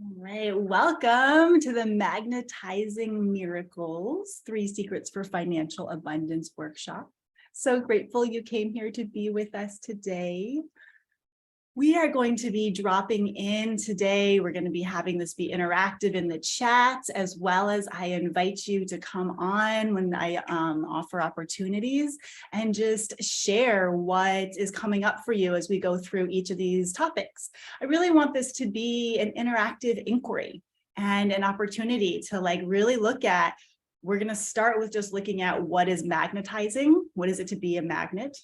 All right, welcome to the Magnetizing Miracles, 3 Secrets for Financial Abundance workshop. So grateful you came here to be with us today. We are going to be dropping in today. We're going to be having this be interactive in the chat, as well as I invite you to come on when I offer opportunities and just share what is coming up for you as we go through each of these topics. I really want this to be an interactive inquiry and an opportunity to really look at. We're going to start with just looking at what is magnetizing. What is it to be a magnet?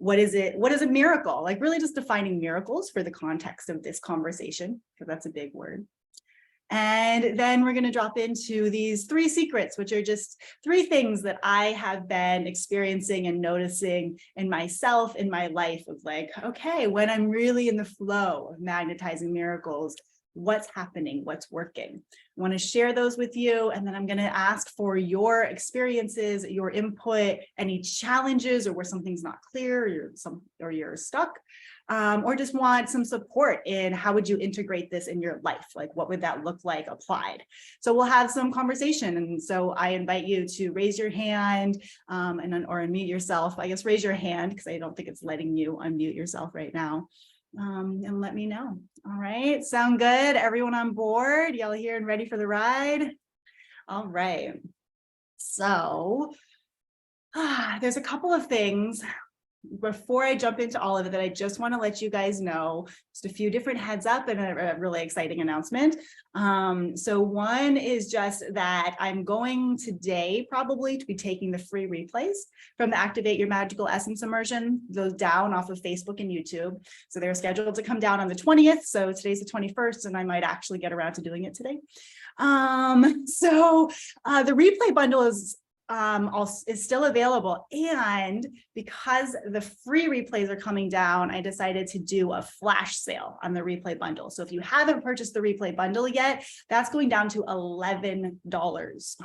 What is it? What is a miracle? Really just defining miracles for the context of this conversation, because that's a big word. And then we're going to drop into these 3 secrets, which are just 3 things that I have been experiencing and noticing in myself, in my life of okay, when I'm really in the flow of magnetizing miracles, what's happening, what's working. I want to share those with you, and then I'm going to ask for your experiences, your input, any challenges or where something's not clear or you're stuck, or just want some support in how would you integrate this in your life? What would that look like applied? So we'll have some conversation. And so I invite you to raise your hand or unmute yourself. I guess raise your hand because I don't think it's letting you unmute yourself right now. And let me know. All right, sound good? Everyone on board? Y'all here and ready for the ride? All right. So there's a couple of things before I jump into all of it that I just want to let you guys know. Just a few different heads up and a really exciting announcement. So one is just that I'm going today probably to be taking the free replays from the Activate Your Magical Essence immersion, those down off of Facebook and YouTube. So they're scheduled to come down on the 20th. So today's the 21st, and I might actually get around to doing it today. The replay bundle is still available, and because the free replays are coming down, I decided to do a flash sale on the replay bundle. So if you haven't purchased the replay bundle yet, that's going down to $11.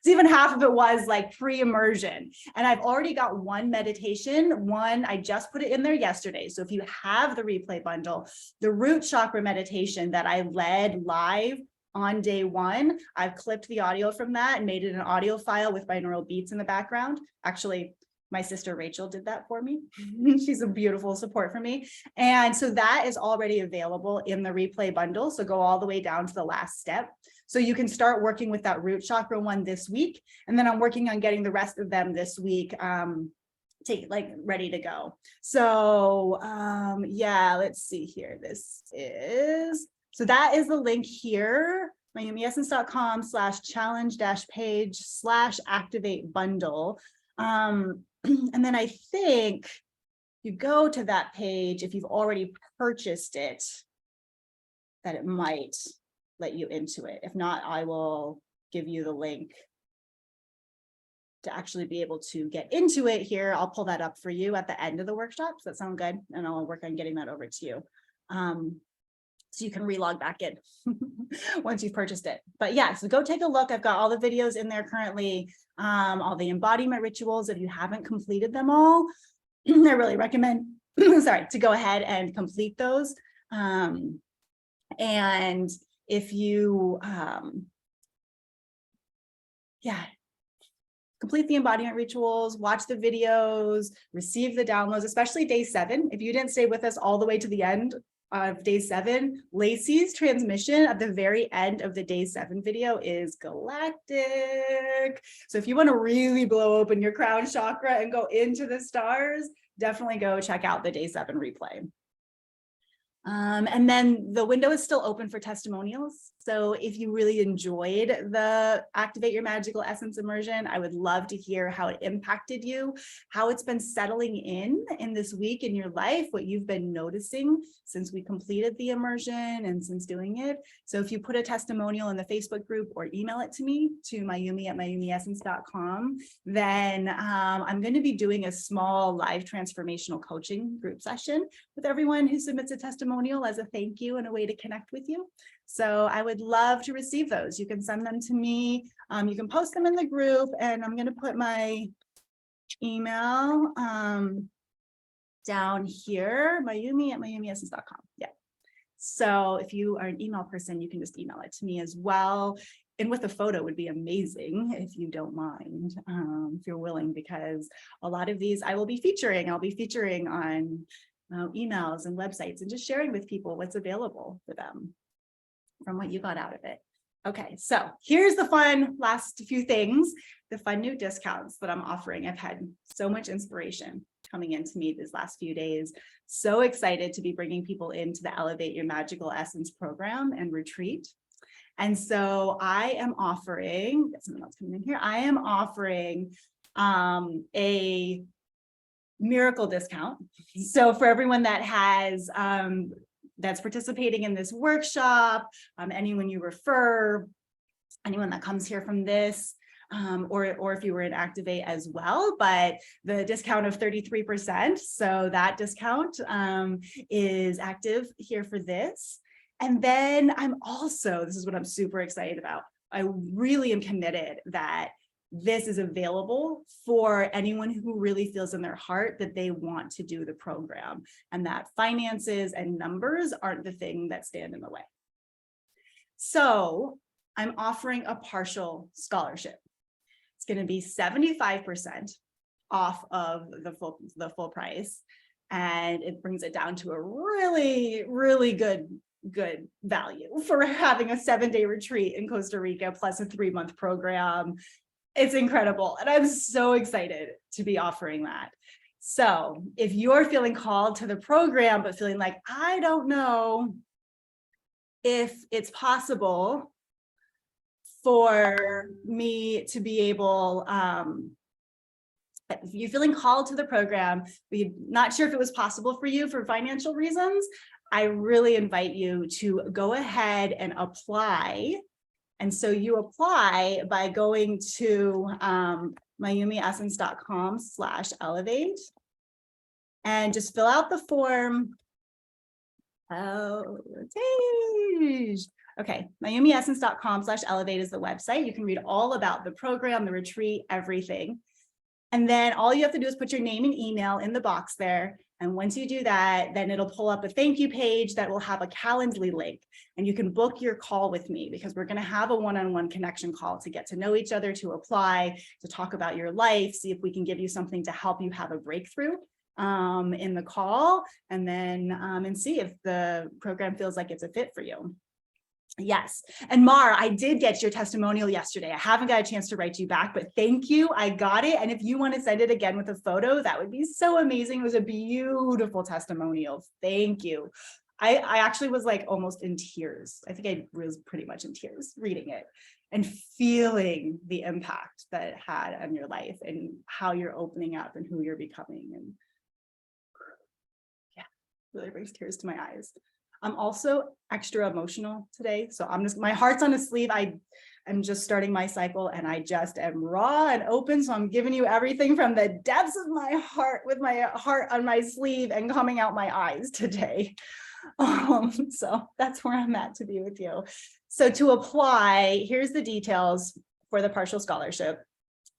So even half of it was pre-immersion, and I've already got one meditation. I just put it in there yesterday. So if you have the replay bundle, the root chakra meditation that I led live on day 1, I've clipped the audio from that and made it an audio file with binaural beats in the background. Actually, my sister Rachel did that for me. She's a beautiful support for me. And so that is already available in the replay bundle. So go all the way down to the last step. So you can start working with that root chakra one this week. And then I'm working on getting the rest of them this week. Ready to go. So yeah, let's see here. So that is the link here, mayumiessence.com/challenge-page/activate bundle. And then I think you go to that page, if you've already purchased it, that it might let you into it. If not, I will give you the link to actually be able to get into it here. I'll pull that up for you at the end of the workshop. Does that sound good? And I'll work on getting that over to you. So you can relog back in once you've purchased it. But yeah, so go take a look. I've got all the videos in there currently, all the embodiment rituals. If you haven't completed them all, I really recommend, to go ahead and complete those. And if you, complete the embodiment rituals, watch the videos, receive the downloads, especially day 7. If you didn't stay with us all the way to the end of day 7, Lacey's transmission at the very end of the day 7 video is galactic. So if you want to really blow open your crown chakra and go into the stars, definitely go check out the day 7 replay. And then the window is still open for testimonials. So if you really enjoyed the Activate Your Magical Essence immersion, I would love to hear how it impacted you, how it's been settling in this week in your life, what you've been noticing since we completed the immersion and since doing it. So if you put a testimonial in the Facebook group or email it to me to mayumi@mayumiessence.com, then I'm going to be doing a small live transformational coaching group session with everyone who submits a testimonial as a thank you and a way to connect with you. So I would love to receive those. You can send them to me. You can post them in the group, and I'm going to put my email down here, Mayumi@mayumiessence.com. Yeah. So if you are an email person, you can just email it to me as well. And with a photo would be amazing if you don't mind, if you're willing, because a lot of these I'll be featuring on emails and websites and just sharing with people what's available for them from what you got out of it. Okay, so here's the fun last few things, the fun new discounts that I'm offering. I've had so much inspiration coming into me these last few days. So excited to be bringing people into the Elevate Your Magical Essence program and retreat. And so I am offering, someone else coming in here, I am offering a miracle discount. So for everyone that has that's participating in this workshop, anyone you refer, anyone that comes here from this, or if you were in Activate as well, but the discount of 33%. So that discount is active here for this. And then I'm also, this is what I'm super excited about. I really am committed that this is available for anyone who really feels in their heart that they want to do the program, and that finances and numbers aren't the thing that stand in the way. So I'm offering a partial scholarship. It's going to be 75% off of the full price, and it brings it down to a really, really good value for having a 7-day retreat in Costa Rica plus a 3-month program. It's incredible. And I'm so excited to be offering that. So if you're feeling called to the program, but feeling like, I don't know if it's possible for me to be able, if you're feeling called to the program, but you're not sure if it was possible for you for financial reasons, I really invite you to go ahead and apply. And so you apply by going to mayumiessence.com/elevate and just fill out the form. Okay, mayumiessence.com/elevate is the website. You can read all about the program, the retreat, everything. And then all you have to do is put your name and email in the box there. And once you do that, then it'll pull up a thank you page that will have a Calendly link. And you can book your call with me, because we're going to have a one-on-one connection call to get to know each other, to apply, to talk about your life, see if we can give you something to help you have a breakthrough in the call, and then and see if the program feels like it's a fit for you. Yes. And Mar, I did get your testimonial yesterday. I haven't got a chance to write you back, but thank you. I got it. And if you want to send it again with a photo, that would be so amazing. It was a beautiful testimonial. Thank you. I actually was like almost in tears. I think I was pretty much in tears reading it and feeling the impact that it had on your life and how you're opening up and who you're becoming. And yeah, really brings tears to my eyes. I'm also extra emotional today. So my heart's on a sleeve. I'm just starting my cycle, and I just am raw and open. So I'm giving you everything from the depths of my heart, with my heart on my sleeve and coming out my eyes today. So that's where I'm at to be with you. So to apply, here's the details for the partial scholarship.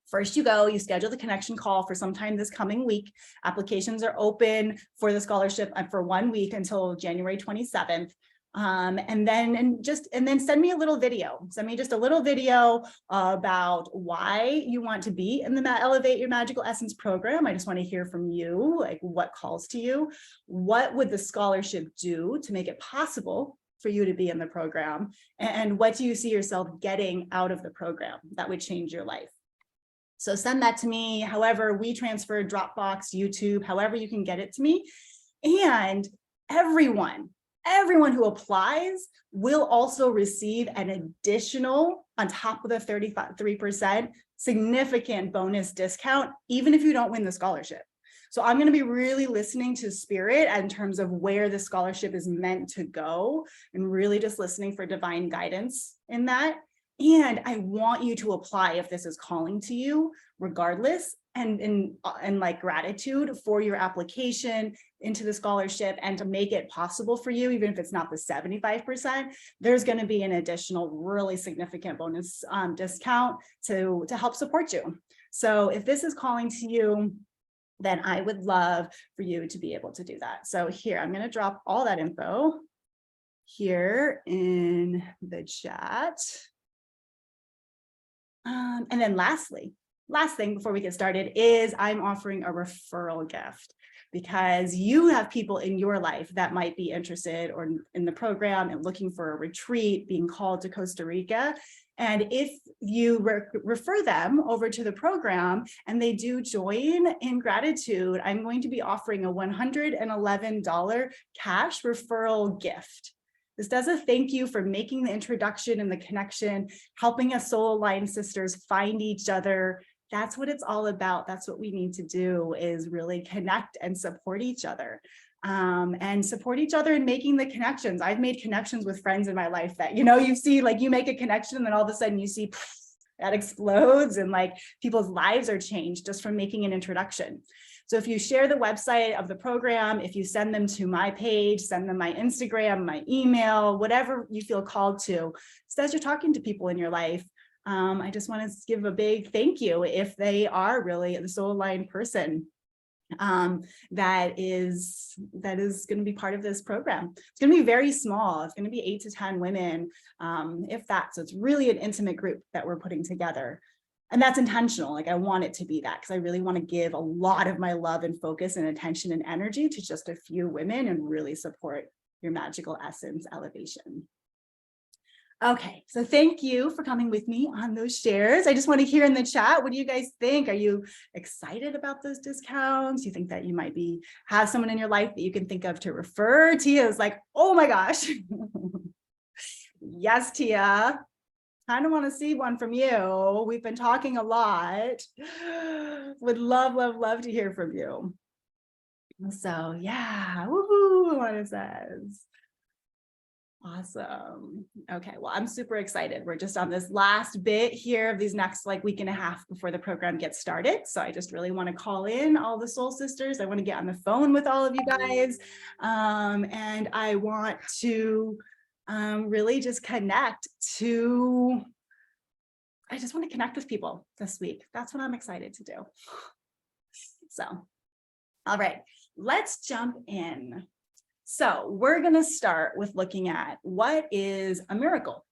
First, you schedule the connection call for sometime this coming week. Applications are open for the scholarship for 1 week until January 27th. And then send me a little video. Send me just a little video about why you want to be in the Elevate Your Magical Essence program. I just want to hear from you, like what calls to you. What would the scholarship do to make it possible for you to be in the program? And what do you see yourself getting out of the program that would change your life? So send that to me, however we transfer, Dropbox, YouTube, however you can get it to me. And everyone who applies will also receive an additional, on top of the 33%, significant bonus discount, even if you don't win the scholarship. So I'm going to be really listening to spirit in terms of where the scholarship is meant to go, and really just listening for divine guidance in that. And I want you to apply if this is calling to you, regardless, and like gratitude for your application into the scholarship, and to make it possible for you, even if it's not the 75%, there's going to be an additional really significant bonus discount to help support you. So if this is calling to you, then I would love for you to be able to do that. So here, I'm going to drop all that info here in the chat. And then last thing before we get started is I'm offering a referral gift, because you have people in your life that might be interested or in the program and looking for a retreat, being called to Costa Rica. And if you refer them over to the program and they do join, in gratitude, I'm going to be offering a $111 cash referral gift. This does a thank you for making the introduction and the connection, helping us soul aligned sisters find each other. That's what it's all about. That's what we need to do, is really connect and support each other. And support each other in making the connections. I've made connections with friends in my life that, you see, like, you make a connection and then all of a sudden you see that explodes, and like people's lives are changed just from making an introduction. So if you share the website of the program, if you send them to my page, send them my Instagram, my email, whatever you feel called to, so as you're talking to people in your life, I just want to give a big thank you if they are really the soul aligned person that is going to be part of this program. It's going to be very small. It's going to be 8 to 10 women, if that. So it's really an intimate group that we're putting together. And that's intentional. Like, I want it to be that, because I really want to give a lot of my love and focus and attention and energy to just a few women and really support your magical essence elevation. Okay, so thank you for coming with me on those shares. I just want to hear in the chat, what do you guys think? Are you excited about those discounts? You think that you might have someone in your life that you can think of to refer? Tia is like, oh my gosh. Yes, Tia. Kind of want to see one from you. We've been talking a lot. Would love to hear from you. So yeah, woohoo, what it says. Awesome. Okay, well, I'm super excited. We're just on this last bit here of these next week and a half before the program gets started. So I just really want to call in all the soul sisters. I want to get on the phone with all of you guys. And I want to really just connect to, I just want to connect with people this week. That's what I'm excited to do. So, all right, let's jump in. So we're going to start with looking at what is a miracle.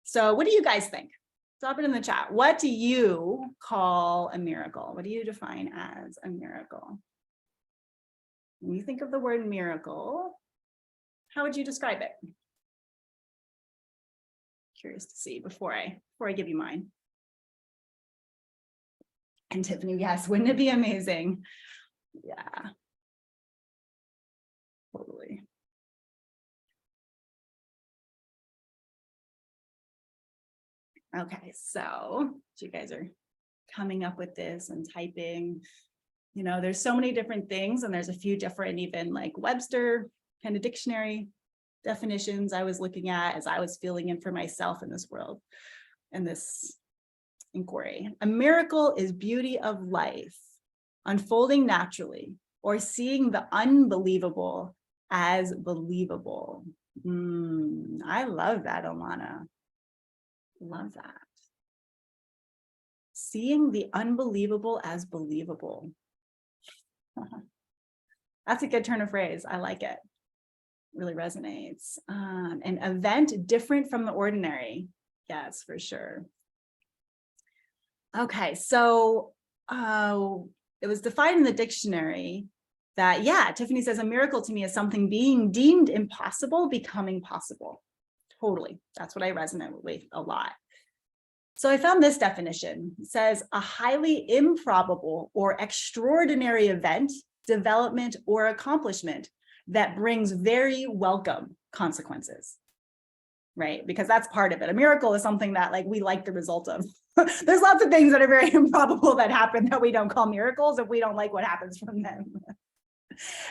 So what do you guys think? Drop it in the chat. What do you call a miracle? What do you define as a miracle? When you think of the word miracle, how would you describe it? Curious to see before I give you mine. And Tiffany, yes, wouldn't it be amazing? Yeah. Totally. Okay, so you guys are coming up with this and typing, there's so many different things, and there's a few different, even like Webster kind of dictionary definitions I was looking at as I was feeling in for myself in this world and this inquiry. A miracle is beauty of life unfolding naturally, or seeing the unbelievable as believable. I love that, Alana. Love that. Seeing the unbelievable as believable. That's a good turn of phrase. I like it. Really resonates. An event different from the ordinary. Yes, for sure. Okay, so it was defined in the dictionary that, yeah, Tiffany says a miracle to me is something being deemed impossible becoming possible. Totally. That's what I resonate with a lot. So I found this definition. It says a highly improbable or extraordinary event, development, or accomplishment that brings very welcome consequences. Right? Because that's part of it. A miracle is something that we like the result of. There's lots of things that are very improbable that happen that we don't call miracles if we don't like what happens from them.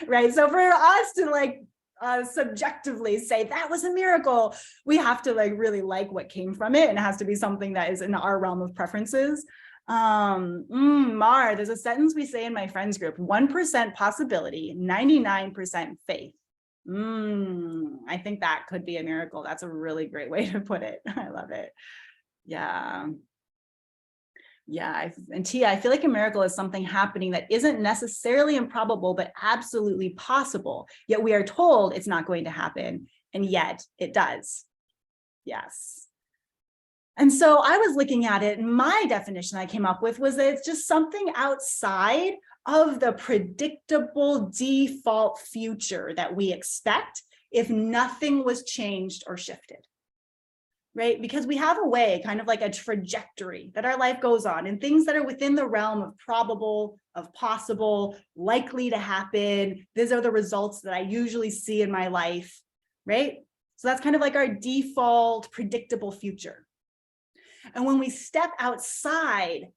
Right? So for us to subjectively say that was a miracle, we have to really like what came from it, and it has to be something that is in our realm of preferences. Mar, there's a sentence we say in my friends group: 1% possibility, 99% faith. I think that could be a miracle. That's a really great way to put it. I love it. Yeah. Yeah, and Tia, I feel like a miracle is something happening that isn't necessarily improbable, but absolutely possible. Yet we are told it's not going to happen, and yet it does. Yes. And so I was looking at it, and my definition I came up with was that it's just something outside of the predictable default future that we expect if nothing was changed or shifted. Right? Because we have a way, kind of like a trajectory that our life goes on, and things that are within the realm of probable, of possible, likely to happen. These are the results that I usually see in my life, right? So that's kind of like our default predictable future. And when we step outside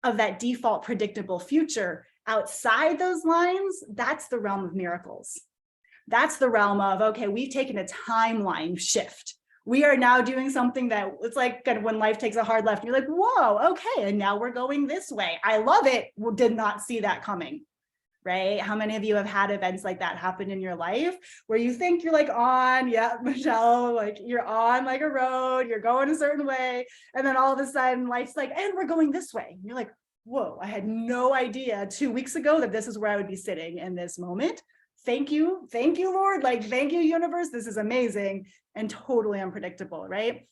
of that default predictable future, outside those lines, that's the realm of miracles. That's the realm of, okay, we've taken a timeline shift. We are now doing something that it's like kind of when life takes a hard left, you're like, whoa, okay, and now we're going this way. I love it. We did not see that coming, right? How many of you have had events like that happen in your life where you think you're like on, yeah, Michelle, like you're on like a road, you're going a certain way, and then all of a sudden life's like, and we're going this way. And you're like, whoa, I had no idea 2 weeks ago that this is where I would be sitting in this moment. Thank you, Lord, like, thank you, universe, this is amazing and totally unpredictable, right?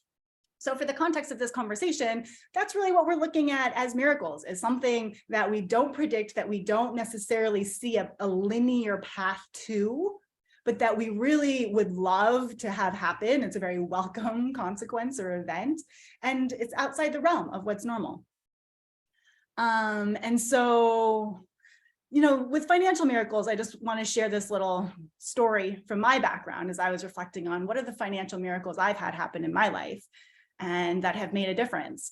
So for the context of this conversation, that's really what we're looking at as miracles, is something that we don't predict, that we don't necessarily see a linear path to, but that we really would love to have happen. It's a very welcome consequence or event, and it's outside the realm of what's normal. And so, you know, with financial miracles, I just want to share this little story from my background as I was reflecting on what are the financial miracles I've had happen in my life and that have made a difference.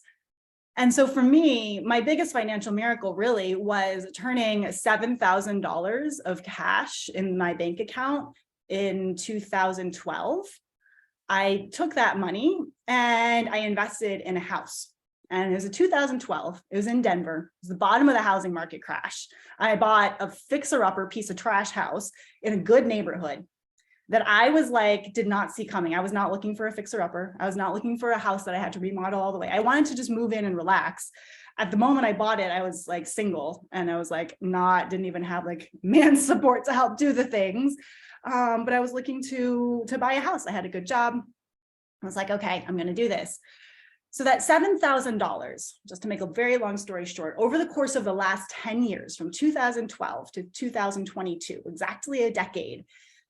And so for me, my biggest financial miracle really was turning $7,000 of cash in my bank account in 2012. I took that money and I invested in a house. And it was in 2012. It was in Denver. It was the bottom of the housing market crash. I bought a fixer-upper piece of trash house in a good neighborhood that I was like, did not see coming. I was not looking for a fixer-upper. I was not looking for a house that I had to remodel all the way. I wanted to just move in and relax. At the moment I bought it, I was like single, and I was like didn't even have like man support to help do the things. But I was looking to buy a house. I had a good job. I was like, okay, I'm gonna do this. So that $7,000, just to make a very long story short, over the course of the last 10 years, from 2012 to 2022, exactly a decade,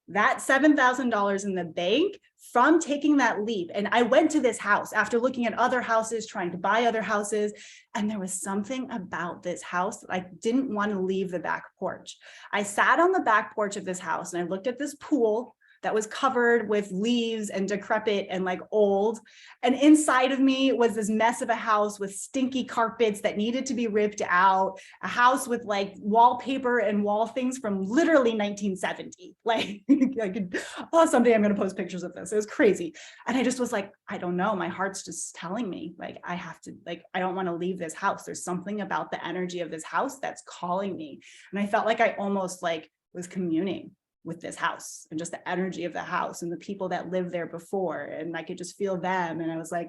that $7,000 in the bank from taking that leap. And I went to this house after looking at other houses, trying to buy other houses. And there was something about this house that I didn't want to leave the back porch. I sat on the back porch of this house and I looked at this pool that was covered with leaves and decrepit and like old. And inside of me was this mess of a house with stinky carpets that needed to be ripped out, a house with like wallpaper and wall things from literally 1970. Like, someday I'm going to post pictures of this. It was crazy. And I just was like, I don't know. My heart's just telling me like, I have to, like, I don't want to leave this house. There's something about the energy of this house that's calling me. And I felt like I almost like was communing with this house and just the energy of the house and the people that lived there before. And I could just feel them. And I was like,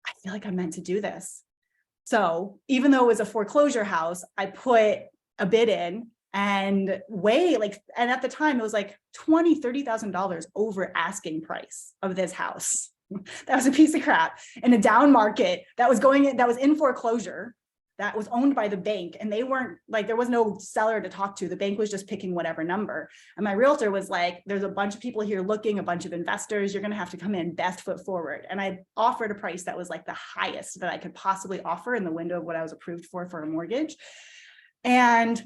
I feel like I'm meant to do this. So even though it was a foreclosure house, I put a bid in and and at the time it was like $20,000, $30,000 over asking price of this house. That was a piece of crap in a down market that was in foreclosure, that was owned by the bank, and they weren't like, there was no seller to talk to. The bank was just picking whatever number. And my realtor was like, there's a bunch of people here looking, a bunch of investors, you're going to have to come in best foot forward. And I offered a price that was like the highest that I could possibly offer in the window of what I was approved for a mortgage. And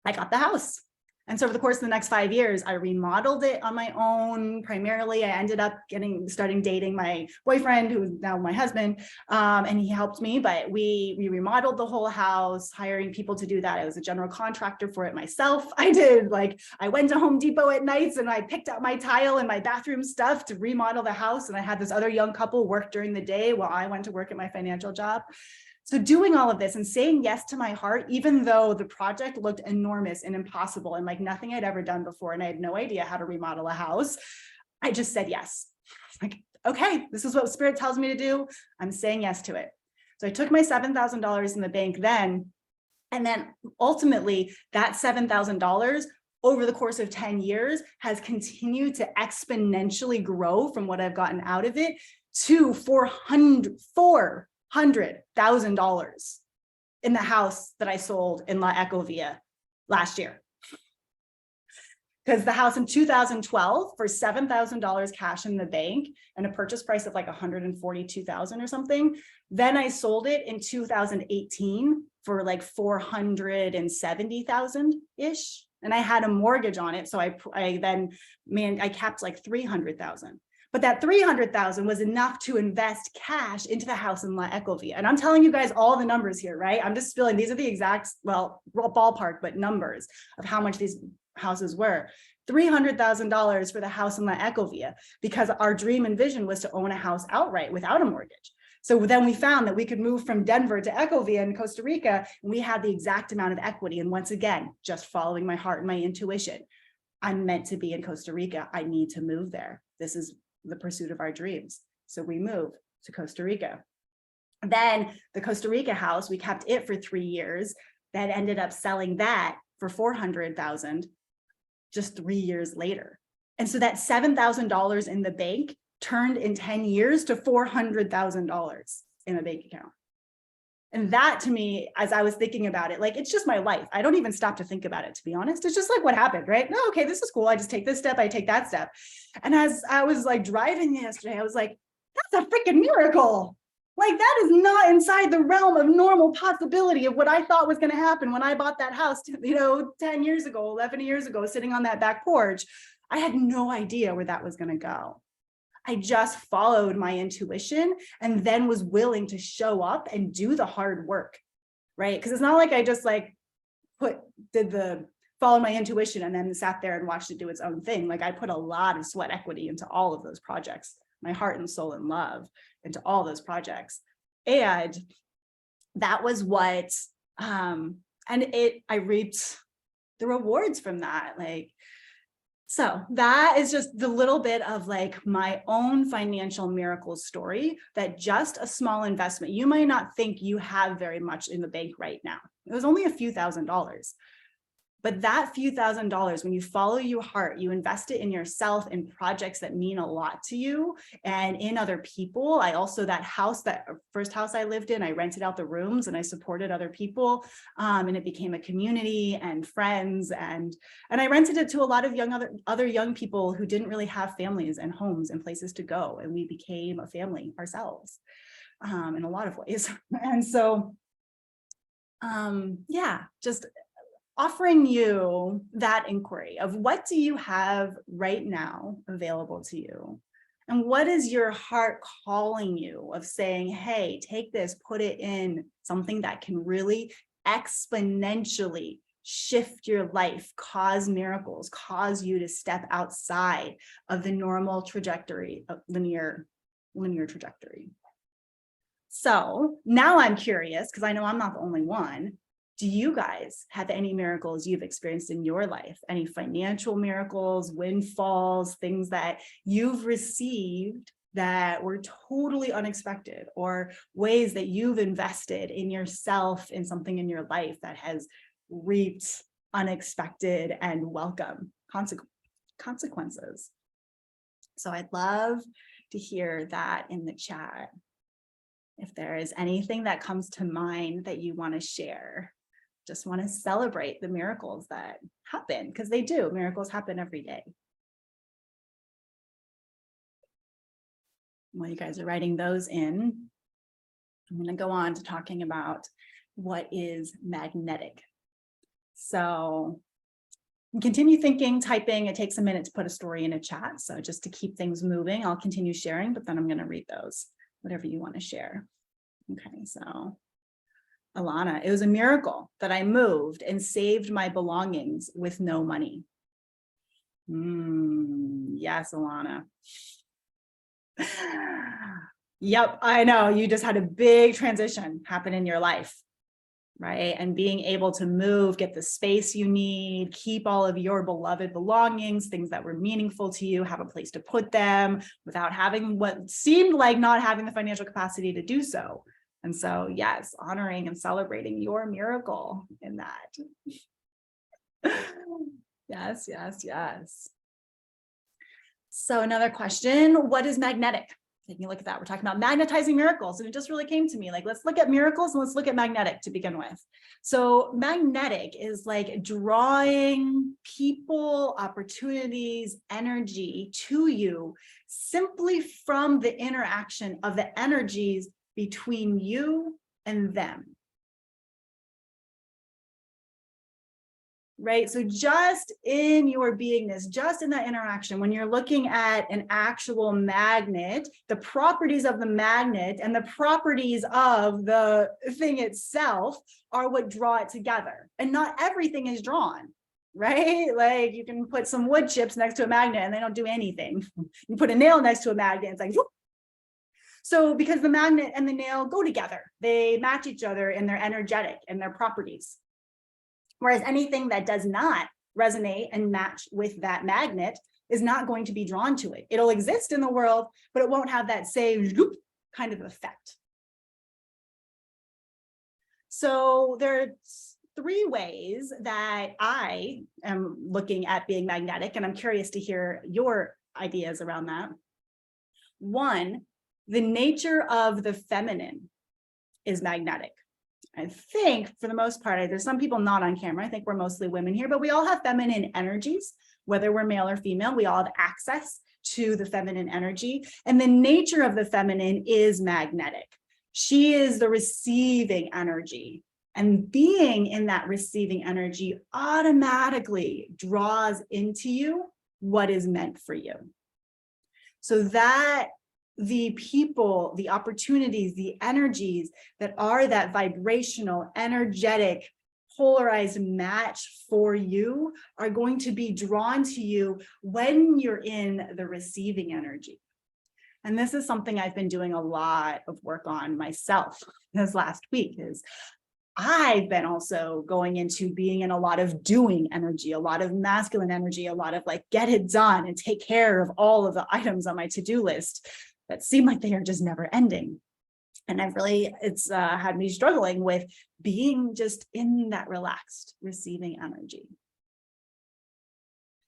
I got the house. And so over the course of the next 5 years, I remodeled it on my own. Primarily, I ended up starting dating my boyfriend, who is now my husband, and he helped me. But we remodeled the whole house, hiring people to do that. I was a general contractor for it myself. I went to Home Depot at nights and I picked out my tile and my bathroom stuff to remodel the house. And I had this other young couple work during the day while I went to work at my financial job. So doing all of this and saying yes to my heart, even though the project looked enormous and impossible and like nothing I'd ever done before, and I had no idea how to remodel a house, I just said yes. Like, okay, this is what Spirit tells me to do. I'm saying yes to it. So I took my $7,000 in the bank then, and then ultimately that $7,000 over the course of 10 years has continued to exponentially grow from what I've gotten out of it to $400,000 in the house that I sold in La Ecovia last year. Because the house in 2012 for $7,000 cash in the bank and a purchase price of like $142,000 or something. Then I sold it in 2018 for like $470,000-ish. And I had a mortgage on it. So I capped like $300,000. But that $300,000 was enough to invest cash into the house in La Ecovia. And I'm telling you guys all the numbers here, right? I'm just feeling these are the exact, well, ballpark, but numbers of how much these houses were. $300,000 for the house in La Ecovia, because our dream and vision was to own a house outright without a mortgage. So then we found that we could move from Denver to Ecovia in Costa Rica, and we had the exact amount of equity. And once again, just following my heart and my intuition, I'm meant to be in Costa Rica. I need to move there. This is the pursuit of our dreams. So we moved to Costa Rica. Then the Costa Rica house, we kept it for 3 years, then ended up selling that for $400,000 just 3 years later. And so that $7,000 in the bank turned in 10 years to $400,000 in a bank account. And that to me, as I was thinking about it, like, it's just my life. I don't even stop to think about it, to be honest. It's just like what happened, right? No, okay, this is cool. I just take this step, I take that step. And as I was like driving yesterday, I was like, that's a freaking miracle. Like, that is not inside the realm of normal possibility of what I thought was going to happen when I bought that house, 10 years ago, 11 years ago, sitting on that back porch. I had no idea where that was going to go. I just followed my intuition and then was willing to show up and do the hard work, right? Because it's not like I just like followed my intuition and then sat there and watched it do its own thing. Like, I put a lot of sweat equity into all of those projects, my heart and soul and love into all those projects. And that was what, I reaped the rewards from that. So that is just the little bit of like my own financial miracle story, that just a small investment, you might not think you have very much in the bank right now. It was only a few $1,000s. But that few $1,000s, when you follow your heart, you invest it in yourself, in projects that mean a lot to you and in other people. I also, that first house I lived in, I rented out the rooms and I supported other people. And it became a community and friends. And I rented it to a lot of other young people who didn't really have families and homes and places to go. And we became a family ourselves in a lot of ways. And so, yeah, just offering you that inquiry of what do you have right now available to you? And what is your heart calling you of saying, hey, take this, put it in something that can really exponentially shift your life, cause miracles, cause you to step outside of the normal trajectory of linear trajectory. So now I'm curious, because I know I'm not the only one. Do you guys have any miracles you've experienced in your life? Any financial miracles, windfalls, things that you've received that were totally unexpected, or ways that you've invested in yourself, in something in your life that has reaped unexpected and welcome consequences? So I'd love to hear that in the chat. If there is anything that comes to mind that you want to share. Just want to celebrate the miracles that happen, because they do. Miracles happen every day. While you guys are writing those in, I'm going to go on to talking about what is magnetic. So continue thinking, typing. It takes a minute to put a story in a chat. So just to keep things moving, I'll continue sharing, but then I'm going to read those, whatever you want to share. Okay, so Alana, it was a miracle that I moved and saved my belongings with no money. Yes, Alana. Yep, I know. You just had a big transition happen in your life, right? And being able to move, get the space you need, keep all of your beloved belongings, things that were meaningful to you, have a place to put them without having what seemed like not having the financial capacity to do so. And so, yes, honoring and celebrating your miracle in that. Yes, yes, yes. So another question, what is magnetic? Taking a look at that, we're talking about magnetizing miracles. And it just really came to me like, let's look at miracles and let's look at magnetic to begin with. So magnetic is like drawing people, opportunities, energy to you simply from the interaction of the energies between you and them. Right? So just in your beingness, just in that interaction, when you're looking at an actual magnet, the properties of the magnet and the properties of the thing itself are what draw it together. And not everything is drawn, right? Like you can put some wood chips next to a magnet and they don't do anything. You put a nail next to a magnet, it's like, whoop. So because the magnet and the nail go together, they match each other in their energetic and their properties. Whereas anything that does not resonate and match with that magnet is not going to be drawn to it. It'll exist in the world, but it won't have that same kind of effect. So there's 3 ways that I am looking at being magnetic, and I'm curious to hear your ideas around that. 1, the nature of the feminine is magnetic. I think for the most part, there's some people not on camera. I think we're mostly women here, but we all have feminine energies, whether we're male or female, we all have access to the feminine energy. And the nature of the feminine is magnetic. She is the receiving energy. And being in that receiving energy automatically draws into you what is meant for you. So that the people, the opportunities, the energies that are that vibrational, energetic, polarized match for you are going to be drawn to you when you're in the receiving energy. And this is something I've been doing a lot of work on myself this last week. Is I've been also going into being in a lot of doing energy, a lot of masculine energy, a lot of like get it done and take care of all of the items on my to-do list that seem like they are just never ending. And it's had me struggling with being just in that relaxed receiving energy.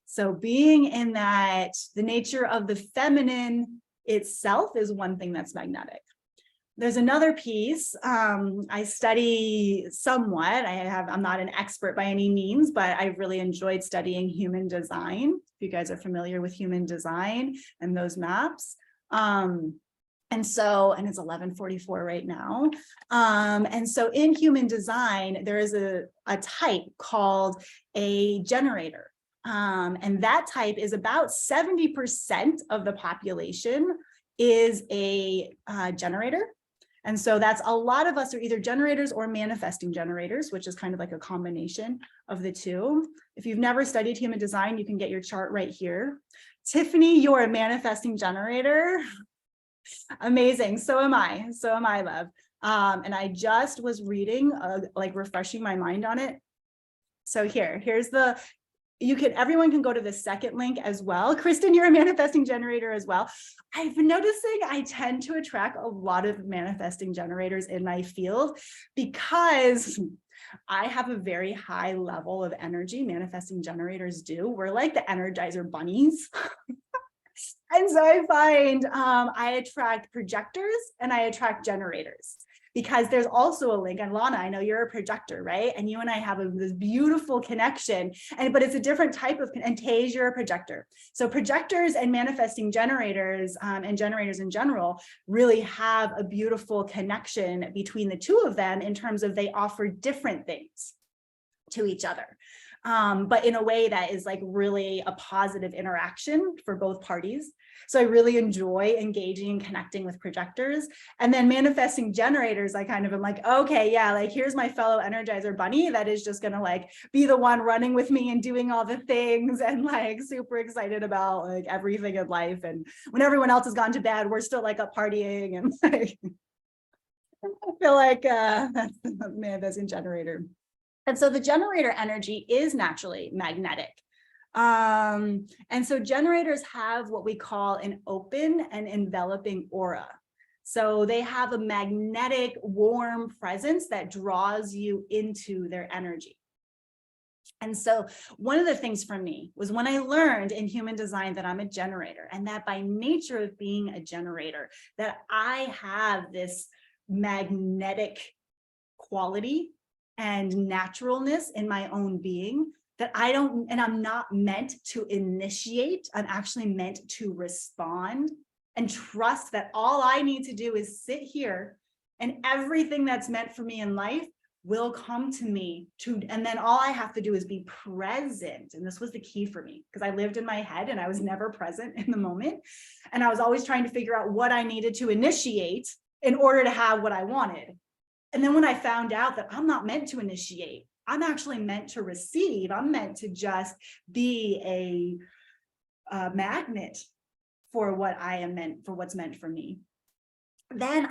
So being in that, the nature of the feminine itself is one thing that's magnetic. There's another piece I study somewhat. I'm not an expert by any means, but I've really enjoyed studying human design. If you guys are familiar with human design and those maps. And it's 11:44 right now. And so in human design, there is a type called a generator. And that type is about 70% of the population is a generator. And so that's a lot of us are either generators or manifesting generators, which is kind of like a combination of the two. If you've never studied human design, you can get your chart right here. Tiffany, you're a manifesting generator. Amazing. So am I, love. And I just was reading, refreshing my mind on it. So here's everyone can go to the second link as well. Kristen, you're a manifesting generator as well. I've been noticing I tend to attract a lot of manifesting generators in my field because I have a very high level of energy. Manifesting generators do. We're like the Energizer bunnies. And so I find I attract projectors and I attract generators because there's also a link. And Lana, I know you're a projector, right? And you and I have this beautiful connection, but it's a different type of, and Tej, you're a projector. So projectors and manifesting generators and generators in general really have a beautiful connection between the two of them in terms of they offer different things to each other. But in a way that is like really a positive interaction for both parties. So I really enjoy engaging and connecting with projectors. And then manifesting generators, I kind of am like, okay, yeah, like here's my fellow Energizer bunny that is just gonna like be the one running with me and doing all the things and like super excited about like everything in life. And when everyone else has gone to bed, we're still like up partying and like, I feel like that's the manifesting generator. And so the generator energy is naturally magnetic. And so generators have what we call an open and enveloping aura. So they have a magnetic, warm presence that draws you into their energy. And so one of the things for me was when I learned in human design that I'm a generator, and that by nature of being a generator, that I have this magnetic quality and naturalness in my own being, that I'm not meant to initiate, I'm actually meant to respond and trust that all I need to do is sit here and everything that's meant for me in life will come to me and then all I have to do is be present. And this was the key for me, because I lived in my head and I was never present in the moment. And I was always trying to figure out what I needed to initiate in order to have what I wanted. And then when I found out that I'm not meant to initiate, I'm actually meant to receive, I'm meant to just be a magnet for what I am meant, for what's meant for me, then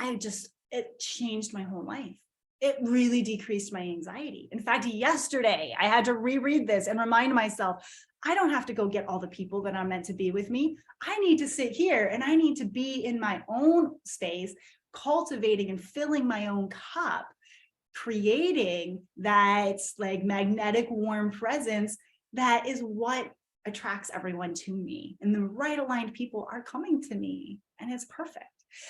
it changed my whole life. It really decreased my anxiety. In fact, yesterday I had to reread this and remind myself, I don't have to go get all the people that are meant to be with me. I need to sit here and I need to be in my own space, cultivating and filling my own cup, creating that like magnetic warm presence that is what attracts everyone to me. And the right aligned people are coming to me, and it's perfect.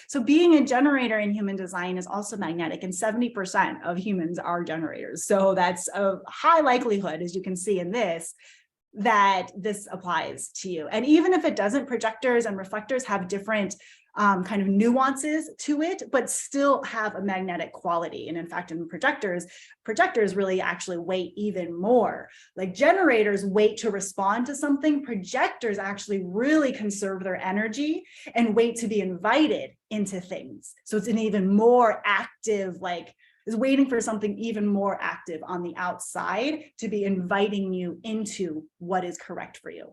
So being a generator in human design is also magnetic, and 70% of humans are generators. So that's a high likelihood, as you can see in this, that this applies to you. And even if it doesn't, projectors and reflectors have different kind of nuances to it, but still have a magnetic quality. And in fact, in projectors really actually wait even more. Like generators wait to respond to something. Projectors actually really conserve their energy and wait to be invited into things. So it's an even more active, is waiting for something even more active on the outside to be inviting you into what is correct for you.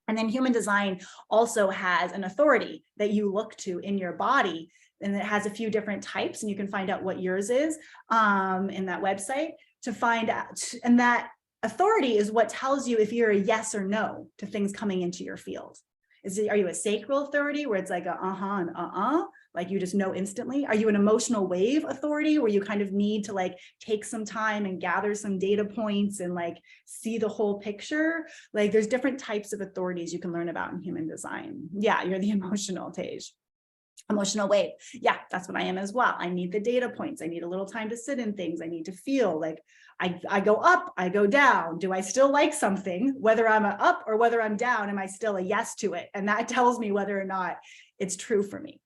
And then human design also has an authority that you look to in your body, and it has a few different types, and you can find out what yours is in that website to find out. And that authority is what tells you if you're a yes or no to things coming into your field. Are you a sacral authority where it's like a and like you just know instantly? Are you an emotional wave authority where you kind of need to take some time and gather some data points and see the whole picture? There's different types of authorities you can learn about in human design. Yeah, you're the emotional Tej. Emotional wave. Yeah, that's what I am as well. I need the data points. I need a little time to sit in things. I need to feel I go up, I go down. Do I still like something? Whether I'm up or whether I'm down, am I still a yes to it? And that tells me whether or not it's true for me.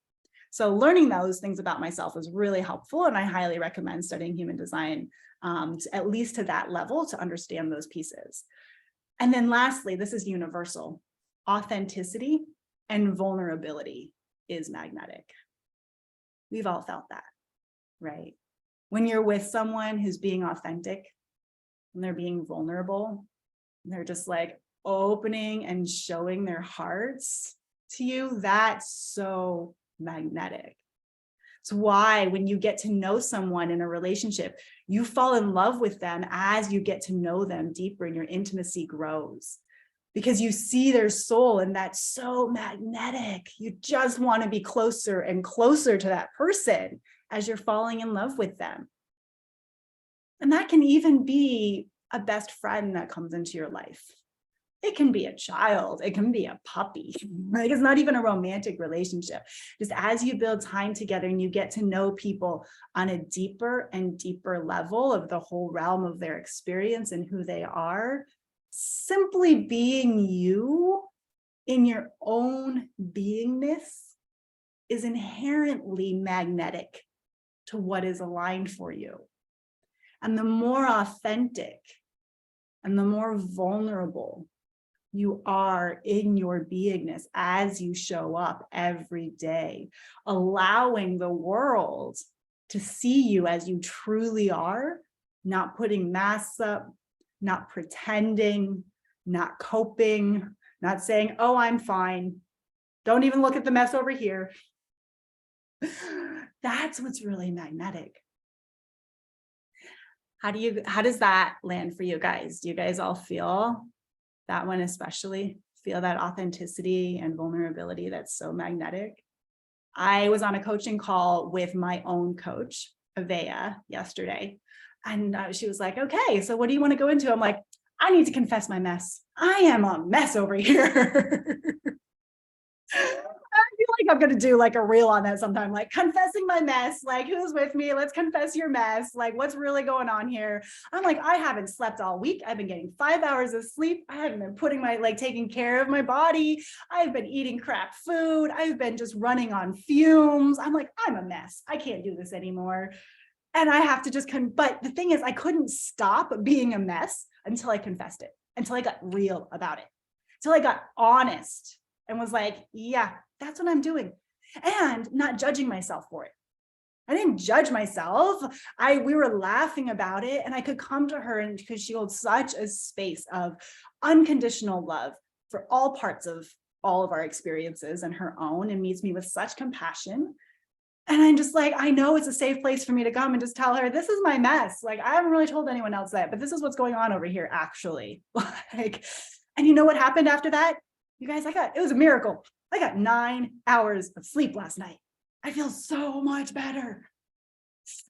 So learning those things about myself is really helpful. And I highly recommend studying human design, at least to that level, to understand those pieces. And then lastly, this is universal. Authenticity and vulnerability is magnetic. We've all felt that, right? When you're with someone who's being authentic and they're being vulnerable, and they're just opening and showing their hearts to you, that's so magnetic. It's why when you get to know someone in a relationship, you fall in love with them as you get to know them deeper and your intimacy grows. Because you see their soul, and that's so magnetic. You just want to be closer and closer to that person as you're falling in love with them. And that can even be a best friend that comes into your life. It can be a child. It can be a puppy. It's not even a romantic relationship. Just as you build time together and you get to know people on a deeper and deeper level of the whole realm of their experience and who they are, simply being you in your own beingness is inherently magnetic to what is aligned for you. And the more authentic and the more vulnerable you are in your beingness as you show up every day, allowing the world to see you as you truly are, not putting masks up, not pretending, not coping, not saying, oh, I'm fine. Don't even look at the mess over here. That's what's really magnetic. How does that land for you guys? Do you guys all feel that one, especially feel that authenticity and vulnerability that's so magnetic? I was on a coaching call with my own coach, Avea, yesterday. And she was like, okay, so what do you want to go into? I'm like, I need to confess my mess. I am a mess over here. I feel like I'm going to do like a reel on that sometime, like confessing my mess, like who's with me? Let's confess your mess. Like what's really going on here? I'm like, I haven't slept all week. I've been getting 5 hours of sleep. I haven't been taking care of my body. I've been eating crap food. I've been just running on fumes. I'm like, I'm a mess. I can't do this anymore. And I have to just, but the thing is, I couldn't stop being a mess until I confessed it, until I got real about it, until I got honest and was like, yeah, that's what I'm doing. And not judging myself for it. I didn't judge myself. We were laughing about it, and I could come to her, and because she holds such a space of unconditional love for all parts of all of our experiences and her own, and meets me with such compassion. And I'm just like, I know it's a safe place for me to come and just tell her, this is my mess. Like, I haven't really told anyone else that, but this is what's going on over here, actually. And you know what happened after that? You guys, it was a miracle. I got 9 hours of sleep last night. I feel so much better.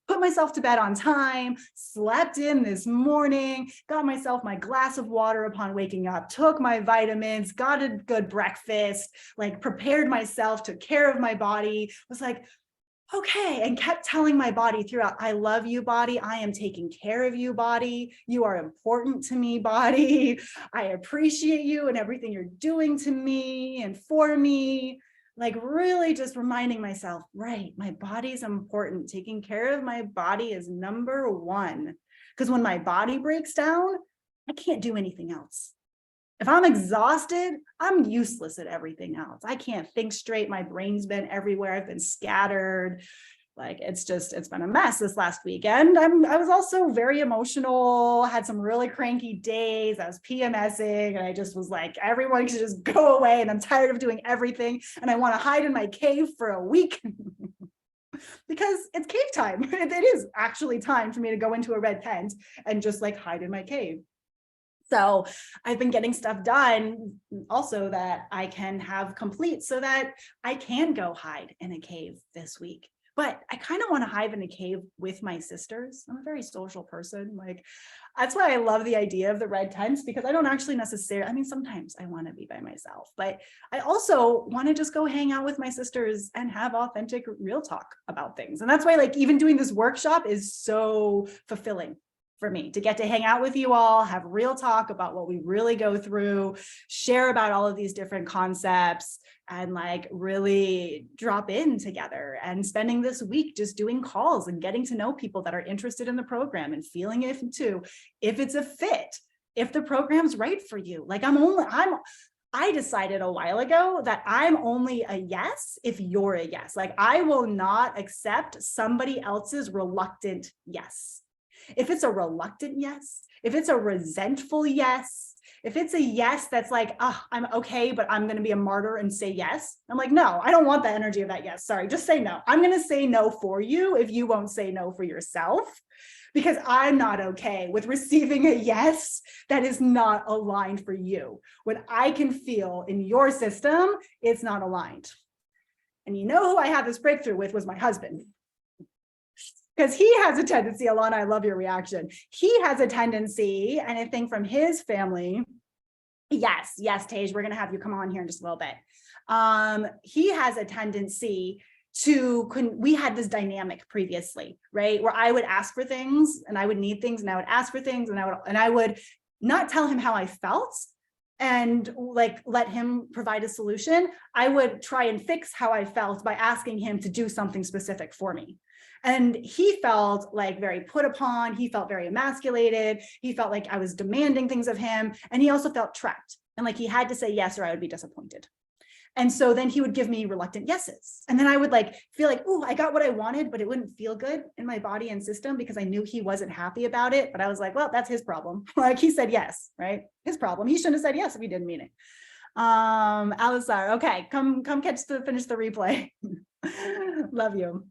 Put myself to bed on time, slept in this morning, got myself my glass of water upon waking up, took my vitamins, got a good breakfast, like prepared myself, took care of my body, was like, okay, and kept telling my body throughout, I love you, body. I am taking care of you, body. You are important to me, body. I appreciate you and everything you're doing to me and for me. Like really just reminding myself, right, my body's important. Taking care of my body is number one. Because when my body breaks down, I can't do anything else. If I'm exhausted, I'm useless at everything else. I can't think straight. My brain's been everywhere. I've been scattered. Like it's been a mess this last weekend. I was also very emotional, had some really cranky days. I was PMSing, and I just was like, everyone should just go away. And I'm tired of doing everything. And I want to hide in my cave for a week because it's cave time. It is actually time for me to go into a red tent and just like hide in my cave. So I've been getting stuff done also that I can have complete so that I can go hide in a cave this week. But I kind of want to hide in a cave with my sisters. I'm a very social person. Like, that's why I love the idea of the red tents, because I don't actually necessarily, I mean, sometimes I want to be by myself, but I also want to just go hang out with my sisters and have authentic, real talk about things. And that's why like even doing this workshop is so fulfilling for me, to get to hang out with you all, have real talk about what we really go through, share about all of these different concepts, and like really drop in together, and spending this week just doing calls and getting to know people that are interested in the program and feeling if it's a fit, if the program's right for you. Like I decided a while ago that I'm only a yes if you're a yes. Like I will not accept somebody else's reluctant yes. If it's a reluctant yes, if it's a resentful yes, if it's a yes that's like, I'm okay, but I'm going to be a martyr and say yes. I'm like, no, I don't want the energy of that yes. Sorry, just say no. I'm going to say no for you if you won't say no for yourself, because I'm not okay with receiving a yes that is not aligned for you. When I can feel in your system, it's not aligned. And you know who I had this breakthrough with was my husband. Because he has a tendency, Alana, I love your reaction. He has a tendency, and I think from his family, yes, Tej, we're going to have you come on here in just a little bit. He has a tendency we had this dynamic previously, right? Where I would ask for things and I would need things and I would ask for things and I would not tell him how I felt and like let him provide a solution. I would try and fix how I felt by asking him to do something specific for me. And he felt like very put upon. He felt very emasculated. He felt like I was demanding things of him. And he also felt trapped and like he had to say yes or I would be disappointed. And so then he would give me reluctant yeses. And then I would like feel like, oh, I got what I wanted, but it wouldn't feel good in my body and system because I knew he wasn't happy about it. But I was like, well, that's his problem. Like he said yes, right? His problem. He shouldn't have said yes if he didn't mean it. Alisar, okay, come finish the replay. Love you.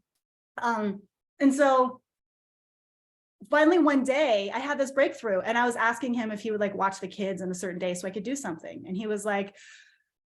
And so finally one day I had this breakthrough and I was asking him if he would like watch the kids on a certain day so I could do something. And he was like,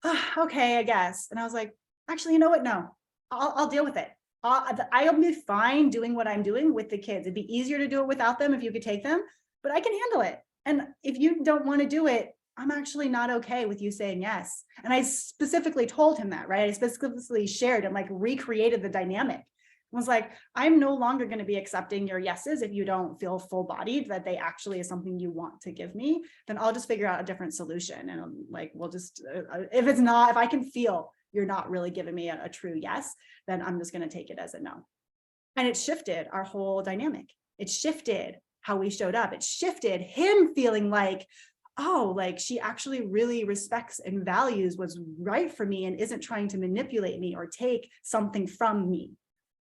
oh, okay, I guess. And I was like, actually, you know what? No, I'll deal with it. I'll be fine doing what I'm doing with the kids. It'd be easier to do it without them if you could take them, but I can handle it. And if you don't want to do it, I'm actually not okay with you saying yes. And I specifically told him that, right? I specifically shared and like recreated the dynamic. It was like, I'm no longer going to be accepting your yeses if you don't feel full bodied, that they actually is something you want to give me, then I'll just figure out a different solution. And I'm like, we'll just, if it's not, if I can feel you're not really giving me a true yes, then I'm just going to take it as a no. And it shifted our whole dynamic. It shifted how we showed up. It shifted him feeling like, oh, like she actually really respects and values what's right for me and isn't trying to manipulate me or take something from me.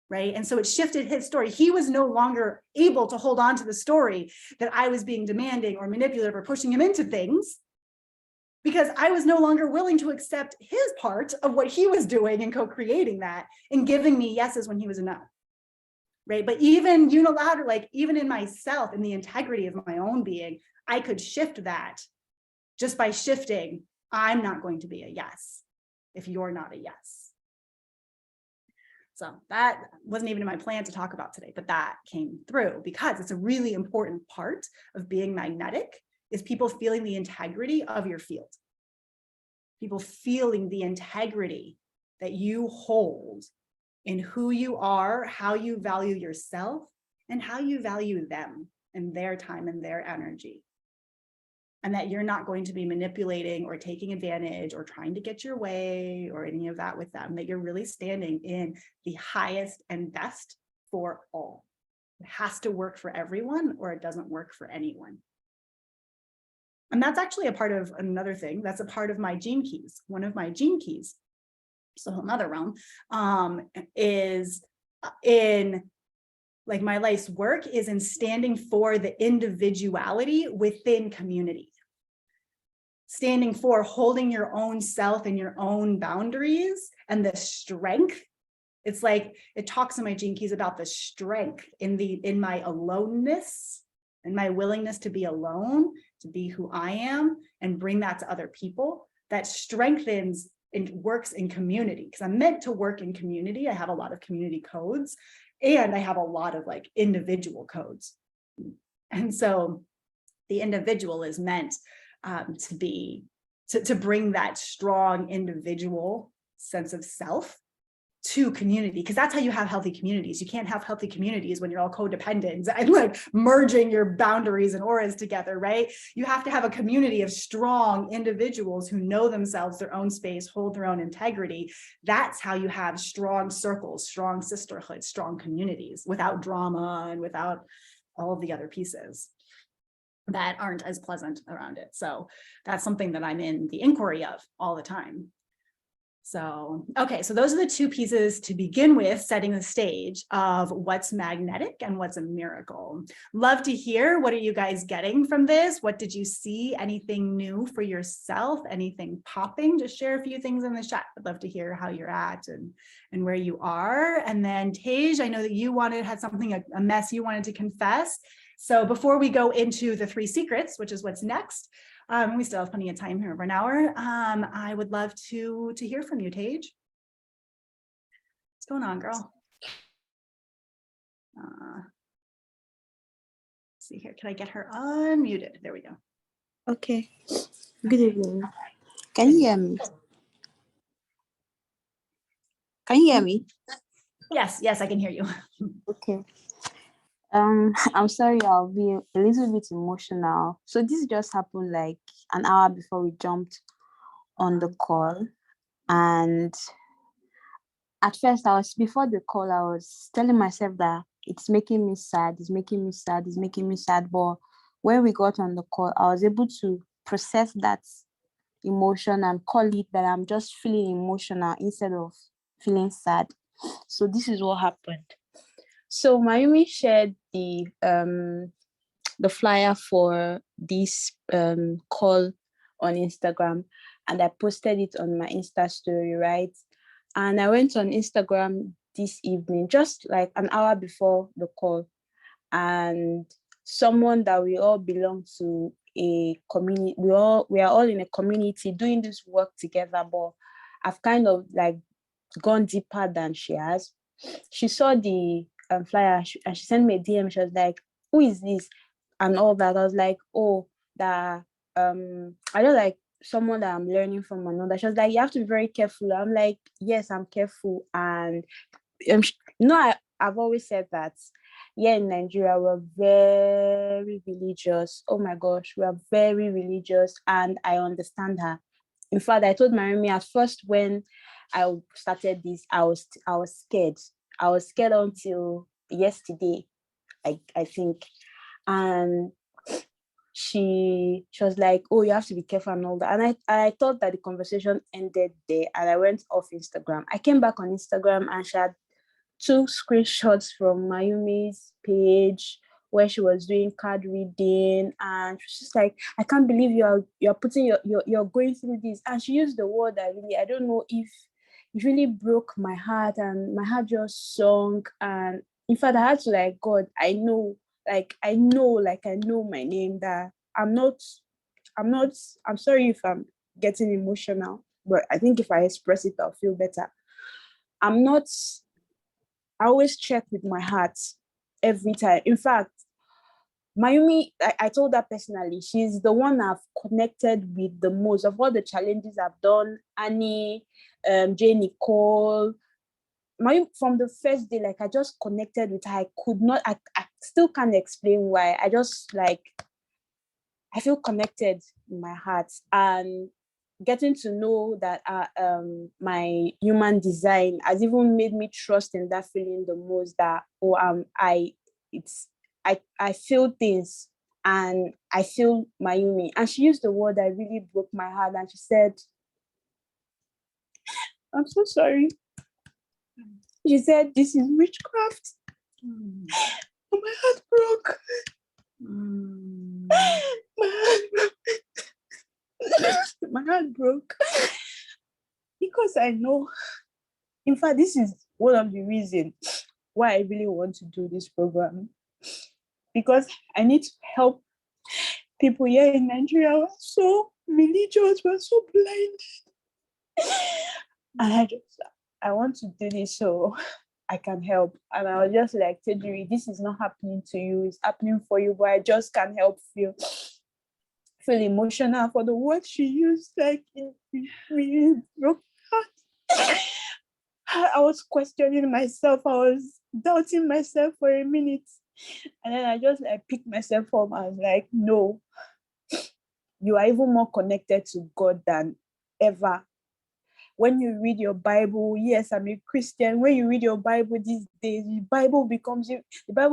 Right. And so it shifted his story. He was no longer able to hold on to the story that I was being demanding or manipulative or pushing him into things, because I was no longer willing to accept his part of what he was doing and co-creating that and giving me yeses when he was a no. Right. But even unilateral, like even in myself, in the integrity of my own being, I could shift that just by shifting. I'm not going to be a yes if you're not a yes. So that wasn't even in my plan to talk about today, but that came through because it's a really important part of being magnetic, is people feeling the integrity of your field. People feeling the integrity that you hold in who you are, how you value yourself, and how you value them and their time and their energy. And that you're not going to be manipulating or taking advantage or trying to get your way or any of that with them, that you're really standing in the highest and best for all. It has to work for everyone or it doesn't work for anyone. And that's actually a part of another thing. That's a part of my gene keys. One of my gene keys, so another realm, is in like my life's work is in standing for the individuality within community. Standing for holding your own self and your own boundaries and the strength. It's like, it talks in my gene keys about the strength in my aloneness and my willingness to be alone, to be who I am and bring that to other people. That strengthens and works in community, because I'm meant to work in community. I have a lot of community codes and I have a lot of like individual codes. And so the individual is meant to bring that strong individual sense of self to community, because that's how you have healthy communities. You can't have healthy communities when you're all codependent and like merging your boundaries and auras together, right? You have to have a community of strong individuals who know themselves, their own space, hold their own integrity. That's how you have strong circles, strong sisterhood, strong communities without drama and without all of the other pieces that aren't as pleasant around it. So that's something that I'm in the inquiry of all the time. So, okay, so those are the two pieces to begin with, setting the stage of what's magnetic and what's a miracle. Love to hear, what are you guys getting from this? What did you see? Anything new for yourself? Anything popping? Just share a few things in the chat. I'd love to hear how you're at and where you are. And then Tej, I know that you had something, a mess you wanted to confess. So before we go into the 3 secrets, which is what's next, we still have plenty of time here, over an hour. I would love to hear from you, Tej. What's going on, girl? Let's see here. Can I get her unmuted? There we go. Okay. Good evening. Can you hear me? Can you hear me? Yes, I can hear you. Okay. I'm sorry, I'll be a little bit emotional. So this just happened like an hour before we jumped on the call. And at first before the call, I was telling myself that it's making me sad, it's making me sad, it's making me sad. But when we got on the call, I was able to process that emotion and call it that I'm just feeling emotional instead of feeling sad. So this is what happened. So Mayumi shared the flyer for this call on Instagram, and I posted it on my Insta story, right? And I went on Instagram this evening, just like an hour before the call, and someone that we all belong to a community, we are all in a community doing this work together, but I've kind of like gone deeper than she has. She saw the flyer and she sent me a DM. She was like, "Who is this?" and all that. I was like, "Oh, that I don't like someone that I'm learning from another." She was like, "You have to be very careful." I'm like, "Yes, I'm careful." And I've always said that. Yeah, in Nigeria, we're very religious. Oh my gosh, we are very religious, and I understand her. In fact, I told Mayumi at first when I started this, I was scared. I was scared until yesterday, I think. And she was like, "Oh, you have to be careful and all that." And I thought that the conversation ended there, and I went off Instagram. I came back on Instagram and she had two screenshots from Mayumi's page where she was doing card reading, and she's just like, "I can't believe you're putting you're going through this." And she used the word that really, I don't know if it really broke my heart, and my heart just sunk. And in fact, I had to like, "God, I know, like I know my name, that I'm not I'm sorry if I'm getting emotional, but I think if I express it, I'll feel better. I'm not I always check with my heart every time. In fact, Mayumi, I told her personally, she's the one I've connected with the most of all the challenges I've done. Annie, Jay Nicole, Mayumi, from the first day, like I just connected with her. I still can't explain why. I just like, I feel connected in my heart. And getting to know that my human design has even made me trust in that feeling the most, that I feel things, and I feel Mayumi. And she used the word that really broke my heart, and she said, "I'm so sorry." She said, "This is witchcraft." Mm. And my heart broke. Mm. My heart broke because I know. In fact, this is one of the reasons why I really want to do this program, because I need to help people here in Nigeria who are so religious, we're so blind. And I want to do this so I can help. And I was just like, "Tejuri, this is not happening to you, it's happening for you, but I just can't help feel emotional for the word she used. Like it really broke my heart." I was questioning myself. I was doubting myself for a minute. And then I just like picked myself up. I was like, "No, you are even more connected to God than ever." When you read your Bible, yes, I'm a Christian. When you read your Bible these days, the Bible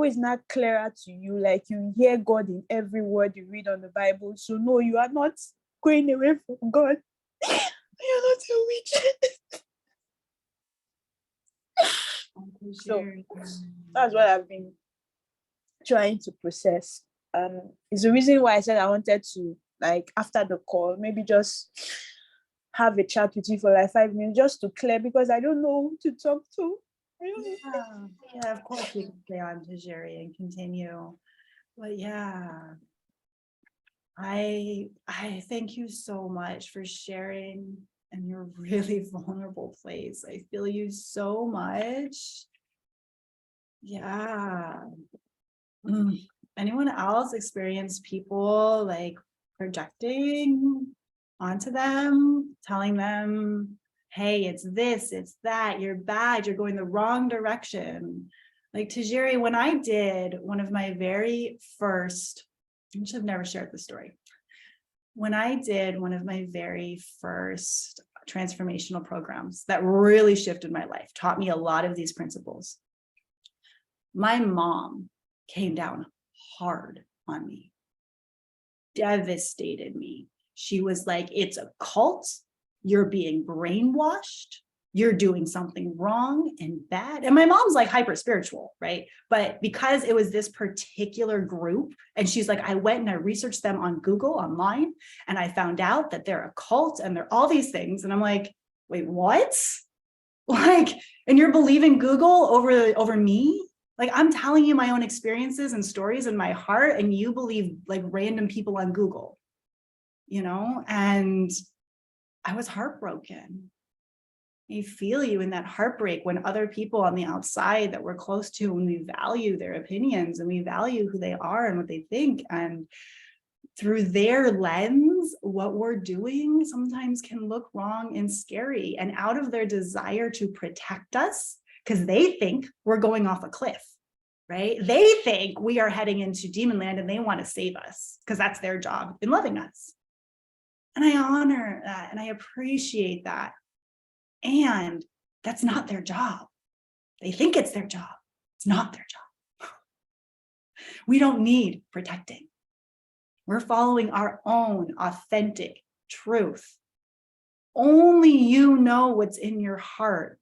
is not clearer to you. Like you hear God in every word you read on the Bible. So no, you are not going away from God. You're not a witch. So that's what I've been trying to process. It's the reason why I said I wanted to, like, after the call, maybe just have a chat with you for like 5 minutes just to clear, because I don't know who to talk to. Yeah, of course we can stay on to Jerry and continue. But yeah, I thank you so much for sharing in your really vulnerable place. I feel you so much. Yeah. Anyone else experience people like projecting onto them, telling them, "Hey, it's this, it's that, you're bad, you're going the wrong direction"? Like Tajiri, when I did one of my very first, I should have never shared this story. When I did one of my very first transformational programs that really shifted my life, taught me a lot of these principles, my mom came down hard on me, devastated me. She was like, "It's a cult. You're being brainwashed. You're doing something wrong and bad." And my mom's like hyper spiritual, right? But because it was this particular group, and she's like, "I went and I researched them on Google online, and I found out that they're a cult and they're all these things." And I'm like, "Wait, what?" Like, and you're believing Google over me? Like, I'm telling you my own experiences and stories in my heart, and you believe like random people on Google, you know? And I was heartbroken. May feel you in that heartbreak when other people on the outside that we're close to, when we value their opinions and we value who they are and what they think, and through their lens, what we're doing sometimes can look wrong and scary, and out of their desire to protect us, because they think we're going off a cliff, right? They think we are heading into demon land and they want to save us because that's their job in loving us. And I honor that and I appreciate that. And that's not their job. They think it's their job. It's not their job. We don't need protecting. We're following our own authentic truth. Only you know what's in your heart.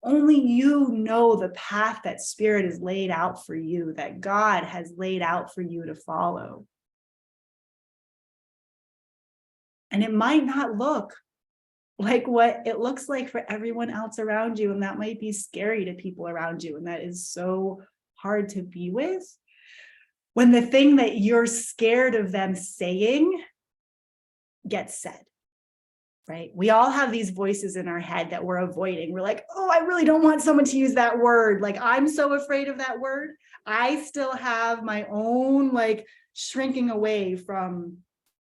Only you know the path that Spirit has laid out for you, that God has laid out for you to follow. And it might not look like what it looks like for everyone else around you. And that might be scary to people around you. And that is so hard to be with. When the thing that you're scared of them saying gets said, right? We all have these voices in our head that we're avoiding. We're like, oh, I really don't want someone to use that word. Like, I'm so afraid of that word. I still have my own like shrinking away from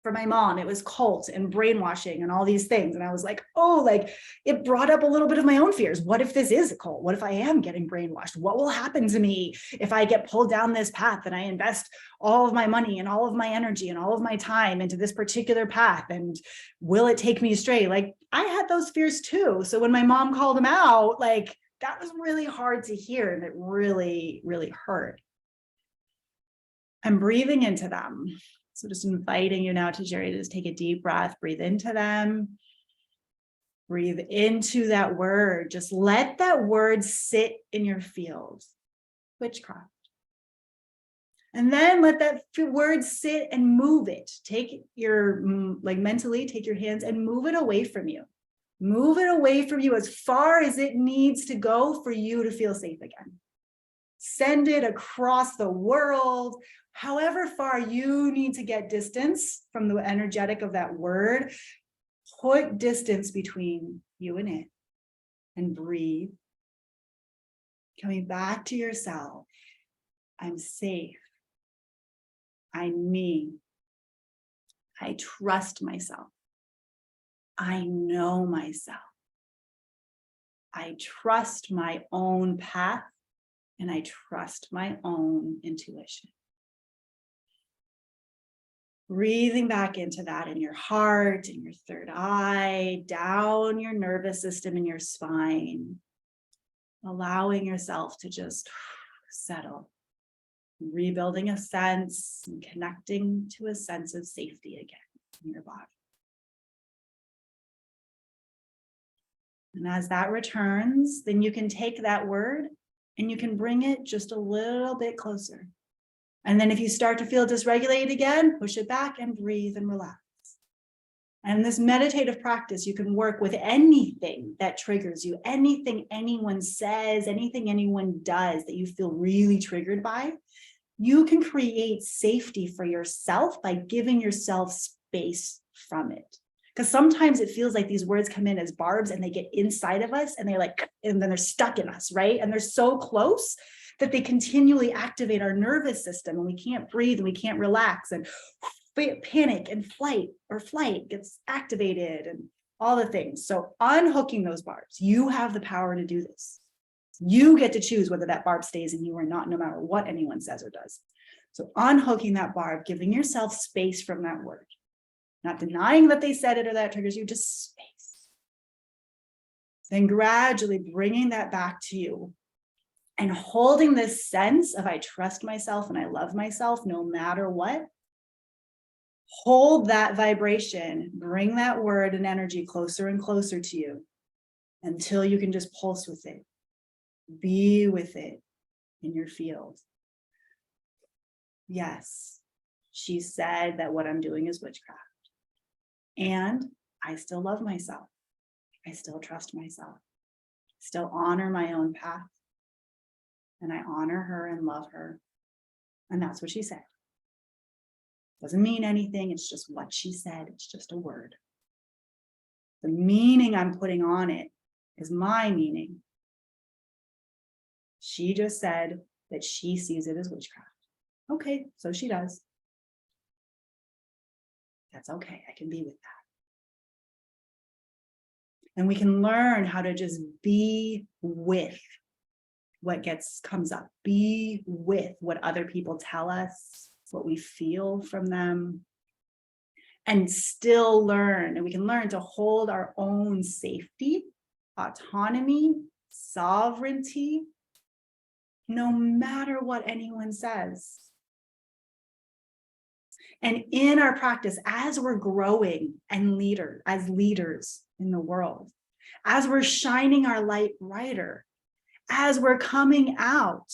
for my mom. It was cult and brainwashing and all these things. And I was like, oh, like it brought up a little bit of my own fears. What if this is a cult? What if I am getting brainwashed? What will happen to me if I get pulled down this path and I invest all of my money and all of my energy and all of my time into this particular path? And will it take me astray? Like I had those fears too. So when my mom called them out, like that was really hard to hear. And it really, really hurt. I'm breathing into them. So just inviting you now to Jerry to just take a deep breath, breathe into them, breathe into that word. Just let that word sit in your field, witchcraft. And then let that word sit and move it. Take your, like mentally, take your hands and move it away from you. Move it away from you as far as it needs to go for you to feel safe again. Send it across the world, however far you need to get distance from the energetic of that word. Put distance between you and it and breathe. Coming back to yourself. I'm safe. I'm me. I trust myself. I know myself. I trust my own path. And I trust my own intuition. Breathing back into that in your heart, in your third eye, down your nervous system and your spine. Allowing yourself to just settle. Rebuilding a sense and connecting to a sense of safety again in your body. And as that returns, then you can take that word and you can bring it just a little bit closer. And then if you start to feel dysregulated again, push it back and breathe and relax. And this meditative practice, you can work with anything that triggers you, anything anyone says, anything anyone does that you feel really triggered by. You can create safety for yourself by giving yourself space from it. Because sometimes it feels like these words come in as barbs and they get inside of us and they're like, and then they're stuck in us, right? And they're so close that they continually activate our nervous system and we can't breathe and we can't relax and panic and flight gets activated and all the things. So unhooking those barbs, you have the power to do this. You get to choose whether that barb stays in you or not, no matter what anyone says or does. So unhooking that barb, giving yourself space from that word. Not denying that they said it or that triggers you, just space. Then gradually bringing that back to you and holding this sense of I trust myself and I love myself no matter what. Hold that vibration, bring that word and energy closer and closer to you until you can just pulse with it. Be with it in your field. Yes, she said that what I'm doing is witchcraft. And I still love myself. I still trust myself. Still honor my own path. And I honor her and love her. And that's what she said. Doesn't mean anything. It's just what she said. It's just a word. The meaning I'm putting on it is my meaning. She just said that she sees it as witchcraft. Okay, so she does. That's okay. I can be with that. And we can learn how to just be with what comes up. Be with what other people tell us, what we feel from them, and still learn. And we can learn to hold our own safety, autonomy, sovereignty, no matter what anyone says. And in our practice, as we're growing and as leaders in the world, as we're shining our light brighter, as we're coming out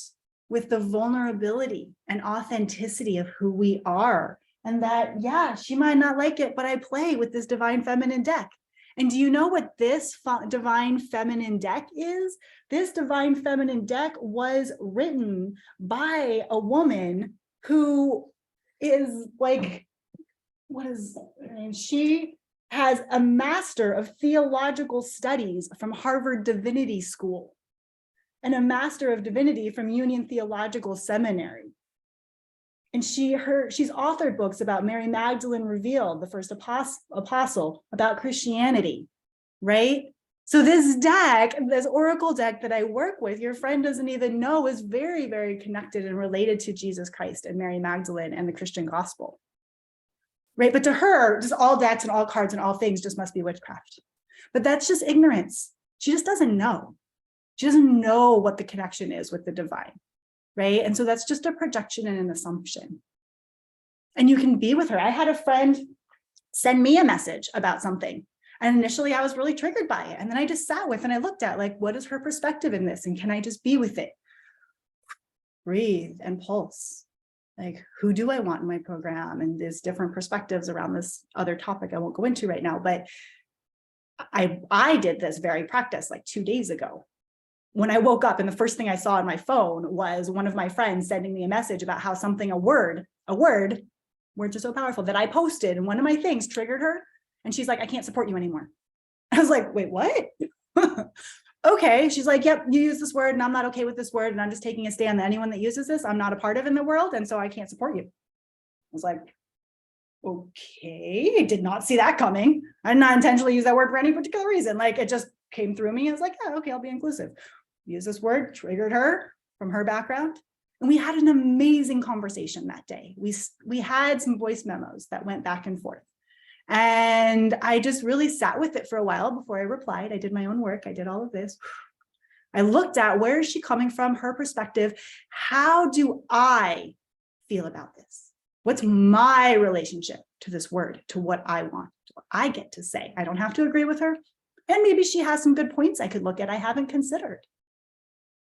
with the vulnerability and authenticity of who we are, and that, yeah, she might not like it, but I play with this divine feminine deck. And do you know what this divine feminine deck is? This divine feminine deck was written by a woman who is like, what is her name? She has a master of theological studies from Harvard Divinity School and a master of divinity from Union Theological Seminary. And she's authored books about Mary Magdalene Revealed, the first apostle, about Christianity, right? So this deck, this oracle deck that I work with, your friend doesn't even know, is very, very connected and related to Jesus Christ and Mary Magdalene and the Christian gospel, right? But to her, just all decks and all cards and all things just must be witchcraft. But that's just ignorance. She just doesn't know. She doesn't know what the connection is with the divine, right? And so that's just a projection and an assumption. And you can be with her. I had a friend send me a message about something. And initially I was really triggered by it. And then I just sat with and I looked at, like, what is her perspective in this? And can I just be with it? Breathe and pulse. Like, who do I want in my program? And there's different perspectives around this other topic I won't go into right now. But I did this very practice like 2 days ago. When I woke up and the first thing I saw on my phone was one of my friends sending me a message about how something, words are so powerful, that I posted and one of my things triggered her. And she's like, I can't support you anymore. I was like, wait, what? Okay. She's like, yep, you use this word and I'm not okay with this word. And I'm just taking a stand that anyone that uses this, I'm not a part of in the world. And so I can't support you. I was like, okay, I did not see that coming. I did not intentionally use that word for any particular reason. Like, it just came through me. I was like, yeah, okay, I'll be inclusive. Use this word, triggered her from her background. And we had an amazing conversation that day. We had some voice memos that went back and forth. And I just really sat with it for a while before I replied. I did my own work. I did all of this. I looked at, where is she coming from, her perspective? How do I feel about this? What's my relationship to this word, to what I want, to what I get to say? I don't have to agree with her. And maybe she has some good points I could look at I haven't considered.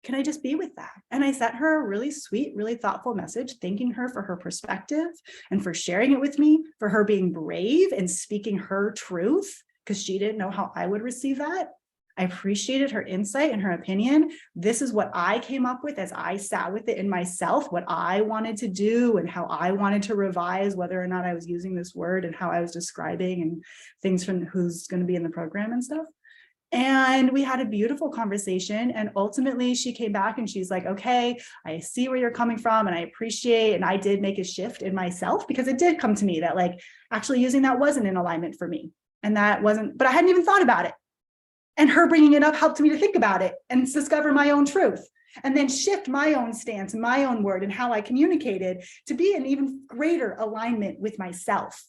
Can I just be with that? And I sent her a really sweet, really thoughtful message, thanking her for her perspective and for sharing it with me, for her being brave and speaking her truth, because she didn't know how I would receive that. I appreciated her insight and her opinion. This is what I came up with as I sat with it in myself, what I wanted to do and how I wanted to revise whether or not I was using this word and how I was describing and things from who's going to be in the program and stuff. And we had a beautiful conversation. And ultimately she came back and she's like, okay, I see where you're coming from and I appreciate, and I did make a shift in myself, because it did come to me that, like, actually using that wasn't in alignment for me. And that wasn't, but I hadn't even thought about it. And her bringing it up helped me to think about it and discover my own truth, and then shift my own stance and my own word and how I communicated to be in even greater alignment with myself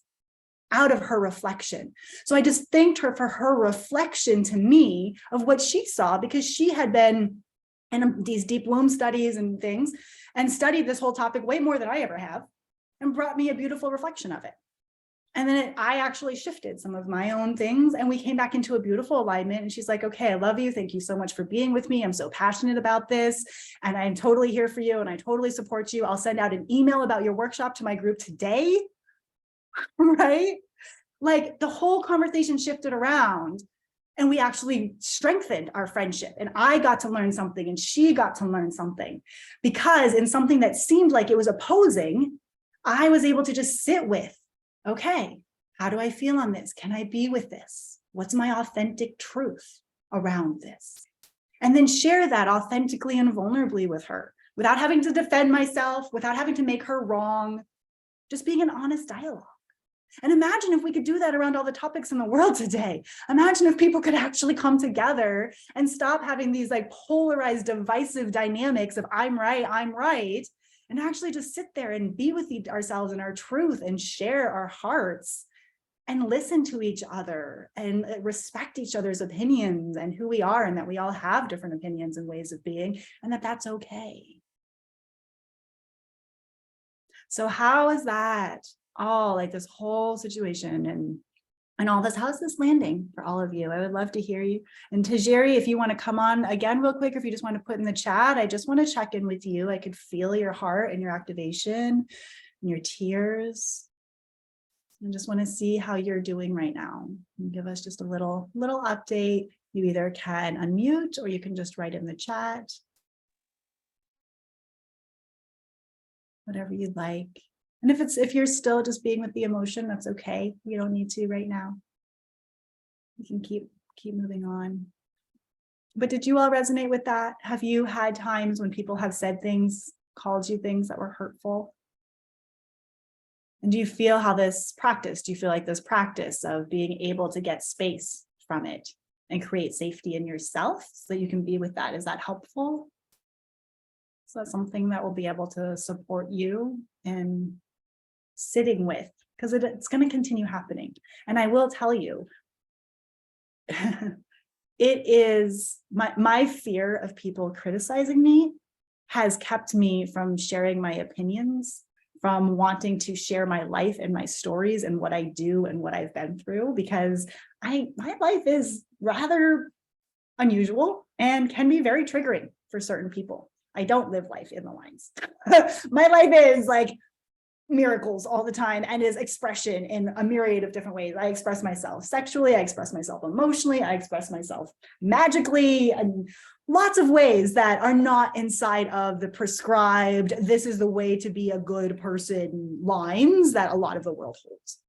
out of her reflection. So I just thanked her for her reflection to me of what she saw, because she had been in these deep womb studies and things and studied this whole topic way more than I ever have, and brought me a beautiful reflection of it. And then I actually shifted some of my own things and we came back into a beautiful alignment. And she's like, okay, I love you. Thank you so much for being with me. I'm so passionate about this and I'm totally here for you and I totally support you. I'll send out an email about your workshop to my group today. Right? Like, the whole conversation shifted around and we actually strengthened our friendship, and I got to learn something and she got to learn something, because in something that seemed like it was opposing, I was able to just sit with, okay, how do I feel on this? Can I be with this? What's my authentic truth? around this. And then share that authentically and vulnerably with her without having to defend myself, without having to make her wrong, just being an honest dialogue. And imagine if we could do that around all the topics in the world today. Imagine if people could actually come together and stop having these like polarized, divisive dynamics of I'm right, and actually just sit there and be with ourselves and our truth and share our hearts and listen to each other and respect each other's opinions and who we are, and that we all have different opinions and ways of being, and that that's okay. So how is that all, like this whole situation and all this, how's this landing for all of you? I would love to hear you. And Tajiri, if you want to come on again real quick, or if you just want to put in the chat, I just want to check in with you. I could feel your heart and your activation and your tears. I just want to see how you're doing right now. And give us just a little update. You either can unmute or you can just write in the chat. Whatever you'd like. And if you're still just being with the emotion, that's okay. You don't need to right now. You can keep moving on. But did you all resonate with that? Have you had times when people have said things, called you things that were hurtful? And do you feel how this practice, do you feel like this practice of being able to get space from it and create safety in yourself so that you can be with that, is that helpful? Is that something that will be able to support you in sitting with? Because it's going to continue happening. And I will tell you, it is my fear of people criticizing me has kept me from sharing my opinions, from wanting to share my life and my stories and what I do and what I've been through, because my life is rather unusual and can be very triggering for certain people. I don't live life in the lines. My life is like miracles all the time and is expression in a myriad of different ways. I express myself sexually, I express myself emotionally, I express myself magically, and lots of ways that are not inside of the prescribed, this is the way to be a good person lines that a lot of the world holds.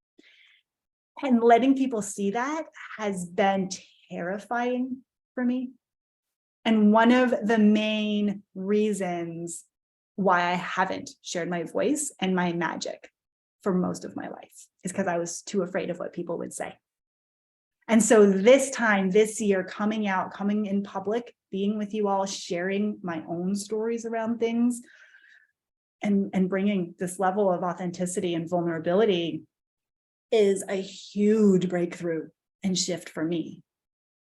And letting people see that has been terrifying for me. And one of the main reasons why I haven't shared my voice and my magic for most of my life is because I was too afraid of what people would say. And so this year, coming out, coming in public, being with you all, sharing my own stories around things, and bringing this level of authenticity and vulnerability is a huge breakthrough and shift for me,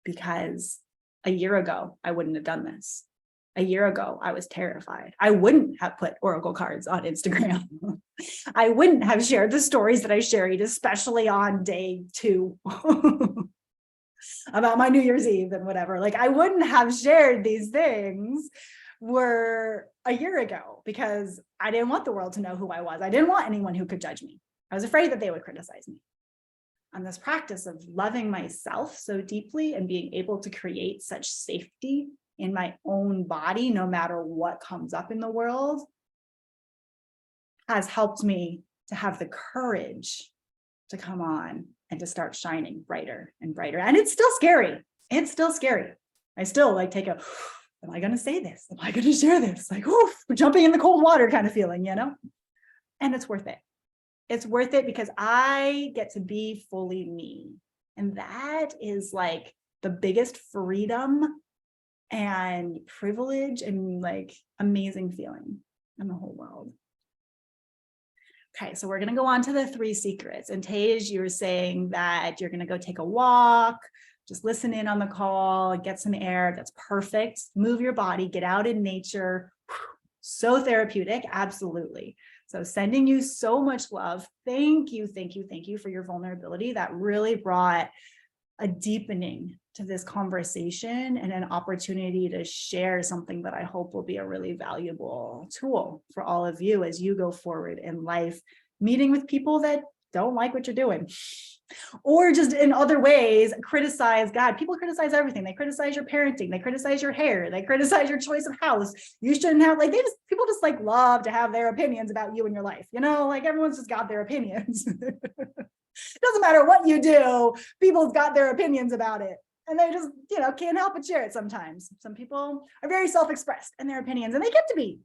because a year ago, I wouldn't have done this. A year ago, I was terrified. I wouldn't have put oracle cards on Instagram. I wouldn't have shared the stories that I shared, especially on day 2 about my New Year's Eve and whatever. Like, I wouldn't have shared these things were a year ago because I didn't want the world to know who I was. I didn't want anyone who could judge me. I was afraid that they would criticize me. And this practice of loving myself so deeply and being able to create such safety in my own body, no matter what comes up in the world, has helped me to have the courage to come on and to start shining brighter and brighter. And it's still scary. It's still scary. I still like take a, am I going to say this? Am I going to share this? Like, oof, jumping in the cold water kind of feeling, you know? And it's worth it. It's worth it because I get to be fully me. And that is like the biggest freedom and privilege and like amazing feeling in the whole world. Okay, so we're going to go on to the 3 secrets. And Tej, you were saying that you're going to go take a walk, just listen in on the call, get some air. That's perfect. Move your body, get out in nature. So therapeutic. Absolutely. So sending you so much love. Thank you, thank you, thank you for your vulnerability. That really brought a deepening to this conversation and an opportunity to share something that I hope will be a really valuable tool for all of you as you go forward in life, meeting with people that don't like what you're doing, or just in other ways criticize. God, people criticize everything. They criticize your parenting, they criticize your hair, they criticize your choice of house. You shouldn't have, like, people just like love to have their opinions about you and your life, you know, like everyone's just got their opinions. It doesn't matter what you do, people's got their opinions about it. And they just, can't help but share it sometimes. Some people are very self-expressed in their opinions, and they get to be.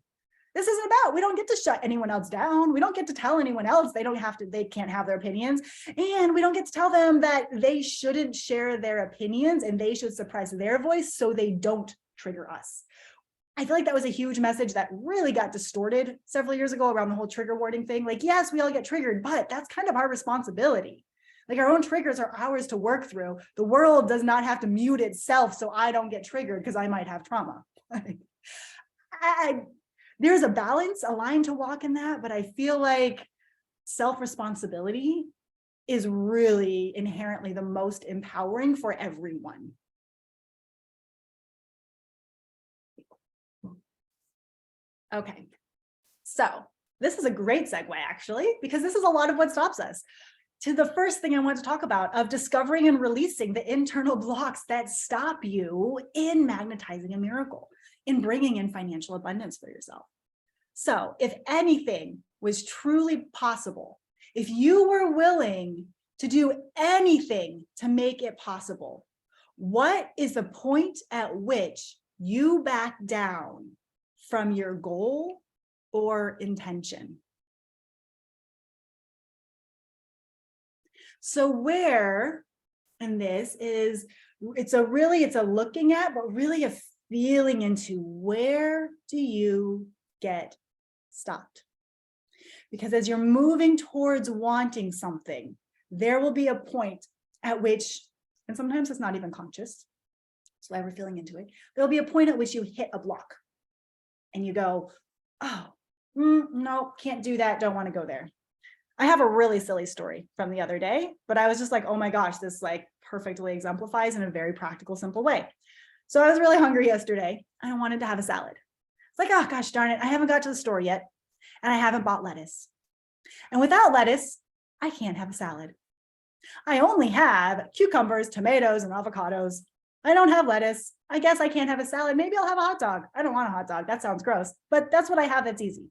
This isn't about, we don't get to shut anyone else down. We don't get to tell anyone else they can't have their opinions. And we don't get to tell them that they shouldn't share their opinions and they should suppress their voice so they don't trigger us. I feel like that was a huge message that really got distorted several years ago around the whole trigger warning thing. Like, yes, we all get triggered, but that's kind of our responsibility. Like, our own triggers are ours to work through. The world does not have to mute itself so I don't get triggered because I might have trauma. There's a balance, a line to walk in that, but I feel like self-responsibility is really inherently the most empowering for everyone. Okay, so this is a great segue, actually, because this is a lot of what stops us. To the first thing I want to talk about of discovering and releasing the internal blocks that stop you in magnetizing a miracle, in bringing in financial abundance for yourself. So if anything was truly possible, if you were willing to do anything to make it possible, what is the point at which you back down from your goal or intention? So where, and this is, it's a looking at, but really a feeling into, where do you get stopped? Because as you're moving towards wanting something, there will be a point at which, and sometimes it's not even conscious, so why we're feeling into it, there'll be a point at which you hit a block and you go, oh, no, can't do that, don't want to go there. I have a really silly story from the other day, but I was just like, oh my gosh, this like perfectly exemplifies in a very practical, simple way. So I was really hungry yesterday and I wanted to have a salad. It's like, oh gosh, darn it, I haven't got to the store yet and I haven't bought lettuce. And without lettuce, I can't have a salad. I only have cucumbers, tomatoes, and avocados. I don't have lettuce. I guess I can't have a salad. Maybe I'll have a hot dog. I don't want a hot dog. That sounds gross, but that's what I have that's easy.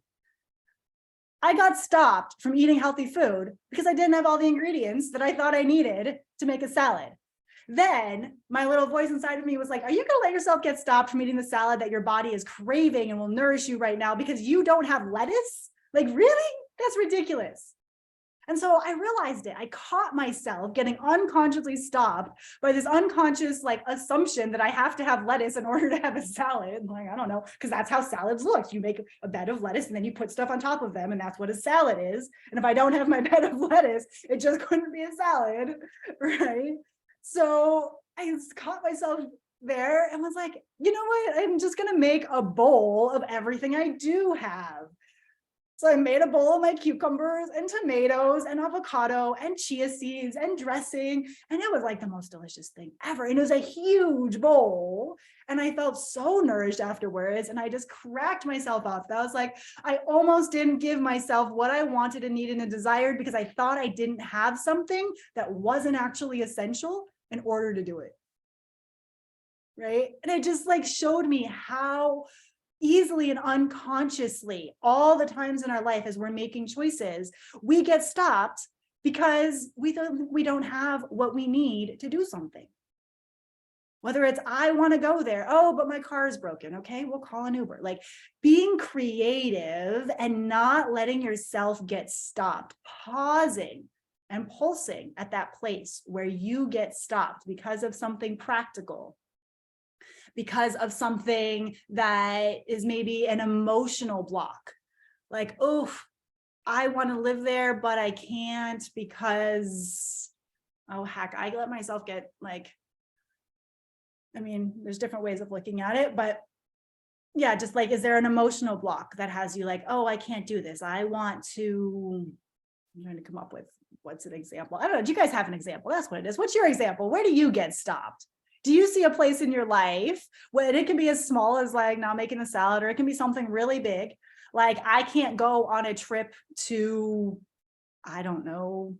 I got stopped from eating healthy food because I didn't have all the ingredients that I thought I needed to make a salad. Then my little voice inside of me was like, are you going to let yourself get stopped from eating the salad that your body is craving and will nourish you right now because you don't have lettuce? Like, really? That's ridiculous. And so I realized it. I caught myself getting unconsciously stopped by this unconscious like assumption that I have to have lettuce in order to have a salad. Like, I don't know, because that's how salads look. You make a bed of lettuce and then you put stuff on top of them, and that's what a salad is. And if I don't have my bed of lettuce, it just couldn't be a salad, right? So I caught myself there and was like, you know what? I'm just going to make a bowl of everything I do have. So I made a bowl of my cucumbers and tomatoes and avocado and chia seeds and dressing. And it was like the most delicious thing ever. And it was a huge bowl. And I felt so nourished afterwards. And I just cracked myself up. That was like, I almost didn't give myself what I wanted and needed and desired because I thought I didn't have something that wasn't actually essential in order to do it. Right. And it just like showed me how easily and unconsciously all the times in our life as we're making choices, we get stopped because we don't have what we need to do something. Whether it's, I want to go there. Oh, but my car is broken. Okay, we'll call an Uber. Like, being creative and not letting yourself get stopped, pausing and pulsing at that place where you get stopped because of something practical, because of something that is maybe an emotional block. Like, oh, I want to live there, but I can't because, oh heck, I let myself get like, I mean, there's different ways of looking at it, but yeah, just like, is there an emotional block that has you like, oh, I can't do this. I want to, I'm trying to come up with what's an example. I don't know. Do you guys have an example? That's what it is. What's your example? Where do you get stopped? Do you see a place in your life where it can be as small as like not making a salad, or it can be something really big? Like, I can't go on a trip to, I don't know,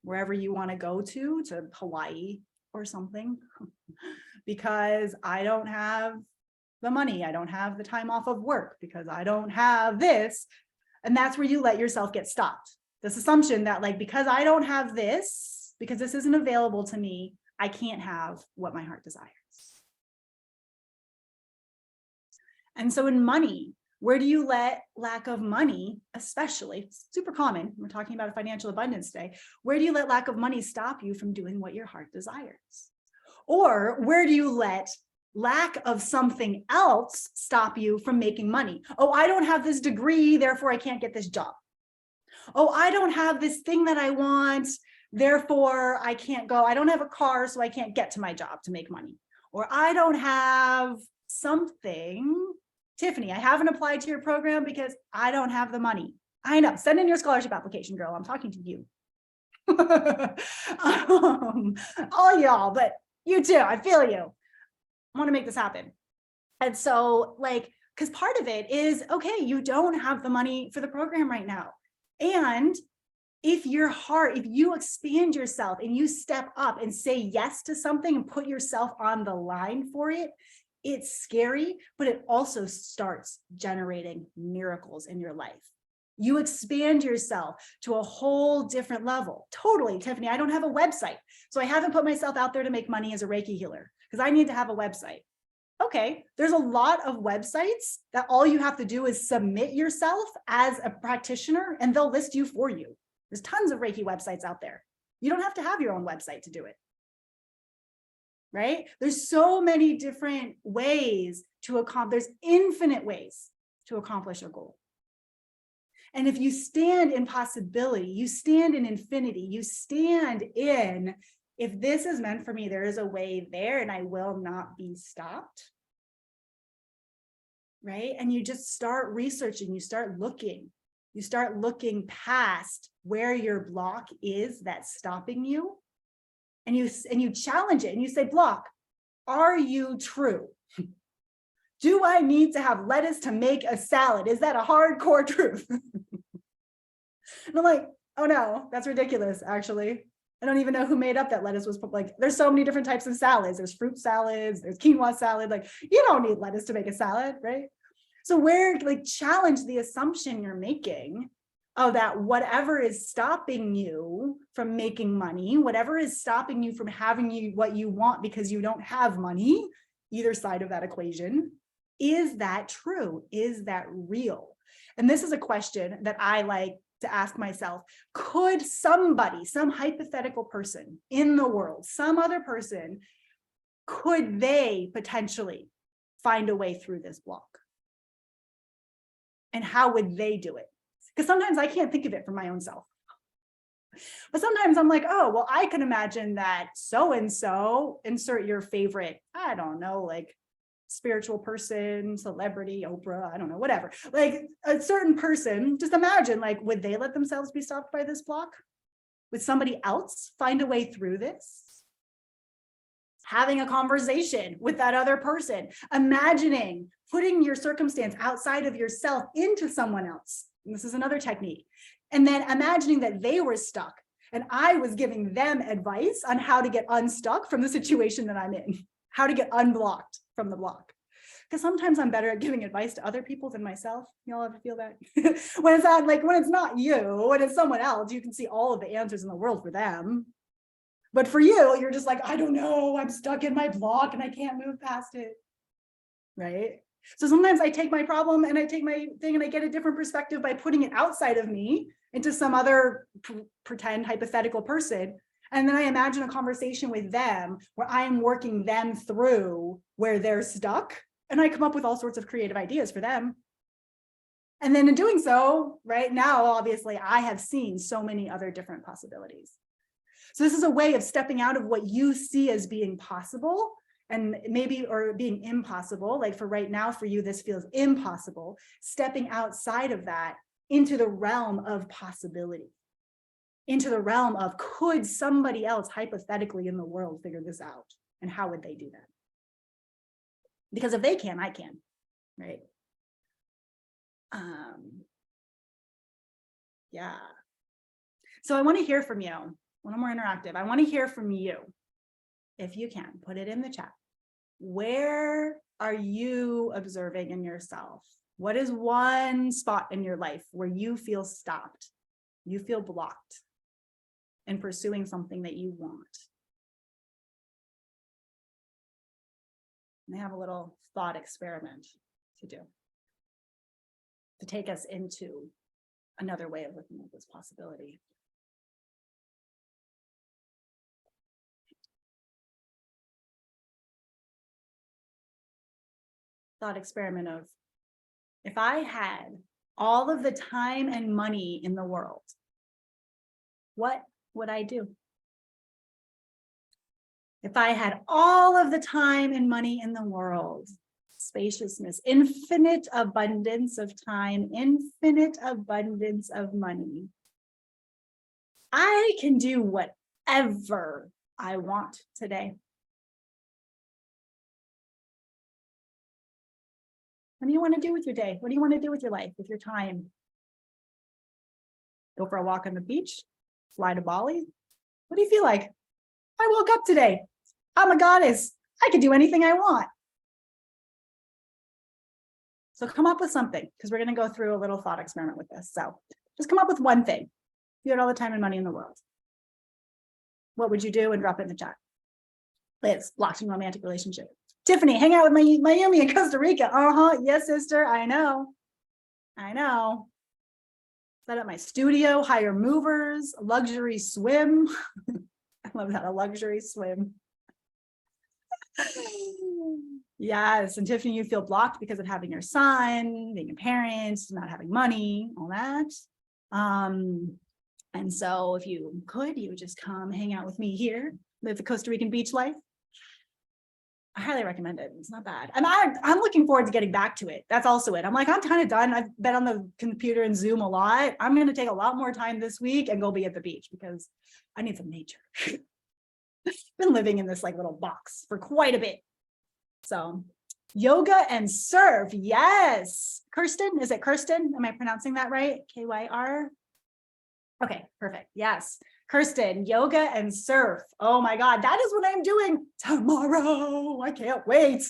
wherever you want to go to Hawaii or something, because I don't have the money. I don't have the time off of work because I don't have this. And that's where you let yourself get stopped. This assumption that like, because I don't have this, because this isn't available to me, I can't have what my heart desires. And so in money, where do you let lack of money, especially super common, we're talking about a financial abundance today, where do you let lack of money stop you from doing what your heart desires? Or where do you let lack of something else stop you from making money? Oh, I don't have this degree, therefore I can't get this job. Oh, I don't have this thing that I want, therefore I can't go. I don't have a car, so I can't get to my job to make money. Or I don't have something. Tiffany, I haven't applied to your program because I don't have the money. I know, send in your scholarship application, girl. I'm talking to you. All y'all, but you too, I feel you. I want to make this happen. And so like, because part of it is, okay, you don't have the money for the program right now. And if you expand yourself and you step up and say yes to something and put yourself on the line for it, it's scary, but it also starts generating miracles in your life. You expand yourself to a whole different level. Totally, Tiffany, I don't have a website, so I haven't put myself out there to make money as a Reiki healer because I need to have a website. Okay, there's a lot of websites that all you have to do is submit yourself as a practitioner and they'll list you for you. There's tons of Reiki websites out there. You don't have to have your own website to do it. Right? There's so many different ways to accomplish, there's infinite ways to accomplish a goal. And if you stand in possibility, you stand in infinity, you stand in, if this is meant for me, there is a way there and I will not be stopped. Right? And you just start researching, you start looking past where your block is that's stopping you. And you challenge it and you say, block, are you true? Do I need to have lettuce to make a salad? Is that a hardcore truth? And I'm like, oh no, that's ridiculous, actually. I don't even know who made up that lettuce was like, there's so many different types of salads. There's fruit salads, there's quinoa salad. Like, you don't need lettuce to make a salad, right? So where, like, challenge the assumption you're making of that whatever is stopping you from making money, whatever is stopping you from having what you want because you don't have money, either side of that equation, is that true? Is that real? And this is a question that I like to ask myself. Could somebody, some hypothetical person in the world, some other person, could they potentially find a way through this block? And how would they do it? Because sometimes I can't think of it for my own self. But sometimes I'm like, oh, well, I can imagine that so-and-so, insert your favorite, I don't know, like spiritual person, celebrity, Oprah, I don't know, whatever. Like a certain person, just imagine, like, would they let themselves be stopped by this block? Would somebody else find a way through this? Having a conversation with that other person, imagining, putting your circumstance outside of yourself into someone else. And this is another technique. And then imagining that they were stuck and I was giving them advice on how to get unstuck from the situation that I'm in, how to get unblocked from the block. Because sometimes I'm better at giving advice to other people than myself. Y'all ever feel that? when it's not you, when it's someone else, you can see all of the answers in the world for them. But for you, you're just like, I don't know, I'm stuck in my block and I can't move past it, right? So sometimes I take my problem and I take my thing and I get a different perspective by putting it outside of me into some other pretend hypothetical person. And then I imagine a conversation with them where I am working them through where they're stuck. And I come up with all sorts of creative ideas for them. And then in doing so, right now, obviously, I have seen so many other different possibilities. So this is a way of stepping out of what you see as being possible and maybe, or being impossible. Like for right now, for you, this feels impossible. Stepping outside of that into the realm of possibility, into the realm of, could somebody else hypothetically in the world figure this out? And how would they do that? Because if they can, I can, right? Yeah. So I want to hear from you. A little more interactive. I want to hear from you. If you can, put it in the chat. Where are you observing in yourself? What is one spot in your life where you feel stopped? You feel blocked in pursuing something that you want? And I have a little thought experiment to do, to take us into another way of looking at this possibility. Thought experiment of, if I had all of the time and money in the world, what would I do? If I had all of the time and money in the world, spaciousness, infinite abundance of time, infinite abundance of money, I can do whatever I want today. What do you want to do with your day? What do you want to do with your life, with your time? Go for a walk on the beach? Fly to Bali? What do you feel like? I woke up today. I'm a goddess. I can do anything I want. So come up with something, because we're going to go through a little thought experiment with this. So just come up with one thing. You had all the time and money in the world. What would you do? And drop it in the chat. Liz, locked in romantic relationship. Tiffany, hang out with Mayumi in Costa Rica. Yes, sister. I know. Set up my studio, hire movers, luxury swim. I love that, a luxury swim. Yes, and Tiffany, you feel blocked because of having your son, being a parent, not having money, all that. And so if you could, you would just come hang out with me here, live the Costa Rican beach life. I highly recommend it. It's not bad. And I'm looking forward to getting back to it. That's also it. I'm like, I'm kind of done. I've been on the computer and Zoom a lot. I'm going to take a lot more time this week and go be at the beach because I need some nature. Been living in this like little box for quite a bit. So yoga and surf. Yes. Kirsten, is it Kirsten? Am I pronouncing that right? Kyr? Okay, perfect. Yes. Kirsten, yoga and surf. Oh my God, that is what I'm doing tomorrow. I can't wait.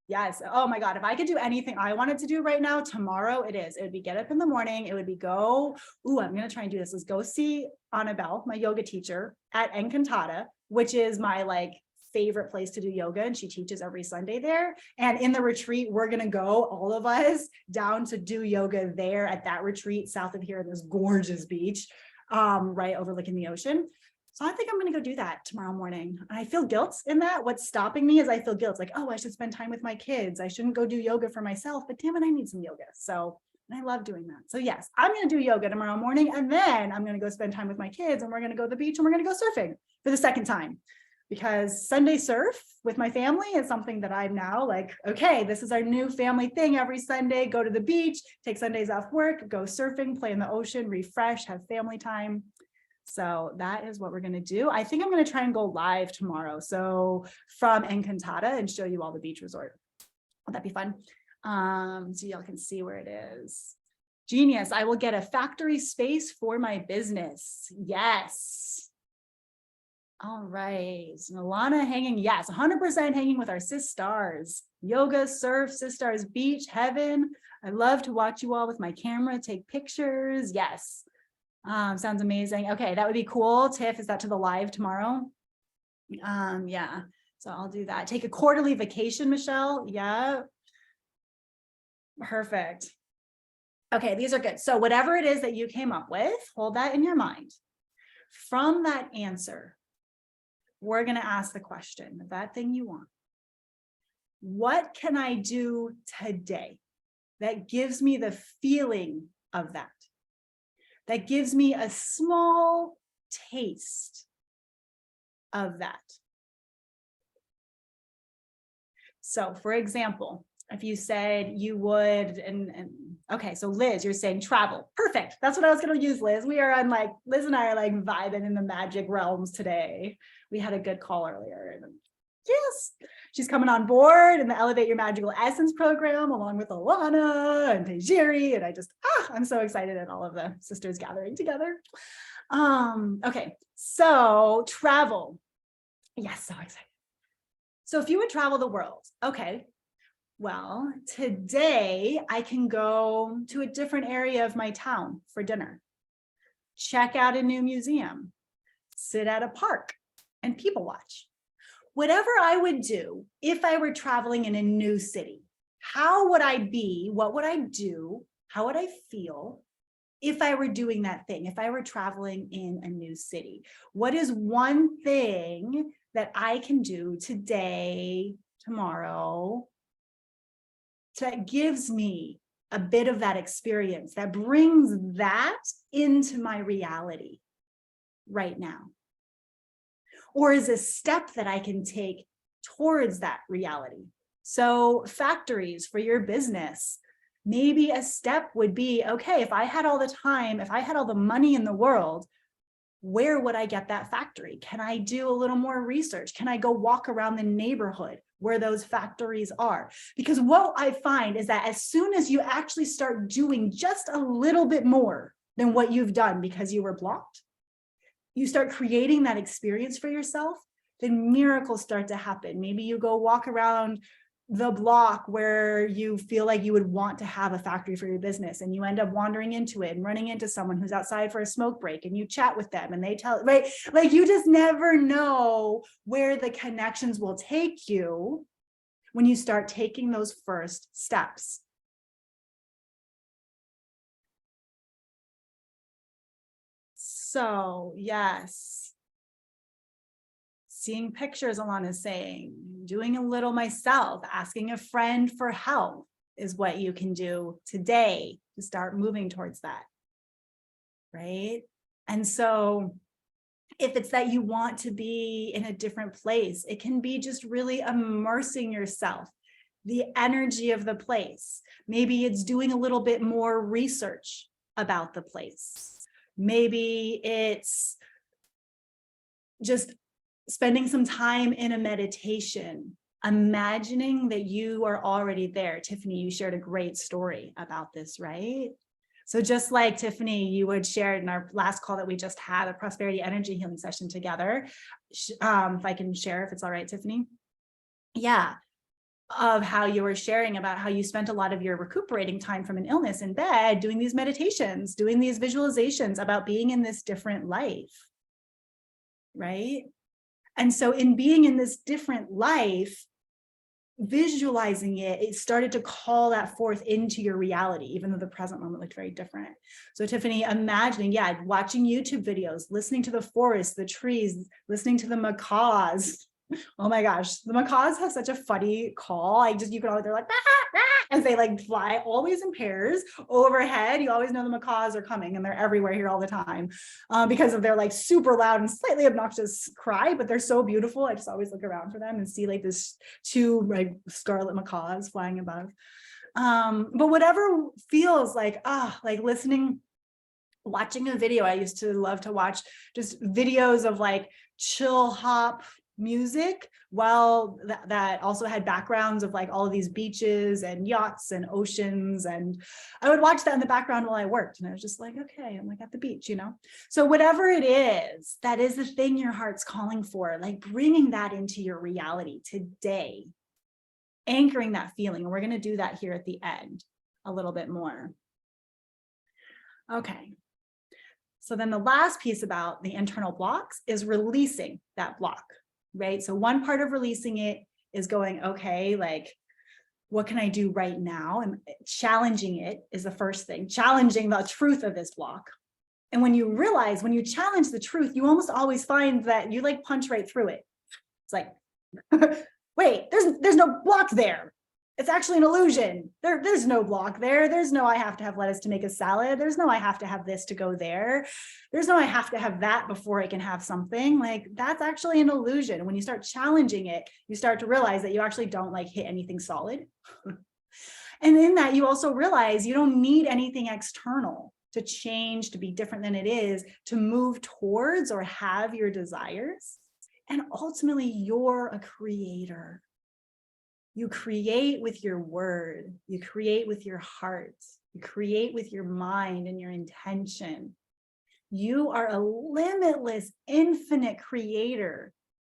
Yes. Oh my God, if I could do anything I wanted to do right now, tomorrow it is. It would be get up in the morning. It would be go. Ooh, I'm going to try and do this. Let's go see Annabelle, my yoga teacher at Encantada, which is my like favorite place to do yoga. And she teaches every Sunday there. And in the retreat, we're going to go, all of us, down to do yoga there at that retreat south of here in this gorgeous beach. Right overlooking the ocean. So I think I'm going to go do that tomorrow morning. I feel guilt in that. What's stopping me is I feel guilt. Like, oh, I should spend time with my kids. I shouldn't go do yoga for myself, but damn it, I need some yoga. So I love doing that. So yes, I'm going to do yoga tomorrow morning. And then I'm going to go spend time with my kids and we're going to go to the beach and we're going to go surfing for the second time. Because Sunday surf with my family is something that I'm now like, okay, this is our new family thing every Sunday, go to the beach, take Sundays off work, go surfing, play in the ocean, refresh, have family time. So that is what we're going to do. I think I'm going to try and go live tomorrow. So from Encantada and show you all the beach resort. Would that be fun? So y'all can see where it is. Genius. I will get a factory space for my business. Yes. All right, Milana hanging, yes, 100% hanging with our sis stars. Yoga, surf, sis stars, beach, heaven. I love to watch you all with my camera, take pictures. Yes, sounds amazing. Okay, that would be cool. Tiff, is that to the live tomorrow? Yeah, so I'll do that. Take a quarterly vacation, Michelle. Yeah, perfect. Okay, these are good. So whatever it is that you came up with, hold that in your mind. From that answer, we're going to ask the question, that thing you want. What can I do today that gives me the feeling of that? That gives me a small taste of that. So for example, if you said you would, and okay, so Liz, you're saying travel. Perfect. That's what I was going to use, Liz. We are on like, Liz and I are like vibing in the magic realms today. We had a good call earlier. And yes, she's coming on board in the Elevate Your Magical Essence program, along with Alana and Tajiri. And I'm so excited at all of the sisters gathering together. Okay, so travel. Yes, so excited. So if you would travel the world, okay. Well, today I can go to a different area of my town for dinner, check out a new museum, sit at a park and people watch. whatever I would do if I were traveling in a new city, how would I be? What would I do? How would I feel if I were doing that thing, if I were traveling in a new city? What is one thing that I can do today, tomorrow, that gives me a bit of that experience, that brings that into my reality right now? Or is a step that I can take towards that reality? So factories for your business, maybe a step would be, okay, if I had all the time, if I had all the money in the world, where would I get that factory? Can I do a little more research? Can I go walk around the neighborhood where those factories are? Because what I find is that as soon as you actually start doing just a little bit more than what you've done because you were blocked, you start creating that experience for yourself, then miracles start to happen. Maybe you go walk around the block where you feel like you would want to have a factory for your business, and you end up wandering into it and running into someone who's outside for a smoke break, and you chat with them and they tell, right? Like, you just never know where the connections will take you when you start taking those first steps. So yes, seeing pictures, Alana's saying, doing a little myself, asking a friend for help is what you can do today to start moving towards that, right? And so if it's that you want to be in a different place, it can be just really immersing yourself, the energy of the place. Maybe it's doing a little bit more research about the place. Maybe it's just spending some time in a meditation, imagining that you are already there. Tiffany, you shared a great story about this, right? So just like Tiffany, you had shared in our last call that we just had, a prosperity energy healing session together. If I can share, if it's all right, Tiffany. Yeah. Of how you were sharing about how you spent a lot of your recuperating time from an illness in bed, doing these meditations, doing these visualizations about being in this different life, right? And so in being in this different life, visualizing it, it started to call that forth into your reality, even though the present moment looked very different. So Tiffany, imagining, yeah, watching YouTube videos, listening to the forest, the trees, listening to the macaws. Oh my gosh, the macaws have such a funny call. You can always, they're like, ah, ah, as they like fly always in pairs overhead. You always know the macaws are coming, and they're everywhere here all the time because of their like super loud and slightly obnoxious cry, but they're so beautiful. I just always look around for them and see like this two like scarlet macaws flying above. But whatever feels like, like listening, watching a video. I used to love to watch just videos of like chill hop music, while that also had backgrounds of like all of these beaches and yachts and oceans, and I would watch that in the background while I worked, and I was just like, okay, I'm like at the beach, you know. So whatever it is, that is the thing your heart's calling for, like bringing that into your reality today, anchoring that feeling. And we're going to do that here at the end a little bit more. Okay. So then the last piece about the internal blocks is releasing that block, right? So one part of releasing it is going, okay, like, what can I do right now? And challenging it is the first thing, challenging the truth of this block. And when you realize, when you challenge the truth, you almost always find that you like punch right through it. It's like, wait, there's no block there. It's actually an illusion. There's no block there. There's no, I have to have lettuce to make a salad. There's no, I have to have this to go there. There's no, I have to have that before I can have something. Like, that's actually an illusion. When you start challenging it, you start to realize that you actually don't like hit anything solid. And in that, you also realize you don't need anything external to change, to be different than it is, to move towards or have your desires. And ultimately, you're a creator. You create with your word, you create with your heart, you create with your mind and your intention. You are a limitless, infinite creator,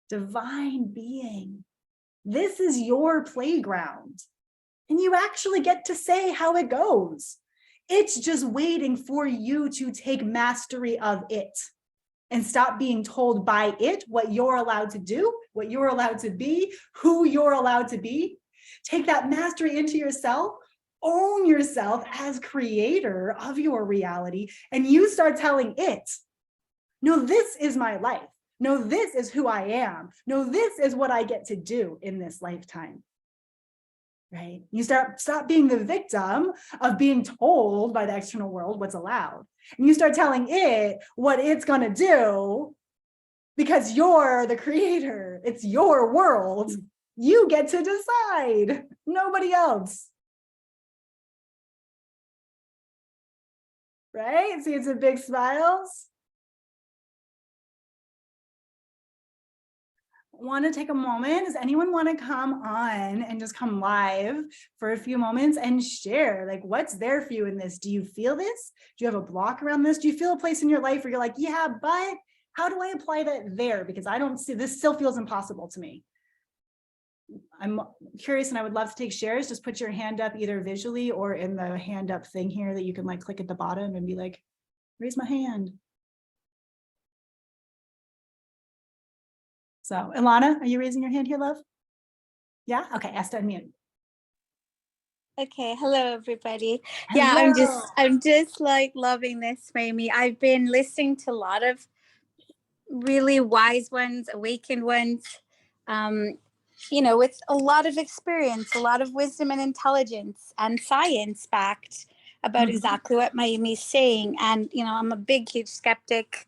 divine being. This is your playground, and you actually get to say how it goes. It's just waiting for you to take mastery of it. and stop being told by it what you're allowed to do, what you're allowed to be, who you're allowed to be. Take that mastery into yourself, own yourself as creator of your reality, and you start telling it, no, this is my life. No, this is who I am. No, this is what I get to do in this lifetime. Right? You stop being the victim of being told by the external world what's allowed. And you start telling it what it's going to do because you're the creator. It's your world. You get to decide, nobody else. Right? See, it's a big smiles. Want to take a moment? Does anyone want to come on and just come live for a few moments and share, like, what's there for you in this? Do you feel this? Do you have a block around this? Do you feel a place in your life where you're like, yeah, but how do I apply that there? Because I don't see, this still feels impossible to me. I'm curious and I would love to take shares. Just put your hand up either visually or in the hand up thing here that you can like click at the bottom and be like, raise my hand. So Ilana, are you raising your hand here, love? Yeah, okay, ask to unmute. Okay, hello everybody. Hello. Yeah, I'm just like loving this, Mayumi. I've been listening to a lot of really wise ones, awakened ones, with a lot of experience, a lot of wisdom and intelligence and science backed about exactly what Mayumi's saying. And, I'm a big, huge skeptic.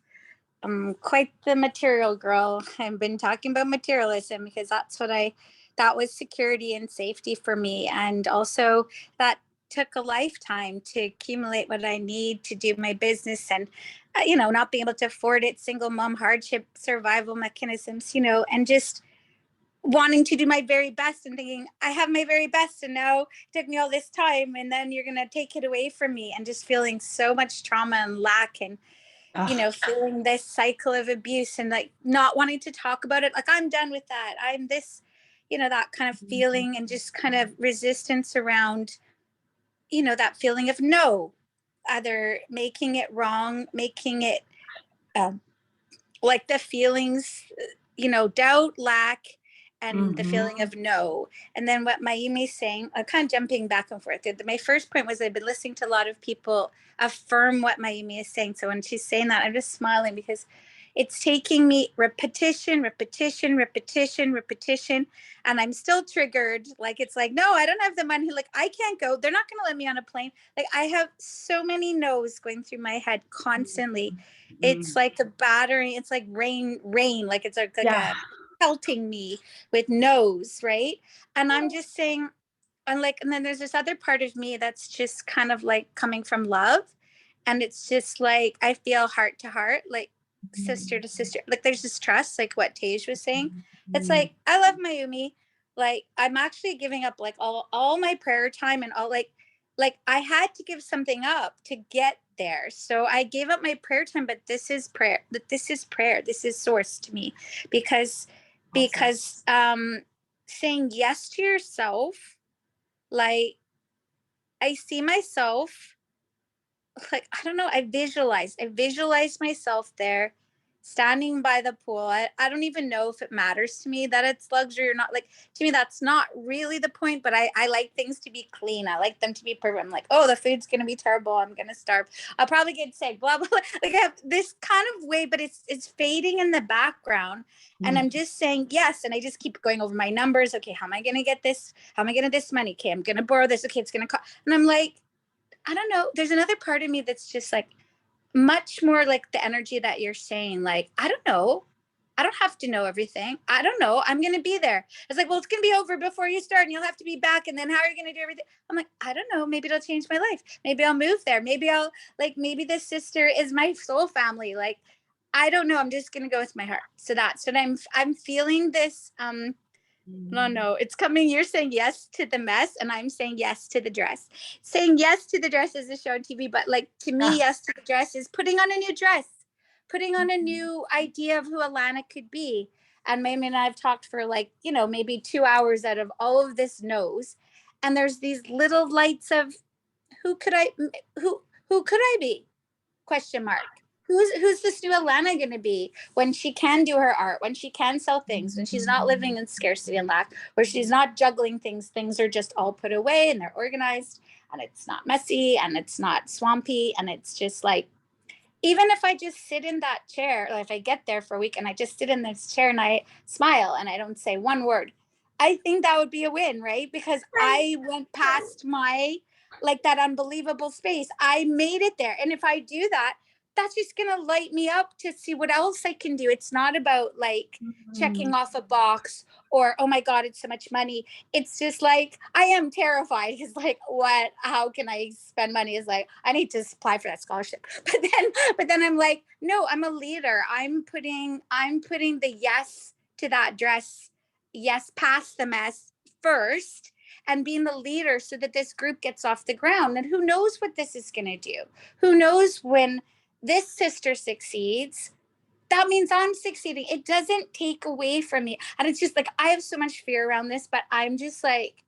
I'm quite the material girl. I've been talking about materialism because that was security and safety for me. And also that took a lifetime to accumulate what I need to do my business and, not being able to afford it, single mom hardship, survival mechanisms, and just wanting to do my very best and thinking I have my very best and now it took me all this time and then you're going to take it away from me, and just feeling so much trauma and lack and feeling this cycle of abuse and like not wanting to talk about it. Like, I'm done with that. I'm this, that kind of feeling, and just kind of resistance around, that feeling of no, either making it wrong, making it like the feelings, doubt, lack, and the feeling of no. And then what Mayumi's saying, I'm kind of jumping back and forth. My first point was I've been listening to a lot of people affirm what Mayumi is saying. So when she's saying that, I'm just smiling because it's taking me repetition, and I'm still triggered. Like, it's like, no, I don't have the money. Like, I can't go. They're not going to let me on a plane. Like, I have so many no's going through my head constantly. It's like a battery. It's like rain. Like, it's like a pelting me with no's, right? And I'm just saying, and then there's this other part of me that's just kind of like coming from love. And it's just like, I feel heart to heart, like sister to sister. Like, there's this trust, like what Tej was saying. It's like, I love Mayumi. Like, I'm actually giving up like all my prayer time and all, like I had to give something up to get there. So I gave up my prayer time, but this is prayer. This is prayer. This is source to me, because saying yes to yourself, like, I see myself, like, I don't know, I visualize myself there standing by the pool. I don't even know if it matters to me that it's luxury or not. Like, to me, that's not really the point, but I like things to be clean. I like them to be perfect. I'm like, oh, the food's going to be terrible. I'm going to starve. I'll probably get sick, blah, blah, blah. Like, I have this kind of way, but it's fading in the background. And I'm just saying yes. And I just keep going over my numbers. Okay, how am I going to get this? How am I going to this money? Okay, I'm going to borrow this. Okay, it's going to cost. And I'm like, I don't know. There's another part of me that's just like much more like the energy that you're saying. Like, I don't know. I don't have to know everything. I don't know. I'm going to be there. It's like, well, it's going to be over before you start and you'll have to be back. And then how are you going to do everything? I'm like, I don't know. Maybe it'll change my life. Maybe I'll move there. Maybe this sister is my soul family. Like, I don't know. I'm just going to go with my heart. So that's what I'm feeling this, no, it's coming. You're saying yes to the mess, and I'm saying yes to the dress. Saying yes to the dress is a show on TV, but like, to me, yes to the dress is putting on a new dress, putting on a new idea of who Alana could be. And Mamie and I have talked for like, maybe 2 hours out of all of this nose. And there's these little lights of who could I be? Question mark. Who's this new Alana going to be when she can do her art, when she can sell things, when she's not living in scarcity and lack, where she's not juggling things, things are just all put away and they're organized and it's not messy and it's not swampy. And it's just like, even if I just sit in that chair, like if I get there for a week and I just sit in this chair and I smile and I don't say one word, I think that would be a win, right? Because I went past my, like that unbelievable space. I made it there. And if I do that, that's just going to light me up to see what else I can do. It's not about like checking off a box or, oh my God, it's so much money. It's just like, I am terrified. It's like, how can I spend money? It's like, I need to apply for that scholarship. But then I'm like, no, I'm a leader. I'm putting the yes to that dress. Yes, past the mess first and being the leader so that this group gets off the ground. And who knows what this is going to do? Who knows when this sister succeeds, that means I'm succeeding. It doesn't take away from me. And it's just like, I have so much fear around this, but I'm just like,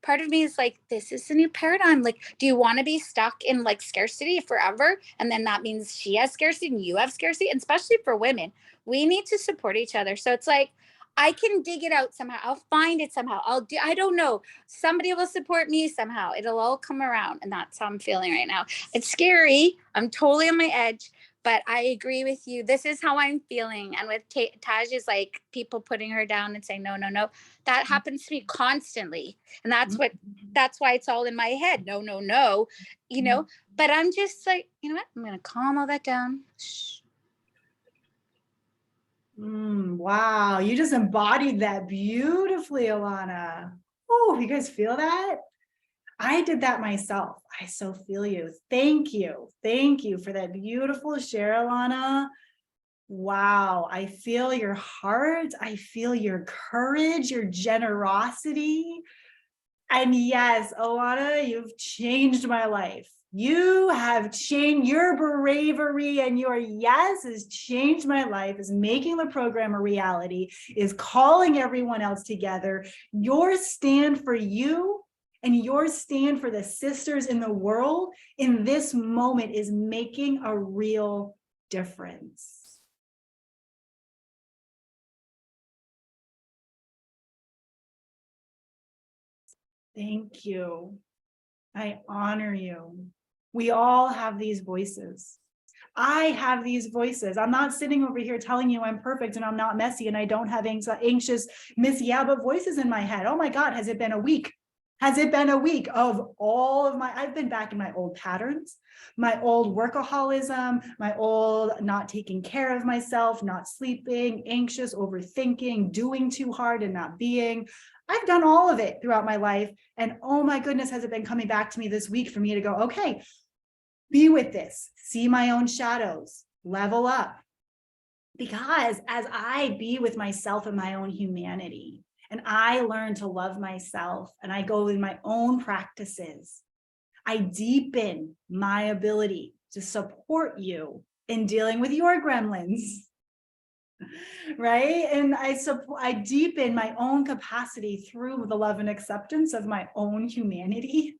part of me is like, this is the new paradigm. Like, do you want to be stuck in like scarcity forever? And then that means she has scarcity and you have scarcity. And especially for women, we need to support each other. So it's like, I can dig it out somehow. I'll find it somehow. I don't know. Somebody will support me somehow. It'll all come around. And that's how I'm feeling right now. It's scary. I'm totally on my edge, but I agree with you. This is how I'm feeling. And with Taj is like people putting her down and saying, no, no, no. That happens to me constantly. And that's why it's all in my head. No, no, no, but I'm just like, you know what? I'm going to calm all that down. Shh. Wow, you just embodied that beautifully, Alana. Oh, you guys feel that? I did that myself. I so feel you. Thank you. Thank you for that beautiful share, Alana. Wow, I feel your heart. I feel your courage, your generosity. And yes, Alana, you've changed my life. You have changed your bravery and your yes has changed my life, is making the program a reality, is calling everyone else together. Your stand for you and your stand for the sisters in the world in this moment is making a real difference. Thank you. I honor you. We all have these voices. I have these voices. I'm not sitting over here telling you I'm perfect and I'm not messy and I don't have anxious Miss Yaba voices in my head. Oh my God, has it been a week? Has it been a week of all of I've been back in my old patterns, my old workaholism, my old not taking care of myself, not sleeping, anxious, overthinking, doing too hard and not being. I've done all of it throughout my life. And oh my goodness, has it been coming back to me this week for me to go, okay, be with this, see my own shadows, level up. Because as I be with myself and my own humanity, and I learn to love myself and I go in my own practices, I deepen my ability to support you in dealing with your gremlins. Right? And I deepen my own capacity through the love and acceptance of my own humanity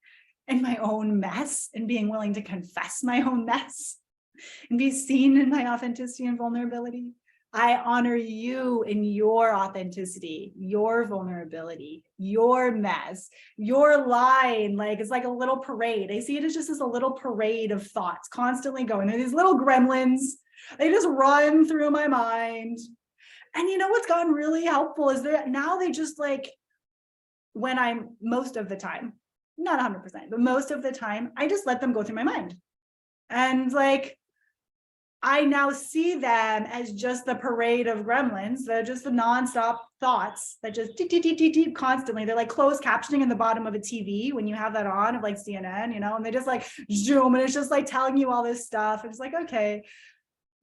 and my own mess, and being willing to confess my own mess and be seen in my authenticity and vulnerability. I honor you in your authenticity, your vulnerability, your mess, your line. Like, it's like a little parade. I see it as just as a little parade of thoughts constantly going. They're these little gremlins. They just run through my mind. And you know what's gotten really helpful is that now they just like, when I'm most of the time, not 100%, but most of the time, I just let them go through my mind. And like, I now see them as just the parade of gremlins. They're just the nonstop thoughts that just deep constantly. They're like closed captioning in the bottom of a TV when you have that on, of like CNN, and they just like zoom and it's just like telling you all this stuff. It's like, okay,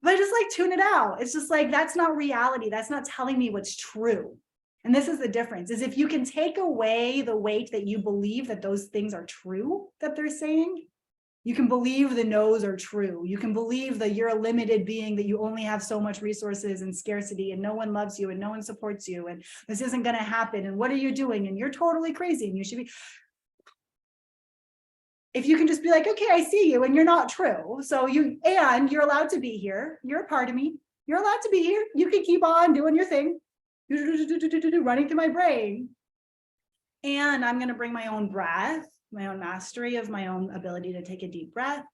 but just like tune it out. It's just like, that's not reality. That's not telling me what's true. And this is the difference, is if you can take away the weight that you believe that those things are true that they're saying, you can believe the no's are true. You can believe that you're a limited being, that you only have so much resources and scarcity and no one loves you and no one supports you and this isn't going to happen and what are you doing and you're totally crazy and you should be. if you can just be like, okay, I see you and you're not true. So you're allowed to be here. You're a part of me. You're allowed to be here. You can keep on doing your thing, running through my brain. And I'm going to bring my own breath, my own mastery of my own ability to take a deep breath,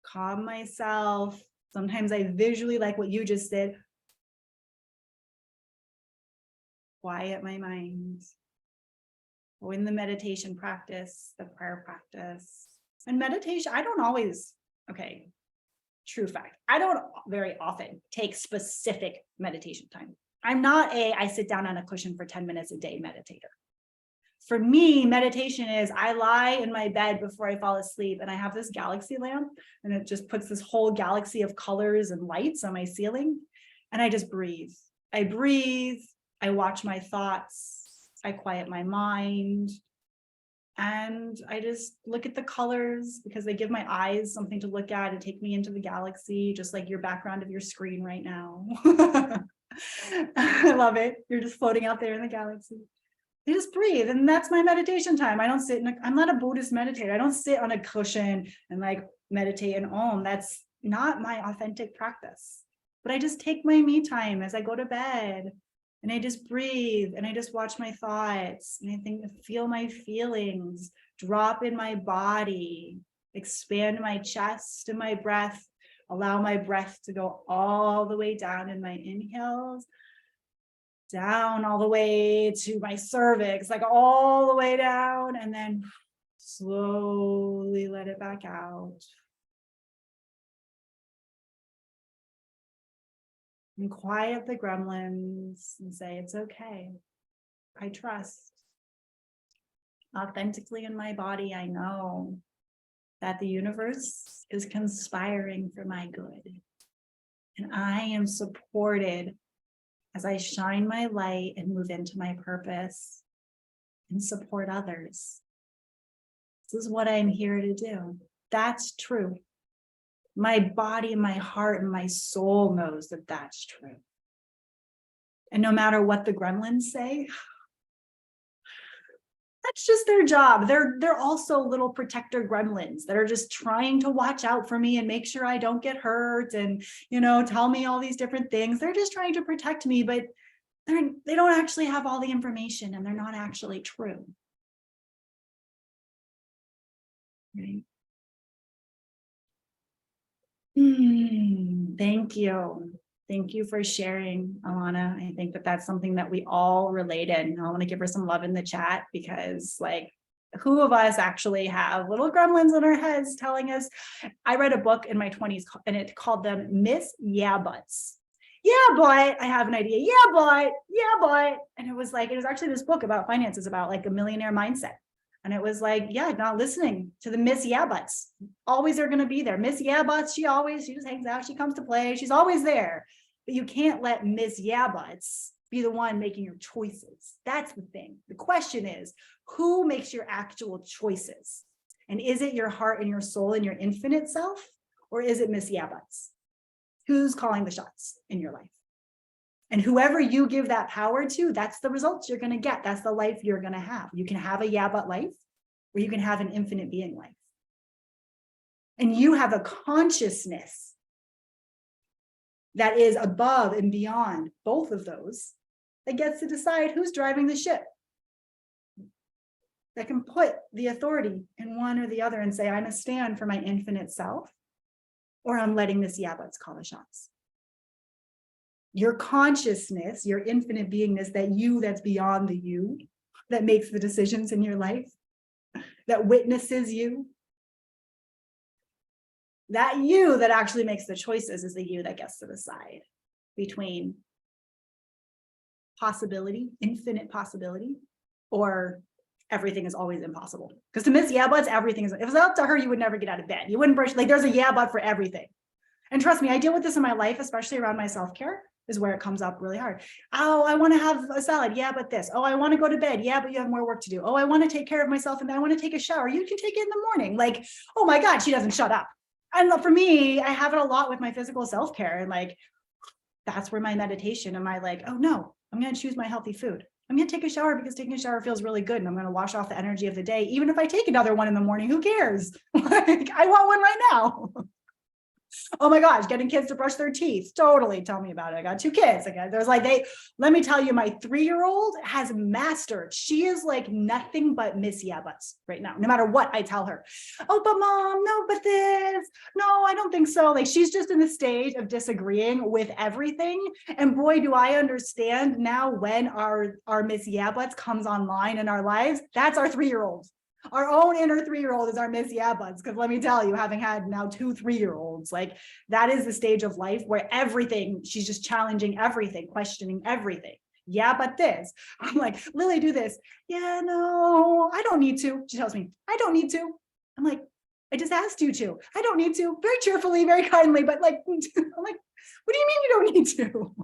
calm myself. Sometimes I visually, like what you just did, quiet my mind. Or in the meditation practice, the prayer practice. And meditation, I don't always, okay, true fact, I don't very often take specific meditation time. I'm not I sit down on a cushion for 10 minutes a day meditator. For me, meditation is I lie in my bed before I fall asleep and I have this galaxy lamp and it just puts this whole galaxy of colors and lights on my ceiling. And I just breathe. I breathe. I watch my thoughts. I quiet my mind. And I just look at the colors because they give my eyes something to look at and take me into the galaxy, just like your background of your screen right now. I love it. You're just floating out there in the galaxy. I just breathe, and that's my meditation time. I don't sit I'm not a Buddhist meditator. I don't sit on a cushion and like meditate and om. That's not my authentic practice. But I just take my me time as I go to bed, and I just breathe, and I just watch my thoughts, and I feel my feelings drop in my body, expand my chest and my breath, allow my breath to go all the way down in my inhales, down all the way to my cervix, like all the way down, and then slowly let it back out. And quiet the gremlins and say, it's okay. I trust. Authentically in my body, I know that the universe is conspiring for my good. And I am supported as I shine my light and move into my purpose and support others. This is what I'm here to do. That's true. My body, my heart, and my soul knows that that's true. And no matter what the gremlins say, that's just their job. They're also little protector gremlins that are just trying to watch out for me and make sure I don't get hurt and, tell me all these different things. They're just trying to protect me, but they don't actually have all the information and they're not actually true. Right? Thank you. Thank you for sharing, Alana. I think that that's something that we all relate in. I want to give her some love in the chat because who of us actually have little gremlins in our heads telling us? I read a book in my 20s and it called them Miss Yeah Buts. Yeah, but I have an idea. Yeah, but. And it was actually this book about finances, about a millionaire mindset. And it was not listening to the Miss Yeah Buts. Always are going to be there. Miss Yeah Buts, she just hangs out. She comes to play. She's always there. But you can't let Miss Yeah Buts be the one making your choices. That's the thing. The question is, who makes your actual choices? And is it your heart and your soul and your infinite self? Or is it Miss Yeah Buts? Who's calling the shots in your life? And whoever you give that power to, that's the results you're going to get. That's the life you're going to have. You can have a yeah, but life, or you can have an infinite being life. And you have a consciousness that is above and beyond both of those that gets to decide who's driving the ship. That can put the authority in one or the other and say, I'm going to stand for my infinite self, or I'm letting this yeah, buts call the shots. Your consciousness, your infinite beingness, that's beyond the you, that makes the decisions in your life, that witnesses you, that you that actually makes the choices is the you that gets to decide between possibility, infinite possibility, or everything is always impossible. Because to Miss Yeah Buts, everything is, if it was up to her, you would never get out of bed. You wouldn't brush, there's a yeah but for everything. And trust me, I deal with this in my life, especially around my self-care, is where it comes up really hard. Oh, I want to have a salad. Yeah, but this. Oh, I want to go to bed. Yeah, but you have more work to do. Oh, I want to take care of myself and I want to take a shower. You can take it in the morning. Oh my God, she doesn't shut up. And for me, I have it a lot with my physical self-care. And that's where my meditation and my oh no, I'm going to choose my healthy food. I'm going to take a shower because taking a shower feels really good. And I'm going to wash off the energy of the day. Even if I take another one in the morning, who cares? Like, I want one right now. Oh my gosh, getting kids to brush their teeth. Totally. Tell me about it. I got 2 kids. Okay. There's like, let me tell you, my 3-year-old has mastered. She is like nothing but Miss Yeah Buts right now, no matter what I tell her. Oh, but mom, no, but this, no, I don't think so. Like, she's just in the stage of disagreeing with everything. And boy, do I understand now when our Miss Yeah Buts comes online in our lives. That's our 3-year-old. Our own inner 3-year-old is our Miss Yeah Buds. Because let me tell you, having had now 2 3-year-olds, like, that is the stage of life where everything, she's just challenging everything, questioning everything. Yeah, but this. I'm like, Lily, do this. Yeah, no, I don't need to. She tells me, I don't need to. I'm like, I just asked you to. I don't need to. Very cheerfully, very kindly, but like, I'm like, what do you mean you don't need to?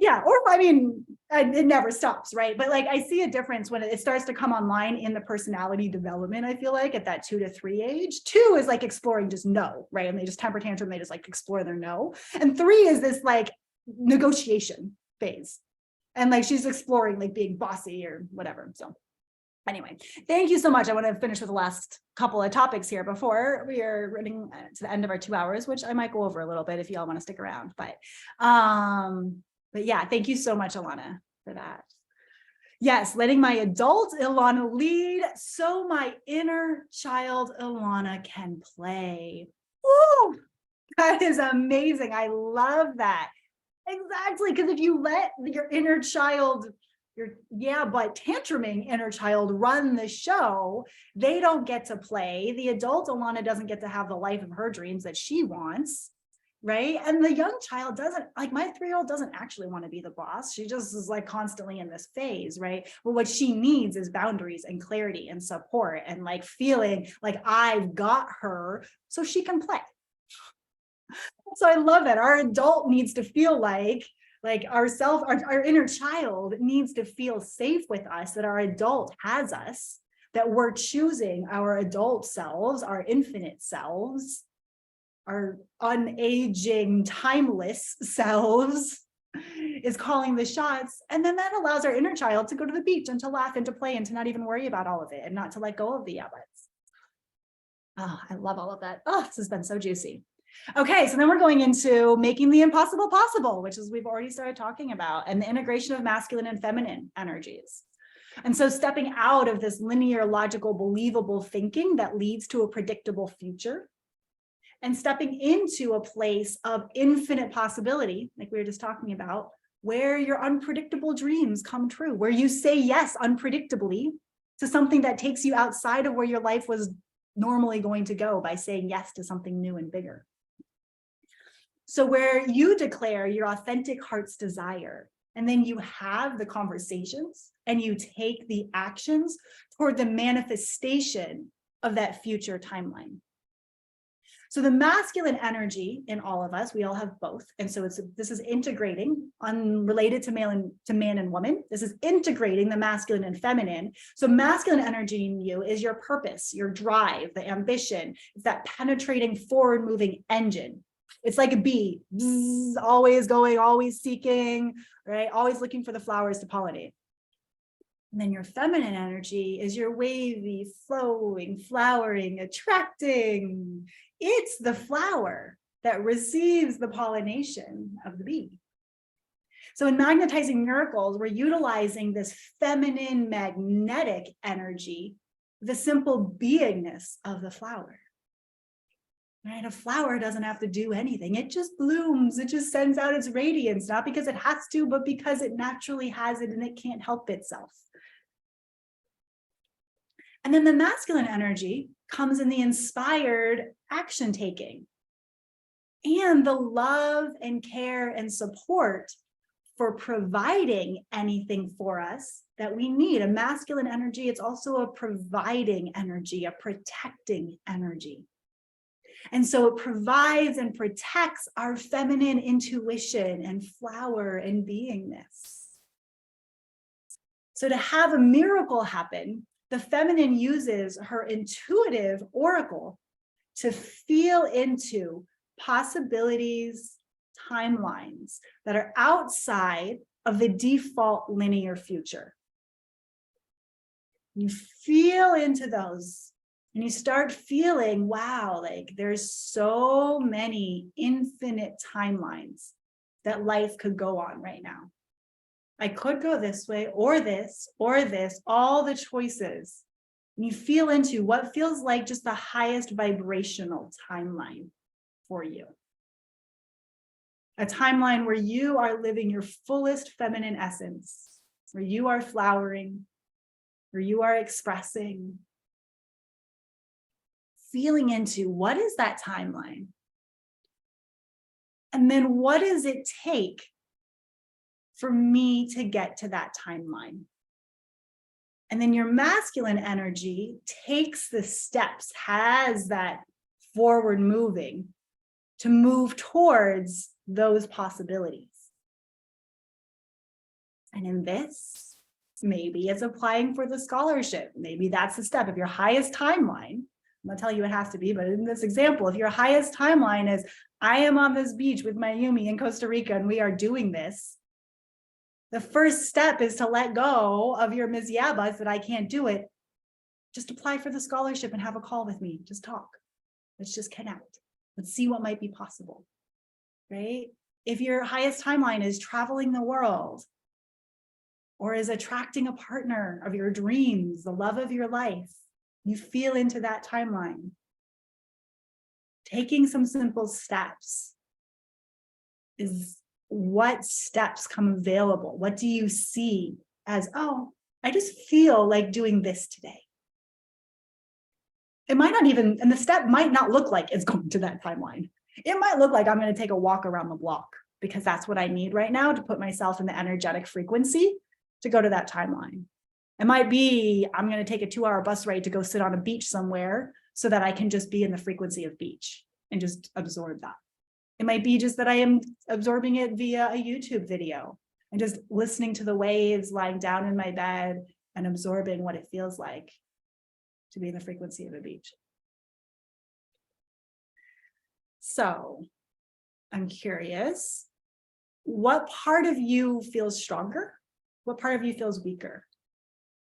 Yeah, or I mean, it never stops, right? But like, I see a difference when it starts to come online in the personality development. I feel like at that 2 to 3 age. 2 is like exploring just no, right? And they just temper tantrum, they just like explore their no. And 3 is this like negotiation phase. And like, she's exploring like being bossy or whatever. So anyway, thank you so much. I want to finish with the last couple of topics here before we are running to the end of our 2 hours, which I might go over a little bit if you all want to stick around. But yeah, thank you so much, Alana, for that. Yes, letting my adult Ilana lead so my inner child Ilana can play. Woo! That is amazing. I love that. Exactly, because if you let your inner child, your but tantruming inner child run the show, they don't get to play. The adult Alana doesn't get to have the life of her dreams that she wants, right? And the young child doesn't, like my 3-year-old doesn't actually want to be the boss. She just is like constantly in this phase, right? But what she needs is boundaries and clarity and support and like feeling like I've got her so she can play. So I love that. Our adult needs to feel like ourself, our inner child needs to feel safe with us, that our adult has us, that we're choosing our adult selves, our infinite selves, our unaging, timeless selves is calling the shots. And then that allows our inner child to go to the beach and to laugh and to play and to not even worry about all of it and not to let go of the yabbits. Oh, I love all of that. Oh, this has been so juicy. Okay, so then we're going into making the impossible possible, which is we've already started talking about, and the integration of masculine and feminine energies. And so stepping out of this linear, logical, believable thinking that leads to a predictable future, and stepping into a place of infinite possibility, like we were just talking about, where your unpredictable dreams come true, where you say yes unpredictably to something that takes you outside of where your life was normally going to go by saying yes to something new and bigger. So where you declare your authentic heart's desire, and then you have the conversations and you take the actions toward the manifestation of that future timeline. So the masculine energy in all of us, we all have both. And so this is integrating, unrelated to man and woman. This is integrating the masculine and feminine. So masculine energy in you is your purpose, your drive, the ambition. It's that penetrating, forward moving engine. It's like a bee, bzz, always going, always seeking, right? Always looking for the flowers to pollinate. And then your feminine energy is your wavy, flowing, flowering, attracting. It's the flower that receives the pollination of the bee. So in Magnetizing Miracles, we're utilizing this feminine magnetic energy, the simple beingness of the flower. Right? A flower doesn't have to do anything. It just blooms. It just sends out its radiance, not because it has to, but because it naturally has it and it can't help itself. And then the masculine energy comes in the inspired action taking and the love and care and support for providing anything for us that we need. A masculine energy, it's also a providing energy, a protecting energy. And so it provides and protects our feminine intuition and flower and beingness. So to have a miracle happen, the feminine uses her intuitive oracle to feel into possibilities, timelines that are outside of the default linear future. You feel into those and you start feeling, wow, like there's so many infinite timelines that life could go on right now. I could go this way or this, all the choices. And you feel into what feels like just the highest vibrational timeline for you. A timeline where you are living your fullest feminine essence, where you are flowering, where you are expressing, feeling into what is that timeline? And then what does it take for me to get to that timeline? And then your masculine energy takes the steps, has that forward moving to move towards those possibilities. And in this, maybe it's applying for the scholarship. Maybe that's the step. If your highest timeline, I'm not telling you it has to be, but in this example, if your highest timeline is, I am on this beach with Mayumi in Costa Rica and we are doing this, the first step is to let go of your Ms. Yabas that I can't do it. Just apply for the scholarship and have a call with me. Just talk. Let's just connect. Let's see what might be possible, right? If your highest timeline is traveling the world or is attracting a partner of your dreams, the love of your life, you feel into that timeline. Taking some simple steps is what steps come available. What do you see as, oh, I just feel like doing this today. It might not even, and the step might not look like it's going to that timeline. It might look like I'm going to take a walk around the block because that's what I need right now to put myself in the energetic frequency to go to that timeline. It might be, I'm going to take a 2-hour bus ride to go sit on a beach somewhere so that I can just be in the frequency of beach and just absorb that. It might be just that I am absorbing it via a YouTube video and just listening to the waves, lying down in my bed and absorbing what it feels like to be in the frequency of a beach. So I'm curious, what part of you feels stronger? What part of you feels weaker?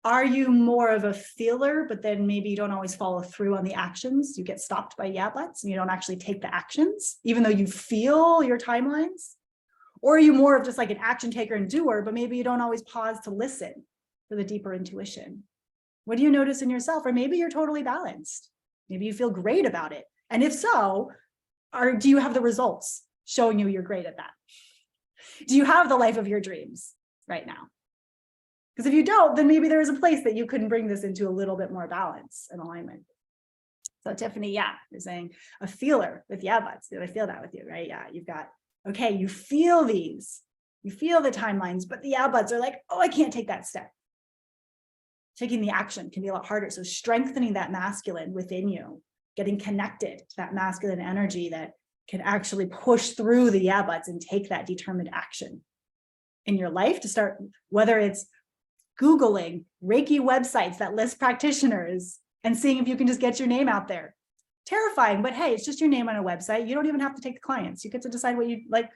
Are you more of a feeler, but then maybe you don't always follow through on the actions? You get stopped by yablets and you don't actually take the actions, even though you feel your timelines? Or are you more of just like an action taker and doer, but maybe you don't always pause to listen for the deeper intuition? What do you notice in yourself? Or maybe you're totally balanced. Maybe you feel great about it. And if so, do you have the results showing you you're great at that? Do you have the life of your dreams right now? Because if you don't, then maybe there is a place that you couldn't bring this into a little bit more balance and alignment. So Tiffany, yeah, you're saying a feeler with yablets. Did I feel that with you, right? Yeah, you've got, okay, you feel these, you feel the timelines, but the yablets are like, oh, I can't take that step. Taking the action can be a lot harder. So strengthening that masculine within you, getting connected to that masculine energy that can actually push through the yablets and take that determined action in your life to start, whether it's Googling Reiki websites that list practitioners and seeing if you can just get your name out there. Terrifying, but hey, it's just your name on a website. You don't even have to take the clients. You get to decide what you like,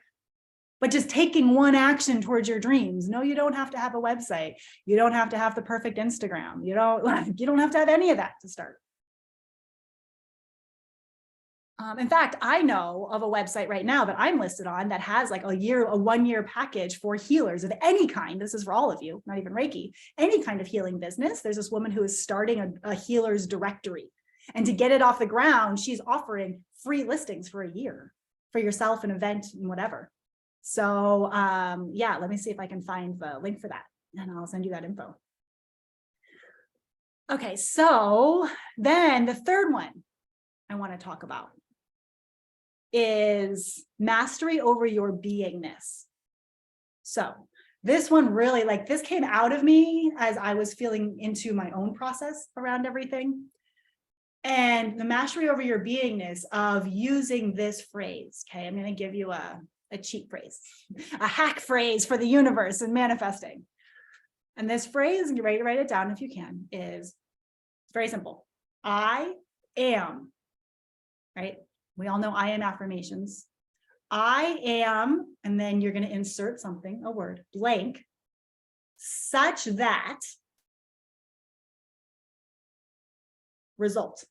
but just taking one action towards your dreams. No, you don't have to have a website. You don't have to have the perfect Instagram. You don't have to have any of that to start. In fact, I know of a website right now that I'm listed on that has like a 1-year package for healers of any kind. This is for all of you, not even Reiki, any kind of healing business. There's this woman who is starting a healer's directory. And to get it off the ground, she's offering free listings for a year for yourself, an event and whatever. So yeah, let me see if I can find the link for that and I'll send you that info. Okay, so then the third one I want to talk about is mastery over your beingness. So this one really, like, this came out of me as I was feeling into my own process around everything. And the mastery over your beingness of using this phrase. Okay, I'm going to give you a cheat phrase, a hack phrase for the universe and manifesting. And this phrase, you're ready to write it down if you can, is very simple. I am, right? We all know I am affirmations. I am, and then you're going to insert something, a word, blank, such that result.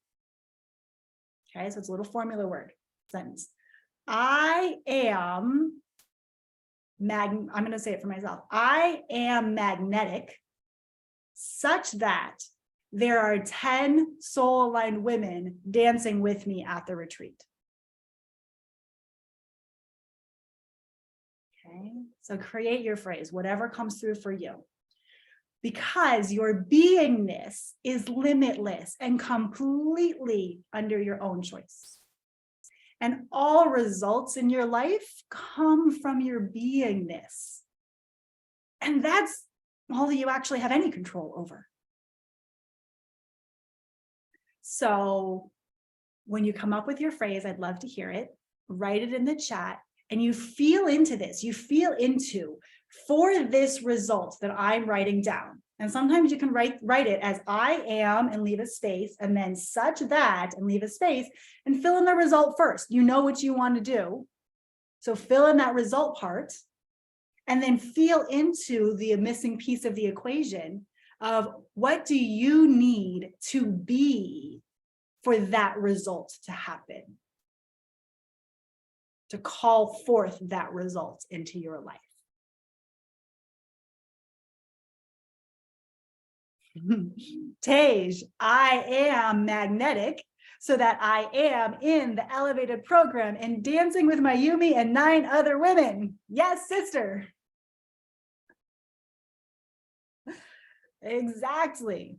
Okay, so it's a little formula word sentence. I am I'm going to say it for myself. I am magnetic such that there are 10 soul-aligned women dancing with me at the retreat. Okay, so create your phrase, whatever comes through for you. Because your beingness is limitless and completely under your own choice. And all results in your life come from your beingness. And that's all that you actually have any control over. So when you come up with your phrase, I'd love to hear it, write it in the chat, and you feel into this, for this result that I'm writing down. And sometimes you can write it as I am and leave a space, and then such that and leave a space, and fill in the result first. You know what you want to do. So fill in that result part, and then feel into the missing piece of the equation of what do you need to be for that result to happen, to call forth that result into your life. Tej, I am magnetic so that I am in the elevated program and dancing with Mayumi and 9 other women. Yes, sister. Exactly.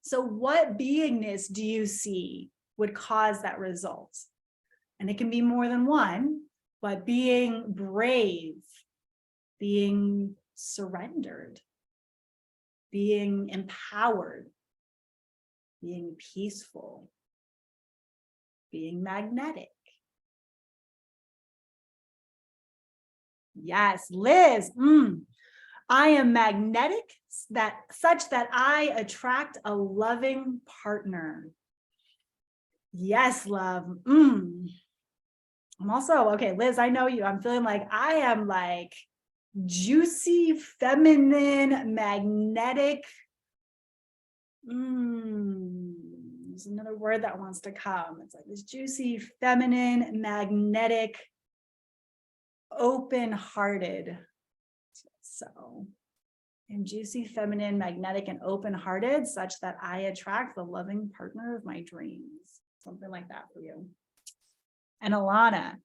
So what beingness do you see would cause that result? And it can be more than one, but being brave, being surrendered, being empowered, being peaceful, being magnetic. Yes, Liz, I am magnetic such that I attract a loving partner. Yes, love. I'm also, okay, Liz, I know you. I'm feeling like I am like juicy, feminine, magnetic. There's another word that wants to come. It's like this juicy, feminine, magnetic, open-hearted. So I'm juicy, feminine, magnetic, and open-hearted such that I attract the loving partner of my dreams. Something like that for you. And Alana,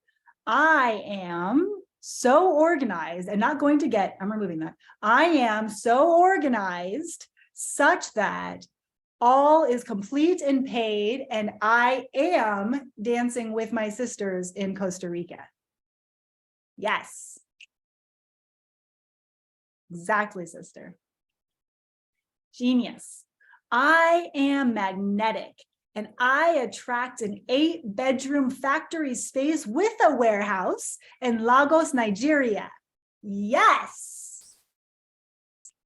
I am so organized and not going to get, I'm removing that. I am so organized such that all is complete and paid, and I am dancing with my sisters in Costa Rica. Yes. Exactly, sister. Genius. I am magnetic and I attract an 8-bedroom factory space with a warehouse in Lagos, Nigeria. Yes.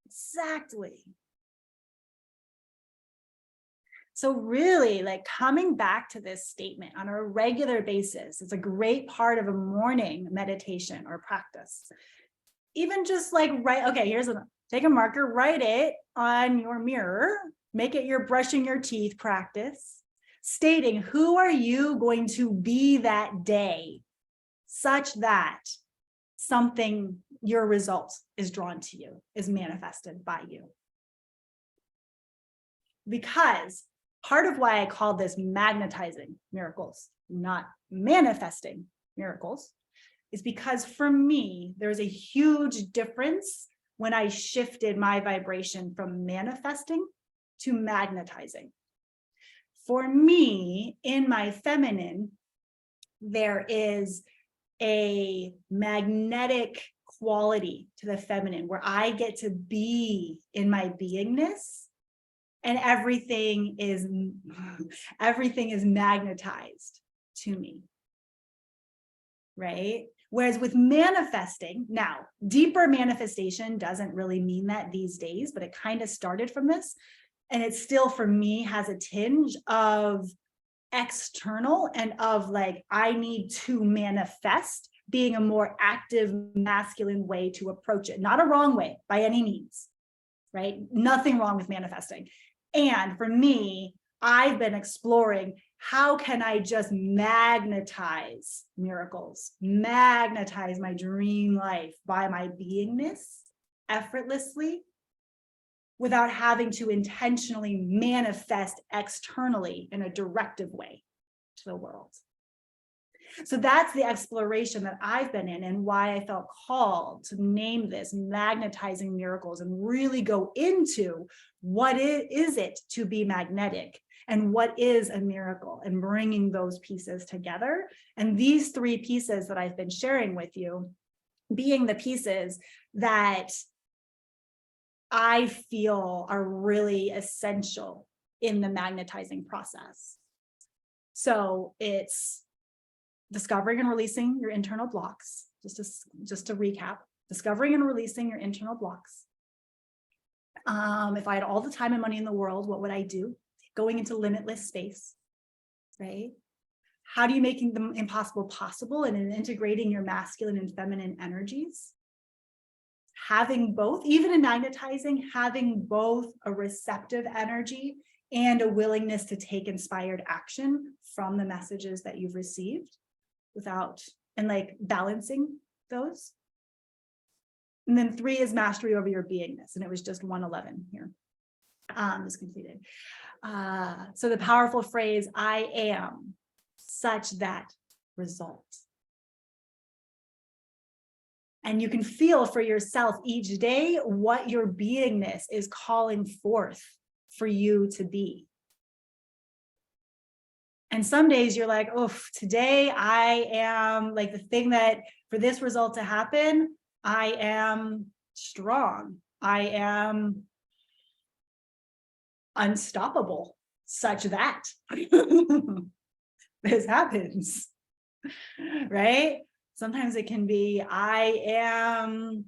Exactly. So really, like, coming back to this statement on a regular basis, it's a great part of a morning meditation or practice. Even just like take a marker, write it on your mirror, make it your brushing your teeth practice, stating who are you going to be that day, such that your result is drawn to you, is manifested by you. Because part of why I call this magnetizing miracles, not manifesting miracles, is because for me, there's a huge difference when I shifted my vibration from manifesting to magnetizing. For me, in my feminine, there is a magnetic quality to the feminine where I get to be in my beingness, and everything is magnetized to me, right? Whereas with manifesting, now, deeper manifestation doesn't really mean that these days, but it kind of started from this. And it still, for me, has a tinge of external and of like, I need to manifest being a more active masculine way to approach it. Not a wrong way by any means, right? Nothing wrong with manifesting. And for me, I've been exploring, how can I just magnetize miracles, magnetize my dream life by my beingness effortlessly without having to intentionally manifest externally in a directive way to the world. So that's the exploration that I've been in, and why I felt called to name this Magnetizing Miracles and really go into what is it to be magnetic and what is a miracle, and bringing those pieces together. And these three pieces that I've been sharing with you being the pieces that I feel are really essential in the magnetizing process. So it's discovering and releasing your internal blocks. Just to recap, discovering and releasing your internal blocks. If I had all the time and money in the world, what would I do? Going into limitless space, right? How do you make the impossible possible, and in integrating your masculine and feminine energies? Having both, even in magnetizing, having both a receptive energy and a willingness to take inspired action from the messages that you've received and like balancing those. And then 3 is mastery over your beingness. And it was just 111 here. Is completed. So the powerful phrase, I am such that result. And you can feel for yourself each day what your beingness is calling forth for you to be. And some days you're like, oh, today I am like the thing that for this result to happen, I am strong. I am unstoppable, such that this happens, right? Sometimes it can be, I am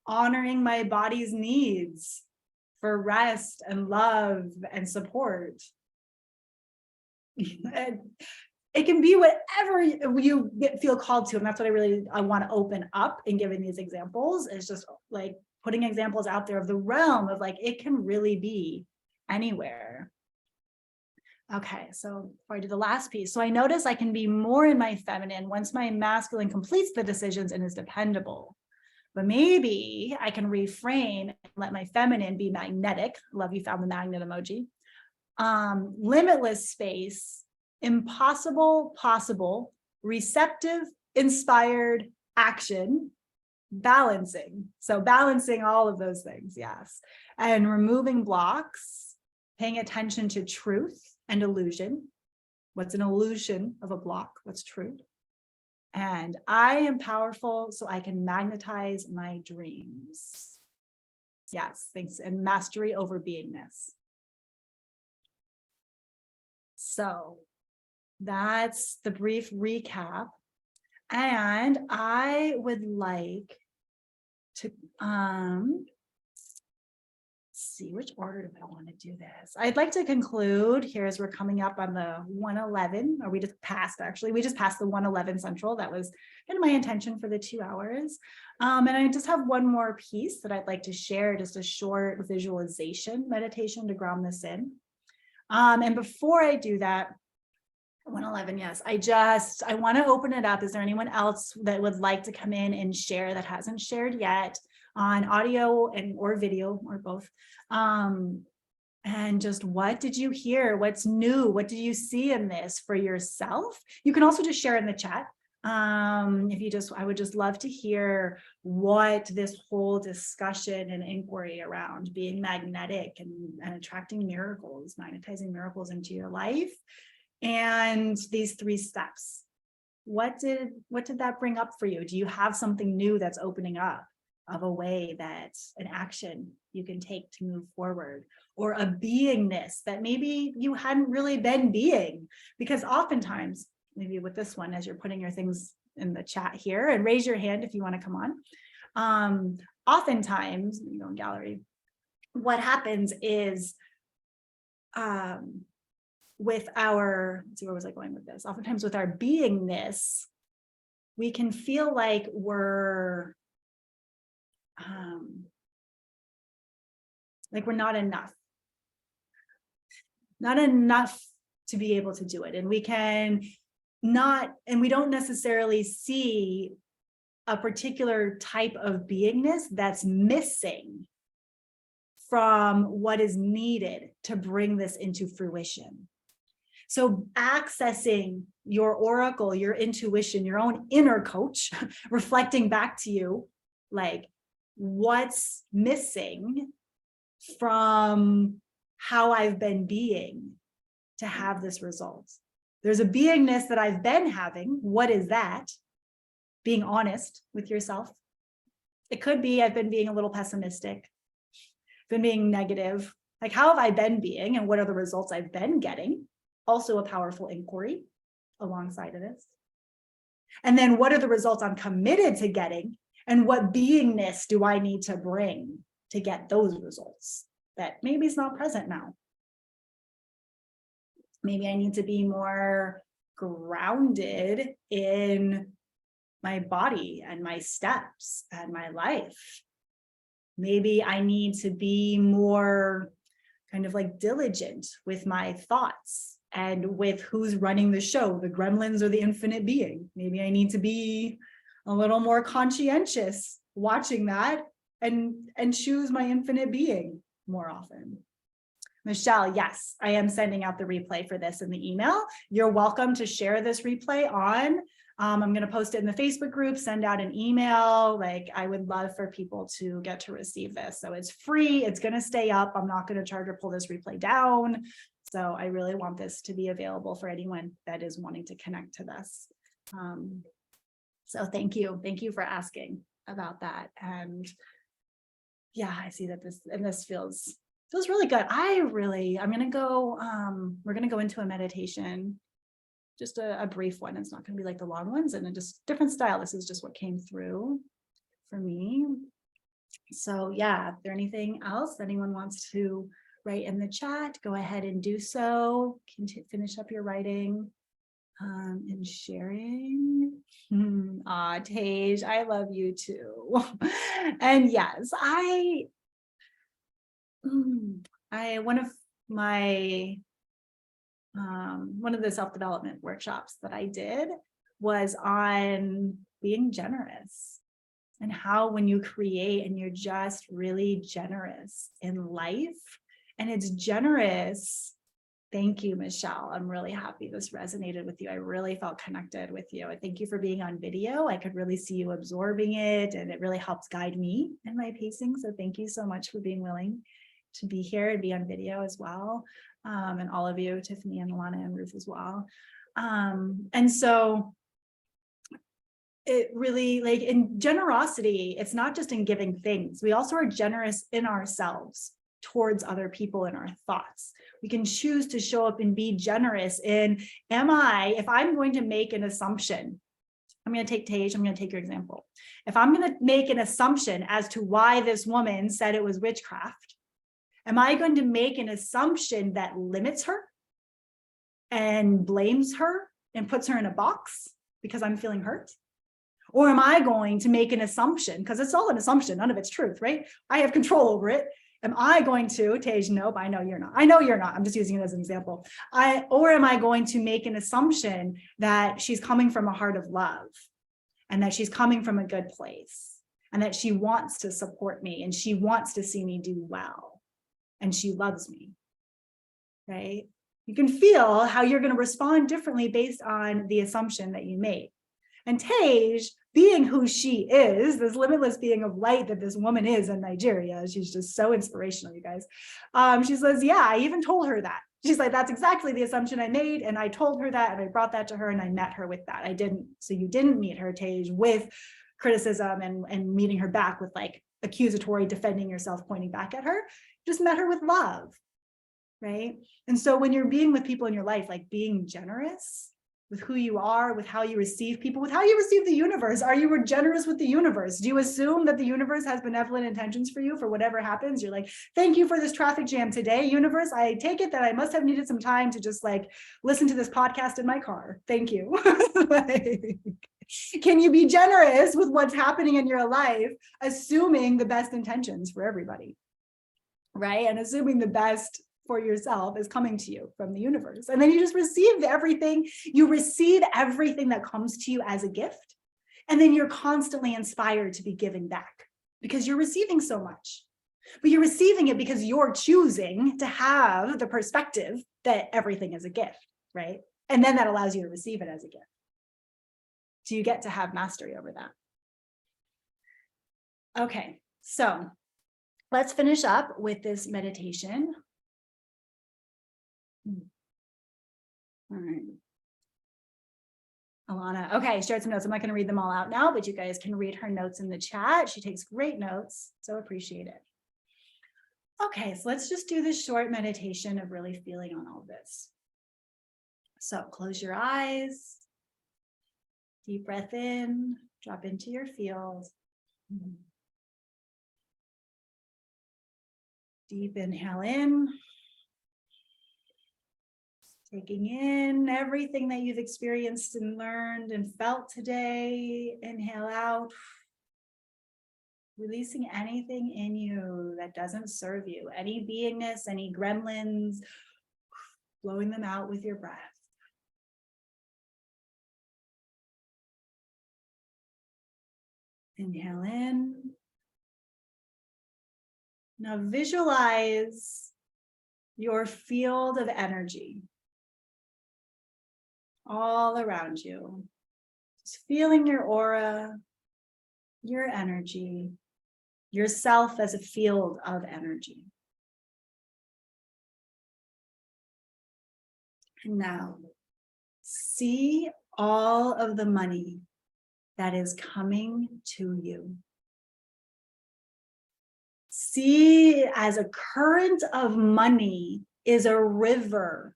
honoring my body's needs for rest and love and support. And it can be whatever you feel called to. And that's what I want to open up in giving these examples, is just like putting examples out there of the realm of like, it can really be anywhere. Okay, so before I do the last piece, so I notice I can be more in my feminine once my masculine completes the decisions and is dependable. But maybe I can reframe and let my feminine be magnetic. Love you found the magnet emoji. Limitless space, impossible, possible, receptive, inspired, action, balancing. So balancing all of those things, yes. And removing blocks, paying attention to truth and illusion. What's an illusion of a block? What's truth? And I am powerful, so I can magnetize my dreams. Yes, thanks. And mastery over beingness. So that's the brief recap. And I would like to see which order do I want to do this. I'd like to conclude here as we're coming up on the 111, or we just passed the 111 central. That was kind of my intention for the 2 hours. And I just have one more piece that I'd like to share, just a short visualization meditation to ground this in. And before I do that, 111, yes, I want to open it up. Is there anyone else that would like to come in and share that hasn't shared yet on audio or video or both? And just what did you hear? What's new? What did you see in this for yourself? You can also just share in the chat. I would just love to hear what this whole discussion and inquiry around being magnetic and attracting miracles, magnetizing miracles into your life, and these 3 steps. What did that bring up for you? Do you have something new that's opening up of a way that an action you can take to move forward, or a beingness that maybe you hadn't really been being? Because oftentimes, maybe with this one, as you're putting your things in the chat here, and raise your hand if you want to come on. Oftentimes, you know, in gallery, what happens is with our, let's see, where was I going with this? Oftentimes with our beingness, we can feel like we're not enough. Not enough to be able to do it. And we can not, and we don't necessarily see a particular type of beingness that's missing from what is needed to bring this into fruition. So accessing your oracle, your intuition, your own inner coach, reflecting back to you, like what's missing from how I've been being to have this result. There's a beingness that I've been having. What is that? Being honest with yourself. It could be I've been being a little pessimistic, been being negative. Like, how have I been being and what are the results I've been getting? Also a powerful inquiry alongside of this. And then what are the results I'm committed to getting? And what beingness do I need to bring to get those results that maybe is not present now? Maybe I need to be more grounded in my body and my steps and my life. Maybe I need to be more kind of like diligent with my thoughts and with who's running the show, the gremlins or the infinite being. Maybe I need to be a little more conscientious watching that and choose my infinite being more often. Michelle, yes, I am sending out the replay for this in the email. You're welcome to share this replay on. I'm going to post it in the Facebook group, send out an email. Like, I would love for people to get to receive this. So it's free. It's going to stay up. I'm not going to charge or pull this replay down. So I really want this to be available for anyone that is wanting to connect to this. So thank you. Thank you for asking about that. And yeah, I see that this feels really good. I'm going to go, we're going to go into a meditation, just a brief one. It's not going to be like the long ones, and just different style. This is just what came through for me. So yeah, if there's anything else anyone wants to write in the chat, go ahead and do so. Finish up your writing and sharing. Tej, I love you too. And yes, one of the self-development workshops that I did was on being generous, and how when you create and you're just really generous in life, and it's generous. Thank you, Michelle. I'm really happy this resonated with you. I really felt connected with you. I thank you for being on video. I could really see you absorbing it, and it really helps guide me in my pacing. So thank you so much for being willing to be here and be on video as well. And all of you, Tiffany and Alana and Ruth as well. And so it really, like, in generosity, it's not just in giving things. We also are generous in ourselves towards other people in our thoughts. We can choose to show up and be generous in, if I'm going to make an assumption, I'm going to take Tej, I'm going to take your example. If I'm going to make an assumption as to why this woman said it was witchcraft, am I going to make an assumption that limits her and blames her and puts her in a box because I'm feeling hurt? Or am I going to make an assumption, because it's all an assumption, none of it's truth, right? I have control over it. Am I going to, Tej, nope, I know you're not. I know you're not. I'm just using it as an example. Or am I going to make an assumption that she's coming from a heart of love, and that she's coming from a good place, and that she wants to support me, and she wants to see me do well, and she loves me, right? You can feel how you're going to respond differently based on the assumption that you made. And Tej, being who she is, this limitless being of light that this woman is in Nigeria, she's just so inspirational, you guys. She says, yeah, I even told her that. She's like, that's exactly the assumption I made. And I told her that, and I brought that to her, and I met her with that. So you didn't meet her, Tej, with criticism and meeting her back with like accusatory, defending yourself, pointing back at her. Just met her with love, right? And so when you're being with people in your life, like being generous, with who you are, with how you receive people, with how you receive the universe. Are you generous with the universe? Do you assume that the universe has benevolent intentions for you for whatever happens? You're like, thank you for this traffic jam today, universe. I take it that I must have needed some time to just like listen to this podcast in my car. Thank you. Like, can you be generous with what's happening in your life, assuming the best intentions for everybody, right? And assuming the best for yourself is coming to you from the universe. And then you just receive everything. You receive everything that comes to you as a gift. And then you're constantly inspired to be giving back because you're receiving so much. But you're receiving it because you're choosing to have the perspective that everything is a gift, right? And then that allows you to receive it as a gift. So you get to have mastery over that. Okay, so let's finish up with this meditation. All right. Alana, okay, shared some notes. I'm not going to read them all out now, but you guys can read her notes in the chat. She takes great notes, so appreciate it. Okay, so let's just do this short meditation of really feeling on all this. So close your eyes, deep breath in, drop into your field. Deep inhale in. Taking in everything that you've experienced and learned and felt today. Inhale out. Releasing anything in you that doesn't serve you. Any beingness, any gremlins, blowing them out with your breath. Inhale in. Now visualize your field of energy all around you. Just feeling your aura, your energy, yourself as a field of energy. And now, see all of the money that is coming to you. See as a current of money is a river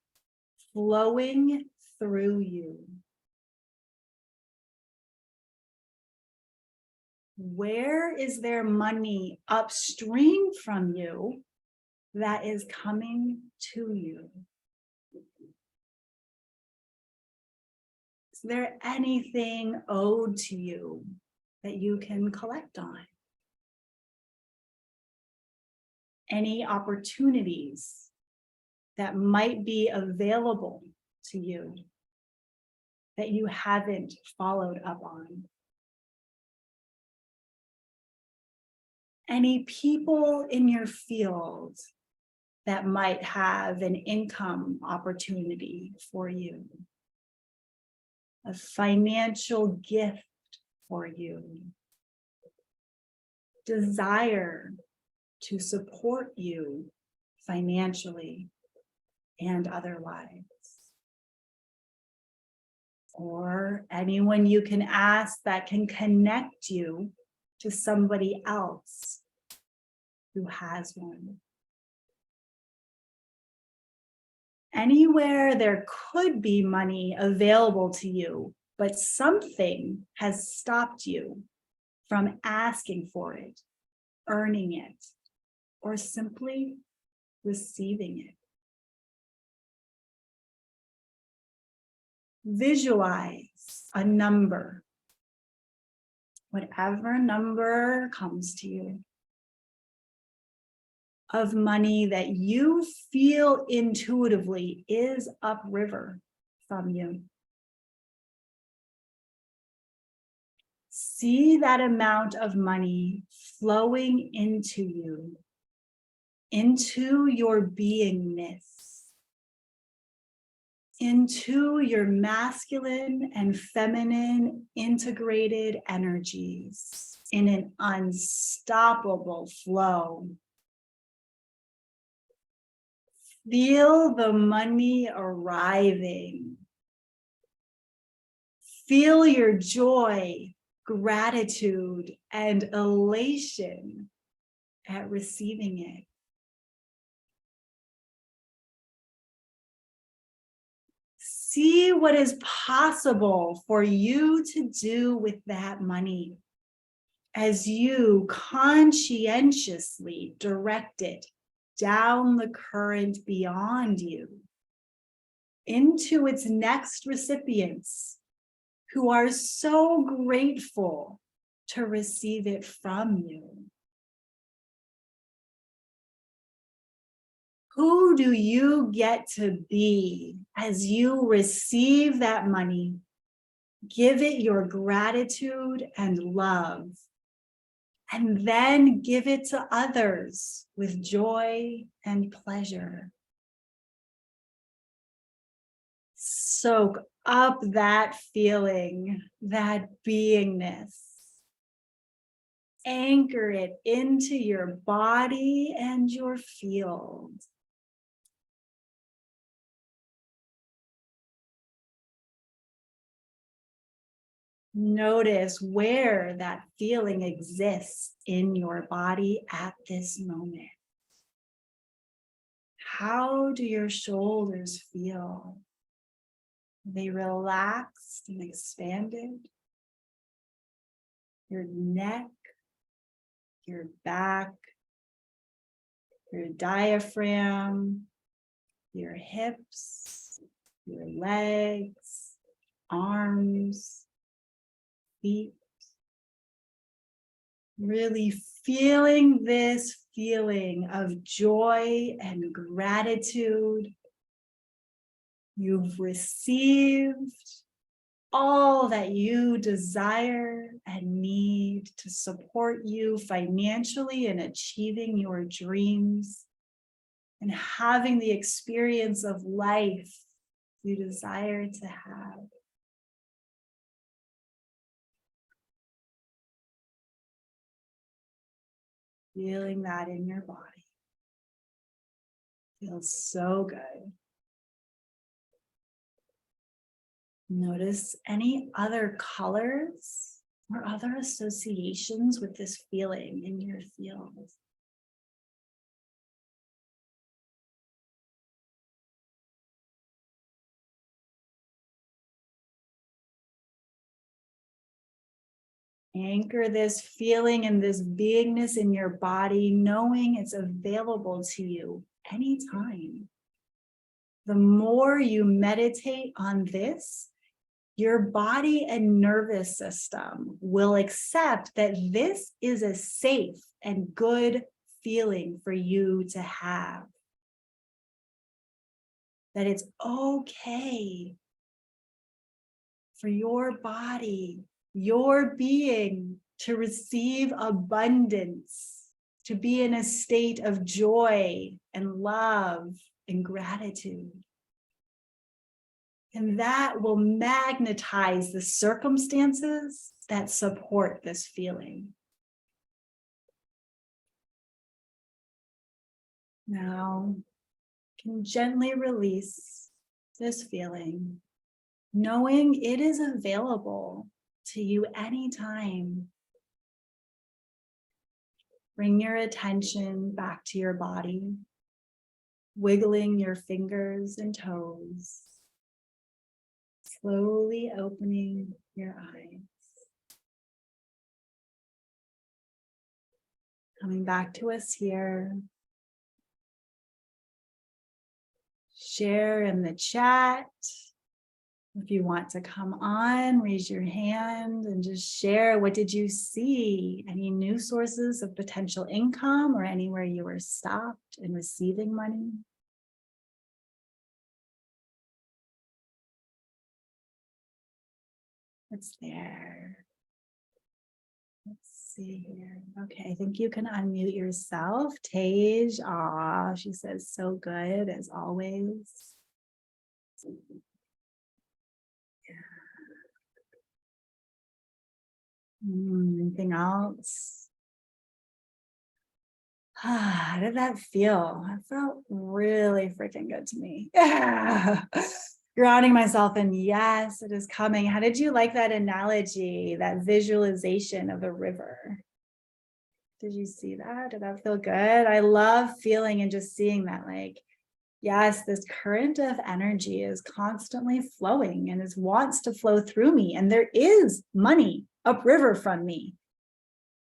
flowing through you. Where is there money upstream from you that is coming to you? Is there anything owed to you that you can collect on? Any opportunities that might be available to you that you haven't followed up on? Any people in your field that might have an income opportunity for you? A financial gift for you? Desire to support you financially and otherwise? Or anyone you can ask that can connect you to somebody else who has one. Anywhere there could be money available to you, but something has stopped you from asking for it, earning it, or simply receiving it. Visualize a number, whatever number comes to you, of money that you feel intuitively is upriver from you. See that amount of money flowing into you, into your beingness, into your masculine and feminine integrated energies in an unstoppable flow. Feel the money arriving. Feel your joy, gratitude, and elation at receiving it. see what is possible for you to do with that money as you conscientiously direct it down the current beyond you into its next recipients who are so grateful to receive it from you. Who do you get to be as you receive that money? Give it your gratitude and love, and then give it to others with joy and pleasure. Soak up that feeling, that beingness. Anchor it into your body and your field. Notice where that feeling exists in your body at this moment. How do your shoulders feel? Are they relaxed and expanded? Your neck, your back, your diaphragm, your hips, your legs, arms, feet. Really feeling this feeling of joy and gratitude. You've received all that you desire and need to support you financially in achieving your dreams and having the experience of life you desire to have. Feeling that in your body. Feels so good. Notice any other colors or other associations with this feeling in your field. Anchor this feeling and this beingness in your body, knowing it's available to you anytime. The more you meditate on this, your body and nervous system will accept that this is a safe and good feeling for you to have. That it's okay for your body, your being, to receive abundance, to be in a state of joy and love and gratitude. And that will magnetize the circumstances that support this feeling. Now, you can gently release this feeling, knowing it is available to you anytime. Bring your attention back to your body, wiggling your fingers and toes, slowly opening your eyes. Coming back to us here. Share in the chat. If you want to come on, raise your hand and just share. What did you see? Any new sources of potential income or anywhere you were stopped in receiving money? What's there? Let's see here. Okay, I think you can unmute yourself. Tej, she says so good as always. Anything else? How did that feel? That felt really freaking good to me. Grounding myself in, yes, it is coming. How did you like that analogy, that visualization of a river? Did you see that? Did that feel good? I love feeling and just seeing that, like, Yes, this current of energy is constantly flowing and wants to flow through me. And there is money upriver from me.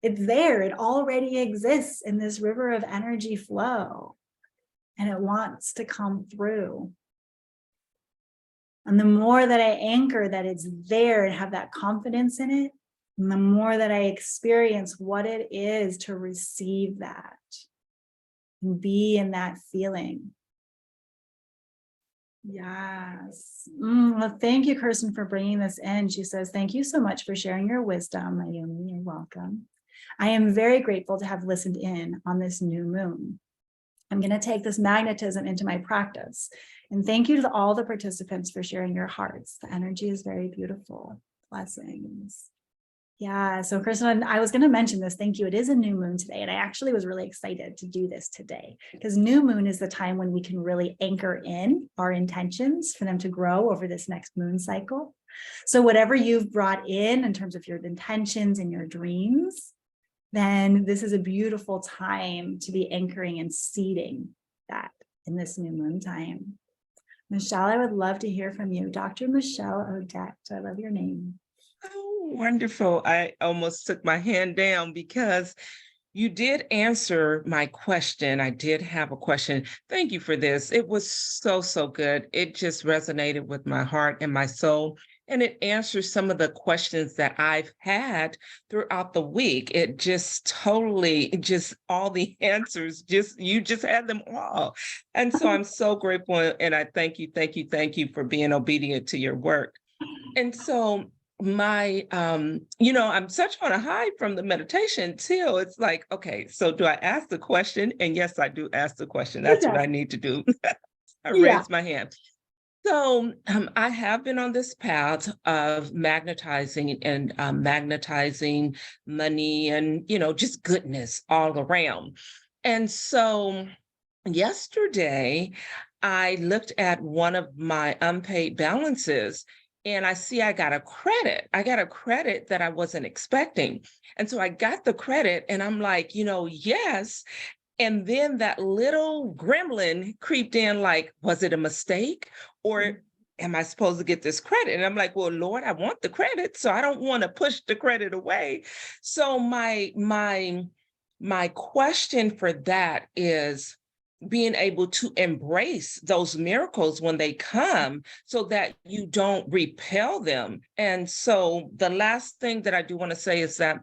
It's there. It already exists in this river of energy flow. And it wants to come through. And the more that I anchor that it's there and have that confidence in it, and the more that I experience what it is to receive that and be in that feeling. Yes. Well, thank you, Kirsten, for bringing this in. She says, thank you so much for sharing your wisdom, Mayumi. You're welcome. I am very grateful to have listened in on this new moon. I'm going to take this magnetism into my practice. And thank you to all the participants for sharing your hearts. The energy is very beautiful. Blessings. Yeah, so Kristen, I was going to mention this. Thank you. It is a new moon today. And I actually was really excited to do this today because new moon is the time when we can really anchor in our intentions for them to grow over this next moon cycle. So whatever you've brought in terms of your intentions and your dreams, then this is a beautiful time to be anchoring and seeding that in this new moon time. Michelle, I would love to hear from you. Dr. Michelle Odette, I love your name. Oh, wonderful. I almost took my hand down because you did answer my question. I did have a question. Thank you for this. It was so, so good. It just resonated with my heart and my soul. And it answers some of the questions that I've had throughout the week. It just totally, just all the answers, you just had them all. And so I'm so grateful. And I thank you for being obedient to your work. And so my, I'm such on a high from the meditation till it's like, okay, so do I ask the question? And yes, I do ask the question. That's what I need to do. I raise my hand. So I have been on this path of magnetizing and magnetizing money and, just goodness all around. And so yesterday, I looked at one of my unpaid balances and I see I got a credit. I got a credit that I wasn't expecting. And so I got the credit and I'm like, yes. And then that little gremlin creeped in like, was it a mistake? Or am I supposed to get this credit? And I'm like, well, Lord, I want the credit. So I don't want to push the credit away. So my question for that is being able to embrace those miracles when they come so that you don't repel them. And so the last thing that I do want to say is that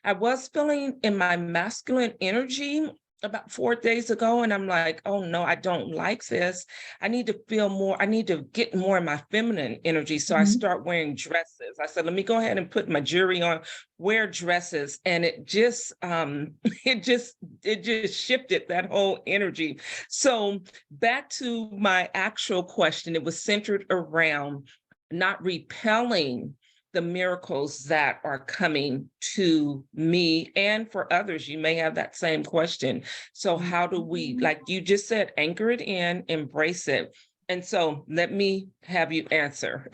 I was feeling in my masculine energy about 4 days ago. And I'm like, oh no, I don't like this. I need to feel more, I need to get more in my feminine energy. So I start wearing dresses. I said, let me go ahead and put my jewelry on, wear dresses. And it just shifted that whole energy. So back to my actual question, it was centered around not repelling the miracles that are coming to me and for others. You may have that same question. So how do we, like you just said, anchor it in, embrace it. And so let me have you answer.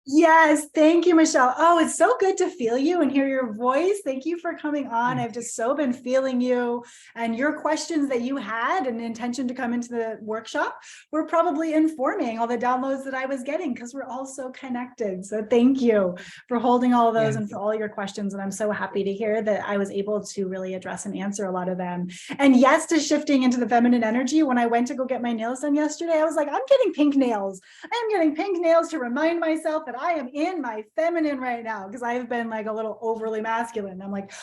Yes, thank you, Michelle. Oh, it's so good to feel you and hear your voice. Thank you for coming on. I've just so been feeling you, and your questions that you had and intention to come into the workshop were probably informing all the downloads that I was getting because we're all so connected. So thank you for holding all of those and for all your questions. And I'm so happy to hear that I was able to really address and answer a lot of them. And yes, to shifting into the feminine energy. When I went to go get my nails done yesterday, I was like, I'm getting pink nails. I am getting pink nails to remind myself that I am in my feminine right now because I've been like a little overly masculine. I'm like,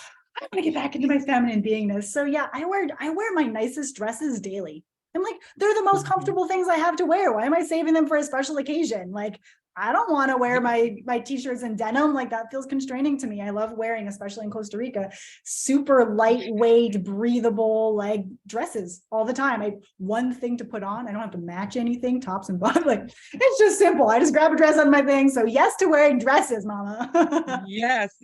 I'm gonna get back into my feminine beingness. So yeah, I wear my nicest dresses daily. I'm like, they're the most comfortable things I have to wear. Why am I saving them for a special occasion? Like, I don't want to wear my t-shirts in denim. Like, that feels constraining to me. I love wearing, especially in Costa Rica, super lightweight, breathable like dresses all the time. I one thing to put on. I don't have to match anything, tops and bottoms. Like, it's just simple. I just grab a dress on my thing. So yes to wearing dresses, mama. Yes.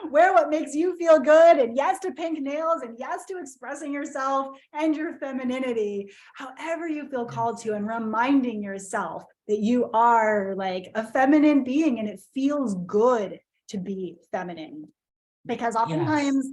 Wear what makes you feel good, and yes to pink nails, and yes to expressing yourself and your femininity, however you feel called to, and reminding yourself that you are like a feminine being and it feels good to be feminine. Because oftentimes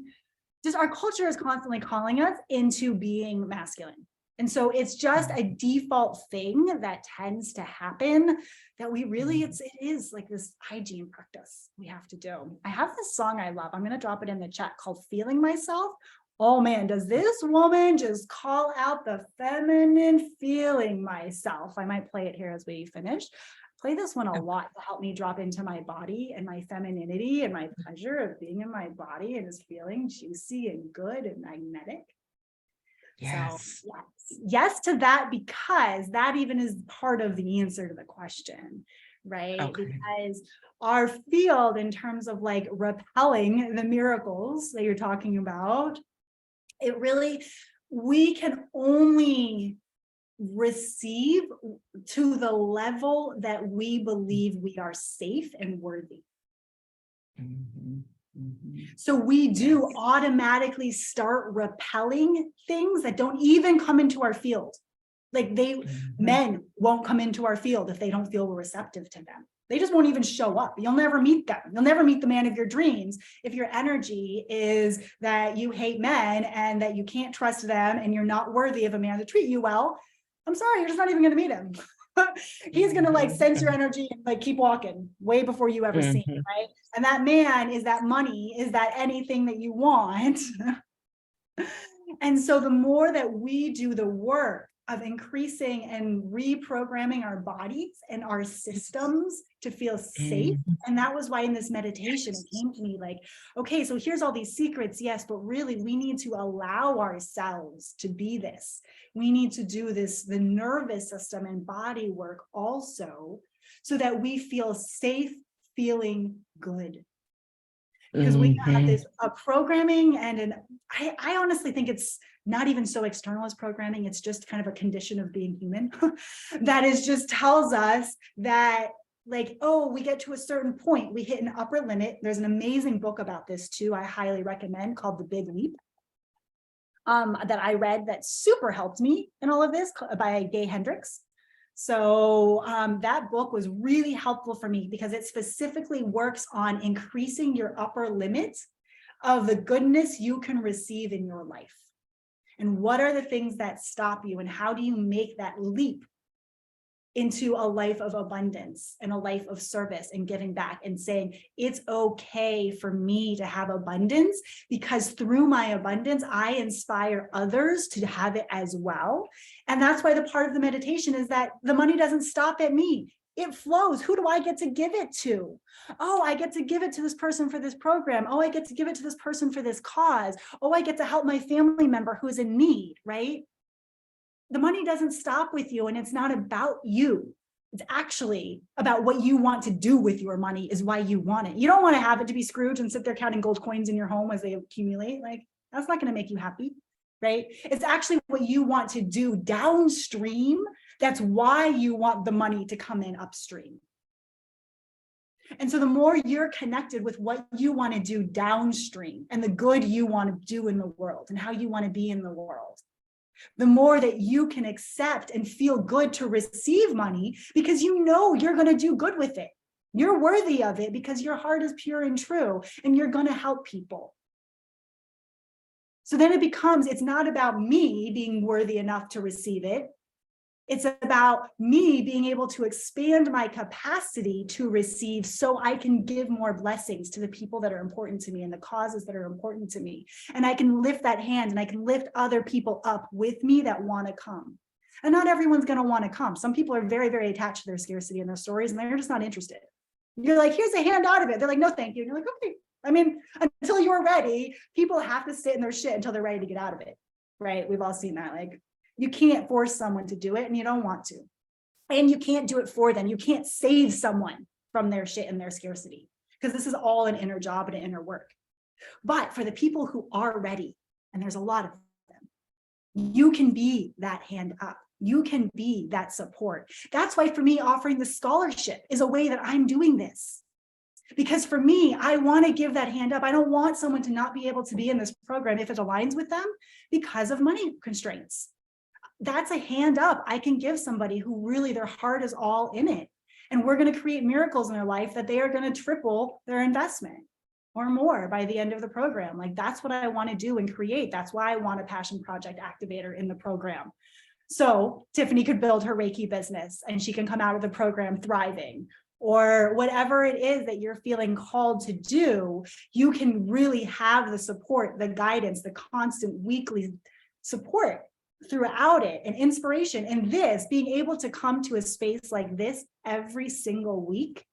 just our culture is constantly calling us into being masculine. And so it's just a default thing that tends to happen that we really, it is like this hygiene practice we have to do. I have this song I love. I'm going to drop it in the chat called Feeling Myself. Oh man, does this woman just call out the feminine feeling myself? I might play it here as we finish. Play this one a lot to help me drop into my body and my femininity and my pleasure of being in my body and just feeling juicy and good and magnetic. Yes. So yes to that, because that even is part of the answer to the question, right? Okay. Because our field in terms of like repelling the miracles that you're talking about, it really, we can only receive to the level that we believe we are safe and worthy. Mhm. Mhm. So we do Yes. automatically start repelling things that don't even come into our field. Like Mhm. men won't come into our field if they don't feel we're receptive to them. They just won't even show up. You'll never meet them. You'll never meet the man of your dreams if your energy is that you hate men and that you can't trust them and you're not worthy of a man to treat you well. I'm sorry, you're just not even going to meet him. He's going to like sense your energy and like keep walking way before you ever see him, right? And that man is that money, is that anything that you want. And so the more that we do the work of increasing and reprogramming our bodies and our systems to feel safe. And that was why in this meditation, it came to me like, okay, so here's all these secrets. Yes, but really we need to allow ourselves to be this. We need to do this, the nervous system and body work also, so that we feel safe, feeling good. Because we have this programming and I honestly think it's not even so external as programming. It's just kind of a condition of being human that is just tells us that like, oh, we get to a certain point, we hit an upper limit. There's an amazing book about this too, I highly recommend, called The Big Leap, that I read that super helped me in all of this, by Gay Hendricks. So that book was really helpful for me because it specifically works on increasing your upper limit of the goodness you can receive in your life. And what are the things that stop you and how do you make that leap into a life of abundance and a life of service and giving back and saying, it's okay for me to have abundance because through my abundance, I inspire others to have it as well. And that's why the part of the meditation is that the money doesn't stop at me. It flows. Who do I get to give it to? Oh, I get to give it to this person for this program. Oh, I get to give it to this person for this cause. Oh, I get to help my family member who's in need, right? The money doesn't stop with you and it's not about you. It's actually about what you want to do with your money is why you want it. You don't want to have it to be Scrooge and sit there counting gold coins in your home as they accumulate. Like, that's not going to make you happy, right? It's actually what you want to do downstream. That's why you want the money to come in upstream. And so the more you're connected with what you want to do downstream and the good you want to do in the world and how you want to be in the world, the more that you can accept and feel good to receive money because you know you're going to do good with it. You're worthy of it because your heart is pure and true and you're going to help people. So then it becomes, it's not about me being worthy enough to receive it. It's about me being able to expand my capacity to receive so I can give more blessings to the people that are important to me and the causes that are important to me. And I can lift that hand and I can lift other people up with me that want to come. And not everyone's going to want to come. Some people are very, very attached to their scarcity and their stories, and they're just not interested. You're like, here's a hand out of it. They're like, no, thank you. And you're like, okay. I mean, until you're ready, people have to sit in their shit until they're ready to get out of it. Right? We've all seen that. Like, you can't force someone to do it and you don't want to. And you can't do it for them. You can't save someone from their shit and their scarcity because this is all an inner job and an inner work. But for the people who are ready, and there's a lot of them, you can be that hand up. You can be that support. That's why for me, offering the scholarship is a way that I'm doing this. Because for me, I want to give that hand up. I don't want someone to not be able to be in this program if it aligns with them because of money constraints. That's a hand up I can give somebody who really their heart is all in it. And we're going to create miracles in their life that they are going to triple their investment or more by the end of the program. Like, that's what I want to do and create. That's why I want a passion project activator in the program. So Tiffany could build her Reiki business and she can come out of the program thriving, or whatever it is that you're feeling called to do. You can really have the support, the guidance, the constant weekly support throughout it, and inspiration. And this, being able to come to a space like this every single week,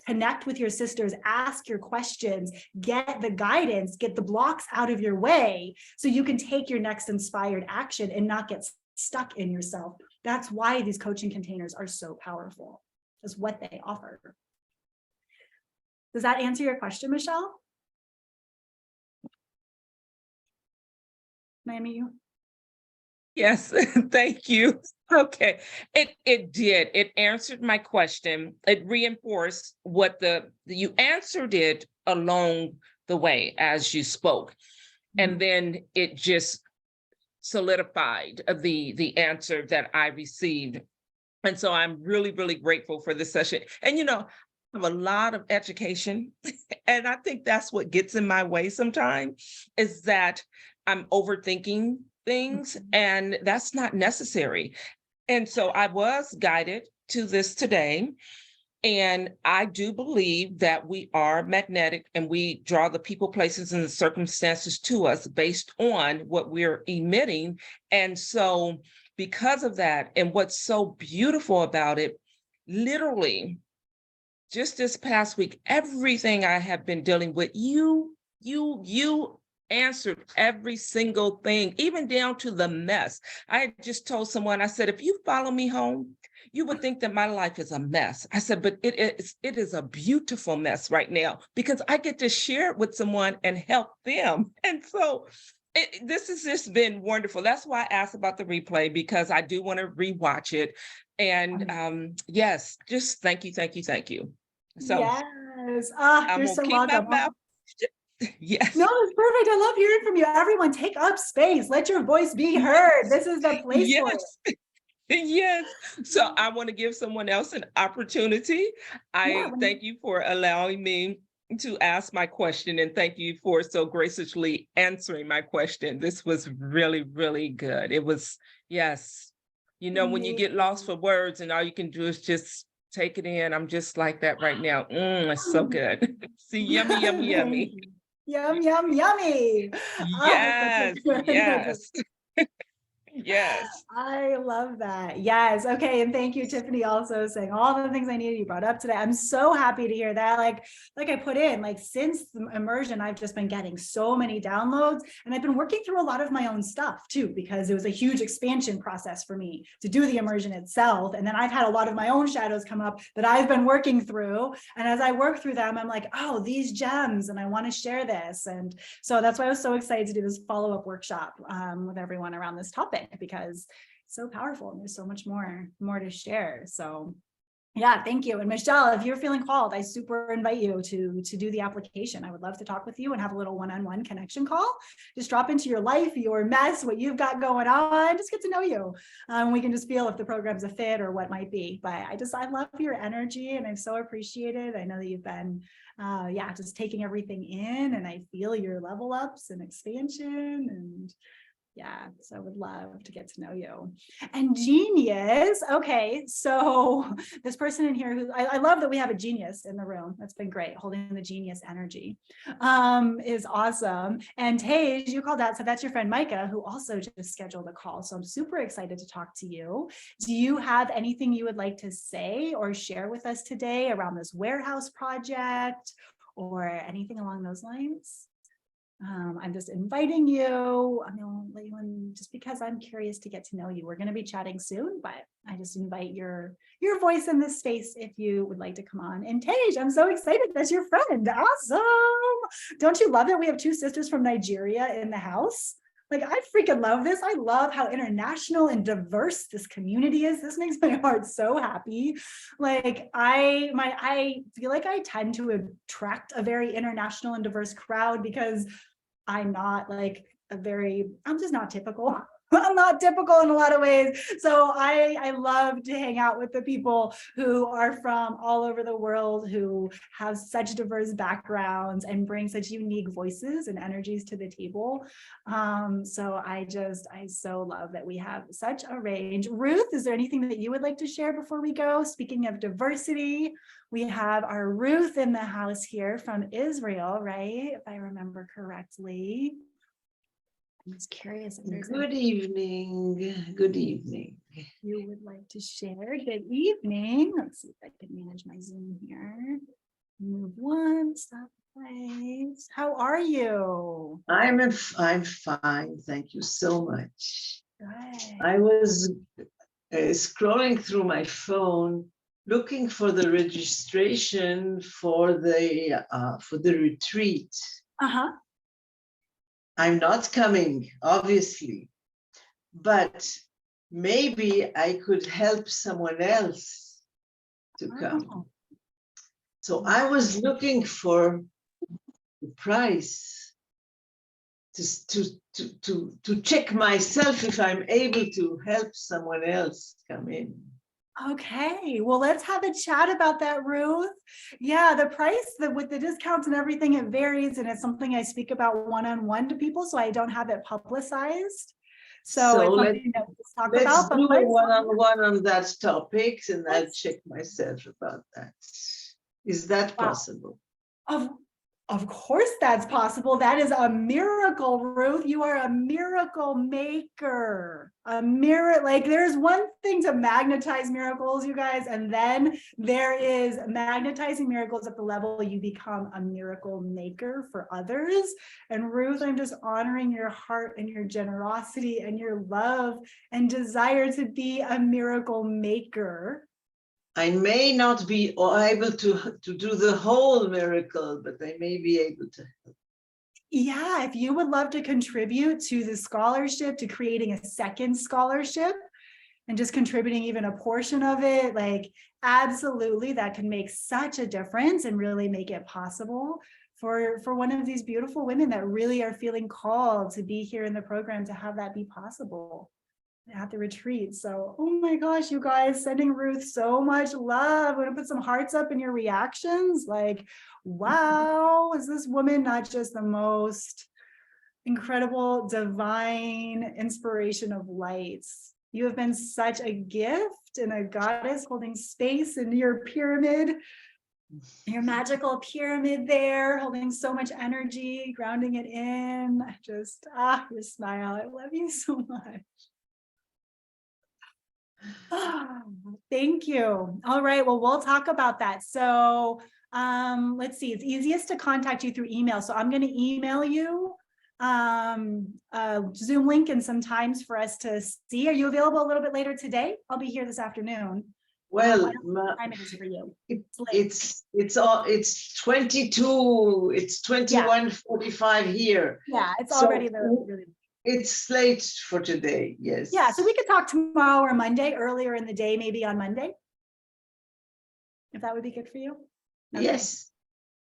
connect with your sisters, ask your questions, get the guidance, get the blocks out of your way so you can take your next inspired action and not get stuck in yourself. That's why these coaching containers are so powerful, is what they offer. Does that answer your question, Michelle? Mayumi, you? Yes, thank you. Okay, it did. It answered my question. It reinforced what you answered it along the way as you spoke. And then it just solidified the answer that I received. And so I'm really, really grateful for this session. And I have a lot of education, and I think that's what gets in my way sometimes, is that I'm overthinking things, and that's not necessary. And so I was guided to this today. And I do believe that we are magnetic and we draw the people, places, and the circumstances to us based on what we're emitting. And so because of that, and what's so beautiful about it, literally, just this past week, everything I have been dealing with, you answered every single thing, even down to the mess. I had just told someone, I said, if you follow me home, you would think that my life is a mess. I said, but it is a beautiful mess right now because I get to share it with someone and help them. And so this has just been wonderful. That's why I asked about the replay, because I do want to rewatch it. And yes, just thank you. So Yes. I'm You're gonna so keep my welcome. mouth. Yes. No, it's perfect. I love hearing from you. Everyone, take up space. Let your voice be heard. This is the place for it. Yes. Yes. So I want to give someone else an opportunity. I thank you for allowing me to ask my question, and thank you for so graciously answering my question. This was really, really good. It was, yes. When you get lost for words and all you can do is just take it in. I'm just like that right now. It's so good. See, yummy, yummy, yummy. Yum, yum, yummy. Yes, yes. Yes. I love that. Yes. Okay. And thank you, Tiffany, also saying all the things I needed you brought up today. I'm so happy to hear that. Like I put in, since the immersion, I've just been getting so many downloads, and I've been working through a lot of my own stuff too, because it was a huge expansion process for me to do the immersion itself. And then I've had a lot of my own shadows come up that I've been working through. And as I work through them, I'm like, oh, these gems, and I want to share this. And so that's why I was so excited to do this follow-up workshop with everyone around this topic, because it's so powerful and there's so much more to share. So yeah, thank you. And Michelle, if you're feeling called, I super invite you to do the application. I would love to talk with you and have a little one-on-one connection call. Just drop into your life, your mess, what you've got going on, just get to know you. We can just feel if the program's a fit or what might be. But I love your energy, and I'm so appreciated. I know that you've been just taking everything in, and I feel your level ups and expansion, and yeah, so I would love to get to know you. And genius. Okay, so this person in here, who I love that we have a genius in the room. That's been great, holding the genius energy is awesome. And Tej, you called out, so that's your friend Micah, who also just scheduled a call. So I'm super excited to talk to you. Do you have anything you would like to say or share with us today around this warehouse project or anything along those lines? I'm just inviting you. I'm going to let you in just because I'm curious to get to know you. We're going to be chatting soon, but I just invite your voice in this space if you would like to come on. And Tej, I'm so excited. That's your friend. Awesome. Don't you love it? We have two sisters from Nigeria in the house. I freaking love this. I love how international and diverse this community is. This makes my heart so happy. I feel like I tend to attract a very international and diverse crowd because I'm not I'm just not typical. not typical in a lot of ways. So I love to hang out with the people who are from all over the world, who have such diverse backgrounds and bring such unique voices and energies to the table. So I so love that we have such a range. Ruth, is there anything that you would like to share before we go? Speaking of diversity, we have our Ruth in the house here from Israel, right? If I remember correctly. I was curious if there's Good evening. Good evening. you would like to share. Good evening. Let's see if I can manage my Zoom here. Move one, stop place. How are you? I'm fine. Thank you so much. Good. I was scrolling through my phone, looking for the registration for the retreat. Uh-huh. I'm not coming, obviously, but maybe I could help someone else to come. Oh, So I was looking for the price to check myself if I'm able to help someone else come in. okay. Well, let's have a chat about that, Ruth. Yeah, the price with the discounts and everything, it varies, and it's something I speak about one-on-one to people, so I don't have it publicized. So it's something that we talk Let's about. But do a let's- one-on-one on that topic, and I'll Let's- check myself about that. Is that Wow. possible? Of course that's possible. That is a miracle, Ruth. You are a miracle maker. Like there's one thing to magnetize miracles, you guys, and then there is magnetizing miracles at the level you become a miracle maker for others. And Ruth, I'm just honoring your heart and your generosity and your love and desire to be a miracle maker. I may not be able to do the whole miracle, but I may be able to. Yeah, if you would love to contribute to the scholarship, to creating a second scholarship and just contributing even a portion of it, like absolutely, that can make such a difference and really make it possible for one of these beautiful women that really are feeling called to be here in the program, to have that be possible at the retreat. So, oh my gosh, you guys, sending Ruth so much love. I'm gonna put some hearts up in your reactions. Like, wow, is this woman not just the most incredible, divine inspiration of lights? You have been such a gift and a goddess holding space in your pyramid, your magical pyramid there, holding so much energy, grounding it in. Just, your smile. I love you so much. Thank you. All right, well, we'll talk about that. So let's see, it's easiest to contact you through email. So I'm going to email you a Zoom link and some times for us to see. Are you available a little bit later today? I'll be here this afternoon. Well, what time it is for you? it's 22. It's 21:45 here. Yeah, it's So already really. it's late for today. Yes. Yeah, so we could talk tomorrow or Monday, earlier in the day, maybe on Monday, if that would be good for you. Okay. Yes.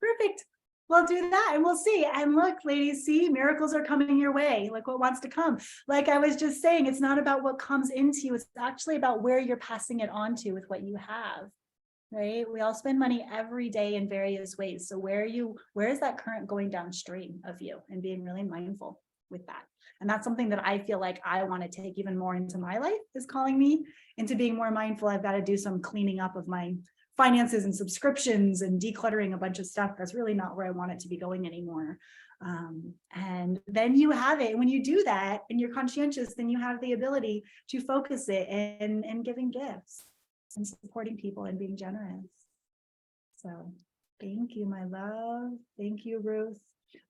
Perfect. We'll do that and we'll see. And look, ladies, see, miracles are coming your way. Like what wants to come. Like I was just saying, it's not about what comes into you. It's actually about where you're passing it on to with what you have, right? We all spend money every day in various ways. So where is that current going downstream of you, and being really mindful with that. And that's something that I feel like I want to take even more into my life, is calling me into being more mindful. I've got to do some cleaning up of my finances and subscriptions and decluttering a bunch of stuff that's really not where I want it to be going anymore. And then you have it. When you do that and you're conscientious, then you have the ability to focus it in giving gifts and supporting people and being generous. So thank you, my love. Thank you, Ruth.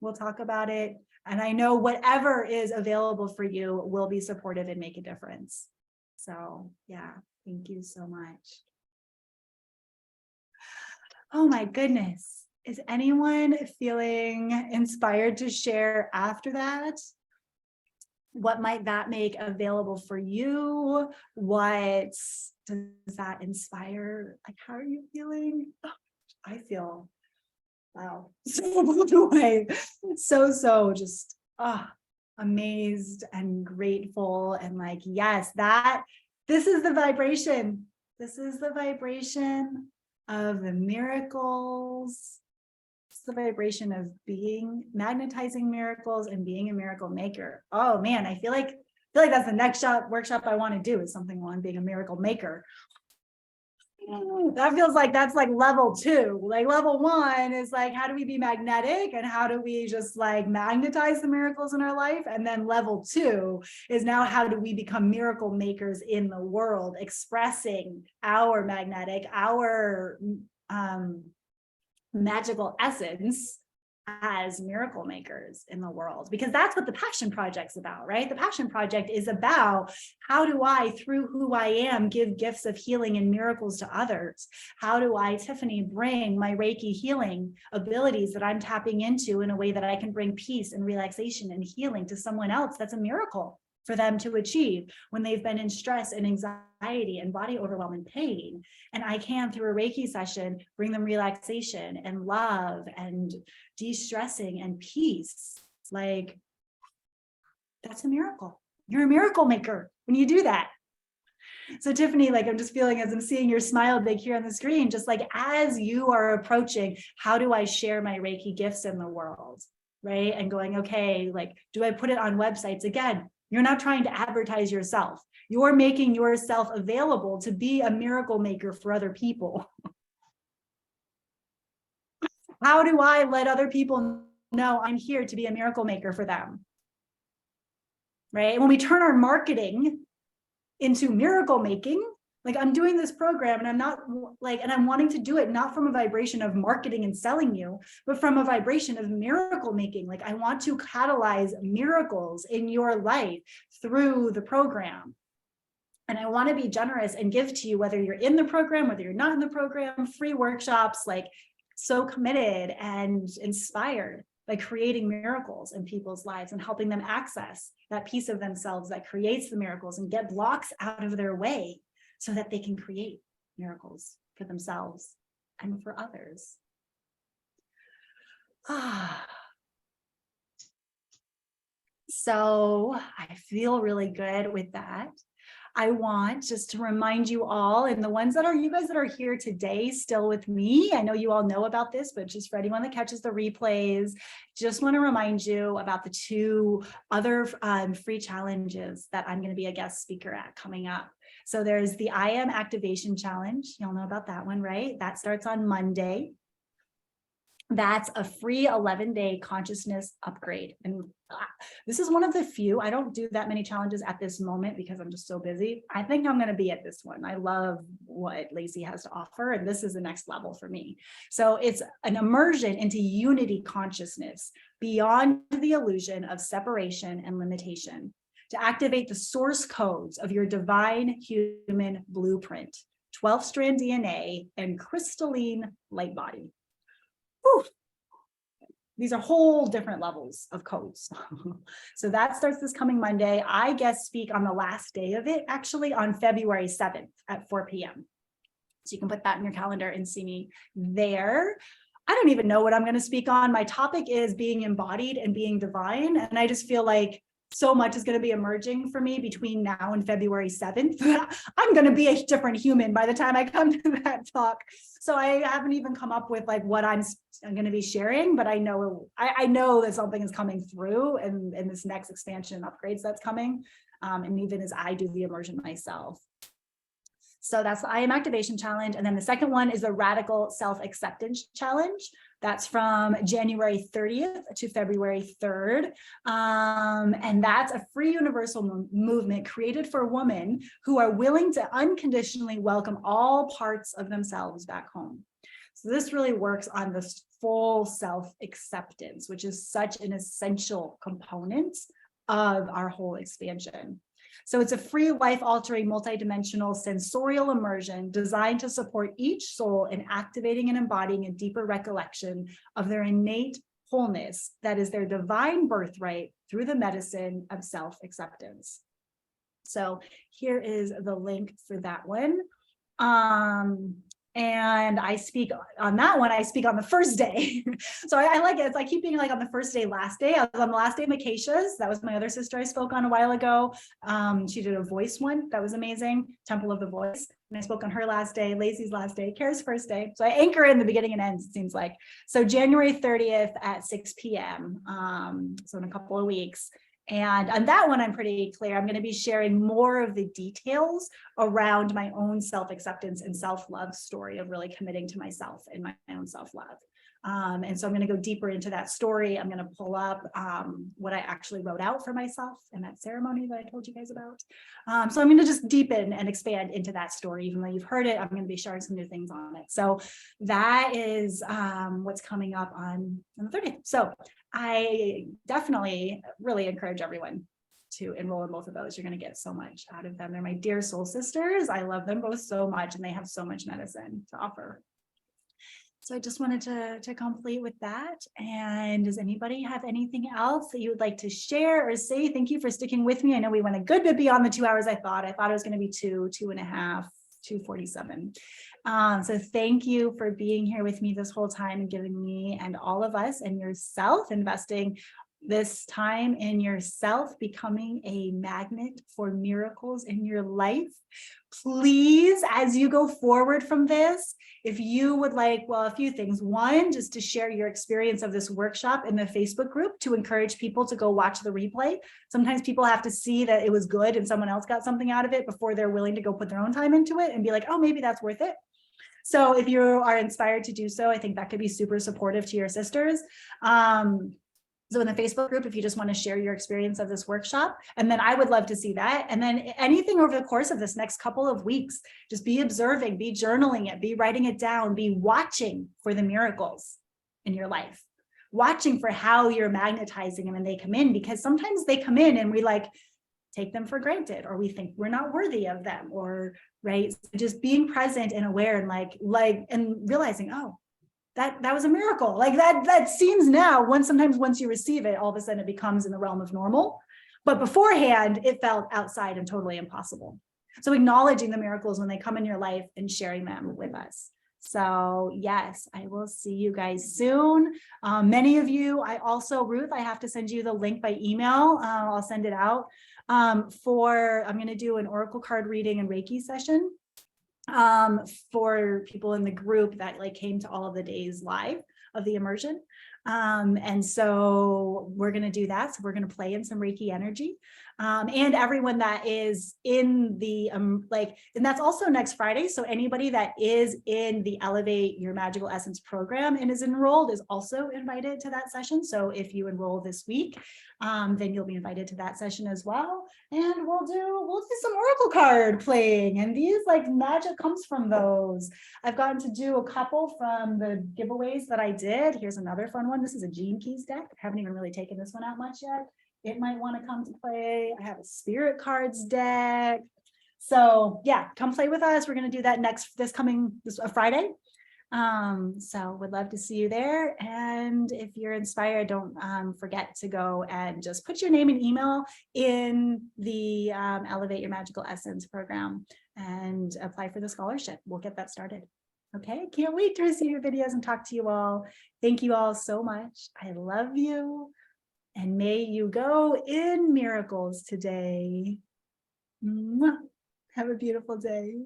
We'll talk about it. And I know whatever is available for you will be supportive and make a difference. So yeah, thank you so much. Oh my goodness. Is anyone feeling inspired to share after that? What might that make available for you? What does that inspire? Like, how are you feeling? Oh, I feel, wow, so blown away. So just, amazed and grateful and like, yes, this is the vibration. This is the vibration of the miracles. It's the vibration of magnetizing miracles and being a miracle maker. Oh man, I feel like that's the next workshop I want to do, is something on being a miracle maker. That feels like that's like level 2. Like level 1 is like, how do we be magnetic and how do we just like magnetize the miracles in our life? And then level 2 is now, how do we become miracle makers in the world, expressing our magical essence as miracle makers in the world, because that's what the Passion Project's about, right? The Passion Project is about, how do I, through who I am, give gifts of healing and miracles to others? How do I, Tiffany, bring my Reiki healing abilities that I'm tapping into in a way that I can bring peace and relaxation and healing to someone else? That's a miracle for them to achieve when they've been in stress and anxiety and body overwhelm and pain. And I can, through a Reiki session, bring them relaxation and love and de-stressing and peace. Like, that's a miracle. You're a miracle maker when you do that. So Tiffany, like, I'm just feeling, as I'm seeing your smile big here on the screen, just like as you are approaching, how do I share my Reiki gifts in the world, right? And going, okay, like, do I put it on websites? Again, you're not trying to advertise yourself. You're making yourself available to be a miracle maker for other people. How do I let other people know I'm here to be a miracle maker for them? Right? When we turn our marketing into miracle making, like, I'm doing this program and I'm not like, and I'm wanting to do it not from a vibration of marketing and selling you, but from a vibration of miracle making. Like, I want to catalyze miracles in your life through the program. And I want to be generous and give to you, whether you're in the program, whether you're not in the program, free workshops, like, so committed and inspired by creating miracles in people's lives and helping them access that piece of themselves that creates the miracles and get blocks out of their way so that they can create miracles for themselves and for others. So I feel really good with that. I want just to remind you all, and the ones that are, you guys that are here today still with me, I know you all know about this, but just for anyone that catches the replays, just want to remind you about the 2 other free challenges that I'm going to be a guest speaker at coming up. So there's the I Am Activation Challenge. Y'all know about that one, right? That starts on Monday. That's a free 11-day consciousness upgrade. And this is one of the few, I don't do that many challenges at this moment because I'm just so busy. I think I'm going to be at this one. I love what Lacey has to offer, and this is the next level for me. So it's an immersion into unity consciousness beyond the illusion of separation and limitation, to activate the source codes of your divine human blueprint, 12-strand DNA, and crystalline light body. Whew. These are whole different levels of codes. So that starts this coming Monday. I guest speak on the last day of it, actually on February 7th at 4 p.m. So you can put that in your calendar and see me there. I don't even know what I'm going to speak on. My topic is being embodied and being divine. And I just feel like so much is going to be emerging for me between now and February 7th. I'm going to be a different human by the time I come to that talk. So I haven't even come up with like what I'm going to be sharing, but I know that something is coming through in this next expansion and upgrades that's coming. And even as I do the immersion myself. So that's the I Am Activation Challenge. And then the second one is the Radical Self-Acceptance Challenge. That's from January 30th to February 3rd. And that's a free universal movement created for women who are willing to unconditionally welcome all parts of themselves back home. So this really works on this full self-acceptance, which is such an essential component of our whole expansion. So it's a free, life-altering, multidimensional sensorial immersion designed to support each soul in activating and embodying a deeper recollection of their innate wholeness that is their divine birthright through the medicine of self-acceptance. So here is the link for that one. And I speak on that one, I speak on the first day. So I like it. It's like keeping like on the first day, last day. I was on the last day of Acacia's. That was my other sister I spoke on a while ago. She did a voice one. That was amazing. Temple of the Voice. And I spoke on her last day, Lacey's last day, Kara's first day. So I anchor in the beginning and ends, it seems like. So January 30th at 6 p.m. So in a couple of weeks. And on that one, I'm pretty clear. I'm going to be sharing more of the details around my own self-acceptance and self-love story of really committing to myself and my own self-love. And so I'm going to go deeper into that story. I'm going to pull up what I actually wrote out for myself in that ceremony that I told you guys about. So I'm going to just deepen and expand into that story. Even though you've heard it, I'm going to be sharing some new things on it. So that is what's coming up on the 30th. So I definitely really encourage everyone to enroll in both of those. You're going to get so much out of them. They're my dear soul sisters. I love them both so much, and they have so much medicine to offer. So I just wanted to complete with that. And does anybody have anything else that you would like to share or say? Thank you for sticking with me. I know we went a good bit beyond the 2 hours I thought it was going to be 2.5, 2:47. So thank you for being here with me this whole time and giving me and all of us and yourself investing this time in yourself, becoming a magnet for miracles in your life. Please, as you go forward from this, if you would like, well, a few things. One, just to share your experience of this workshop in the Facebook group to encourage people to go watch the replay. Sometimes people have to see that it was good and someone else got something out of it before they're willing to go put their own time into it and be like, oh, maybe that's worth it. So if you are inspired to do so, I think that could be super supportive to your sisters. So in the Facebook group, if you just want to share your experience of this workshop, and then I would love to see that. And then anything over the course of this next couple of weeks, just be observing, be journaling it, be writing it down, be watching for the miracles in your life, watching for how you're magnetizing them when they come in, because sometimes they come in and we like take them for granted, or we think we're not worthy of them, or right. So just being present and aware and like and realizing, oh, that was a miracle. Like that seems now, sometimes once you receive it, all of a sudden it becomes in the realm of normal. But beforehand, it felt outside and totally impossible. So acknowledging the miracles when they come in your life and sharing them with us. So yes, I will see you guys soon. Many of you, Ruth, I have to send you the link by email. I'll send it out I'm going to do an oracle card reading and Reiki session for people in the group that came to all of the days live of the immersion. And so we're going to do that. So we're going to play in some Reiki energy. And everyone that is in the, and that's also next Friday. So anybody that is in the Elevate Your Magical Essence program and is enrolled is also invited to that session. So if you enroll this week, then you'll be invited to that session as well. And we'll do some oracle card playing, and these magic comes from those. I've gotten to do a couple from the giveaways that I did. Here's another fun one. This is a Gene Keys deck. I haven't even really taken this one out much yet. It might want to come to play. I have a spirit cards deck. So yeah, come play with us. We're going to do that this Friday. So would love to see you there. And if you're inspired, don't forget to go and just put your name and email in the Elevate Your Magical Essence program and apply for the scholarship. We'll get that started. Okay, can't wait to receive your videos and talk to you all. Thank you all so much. I love you. And may you go in miracles today. Mwah. Have a beautiful day.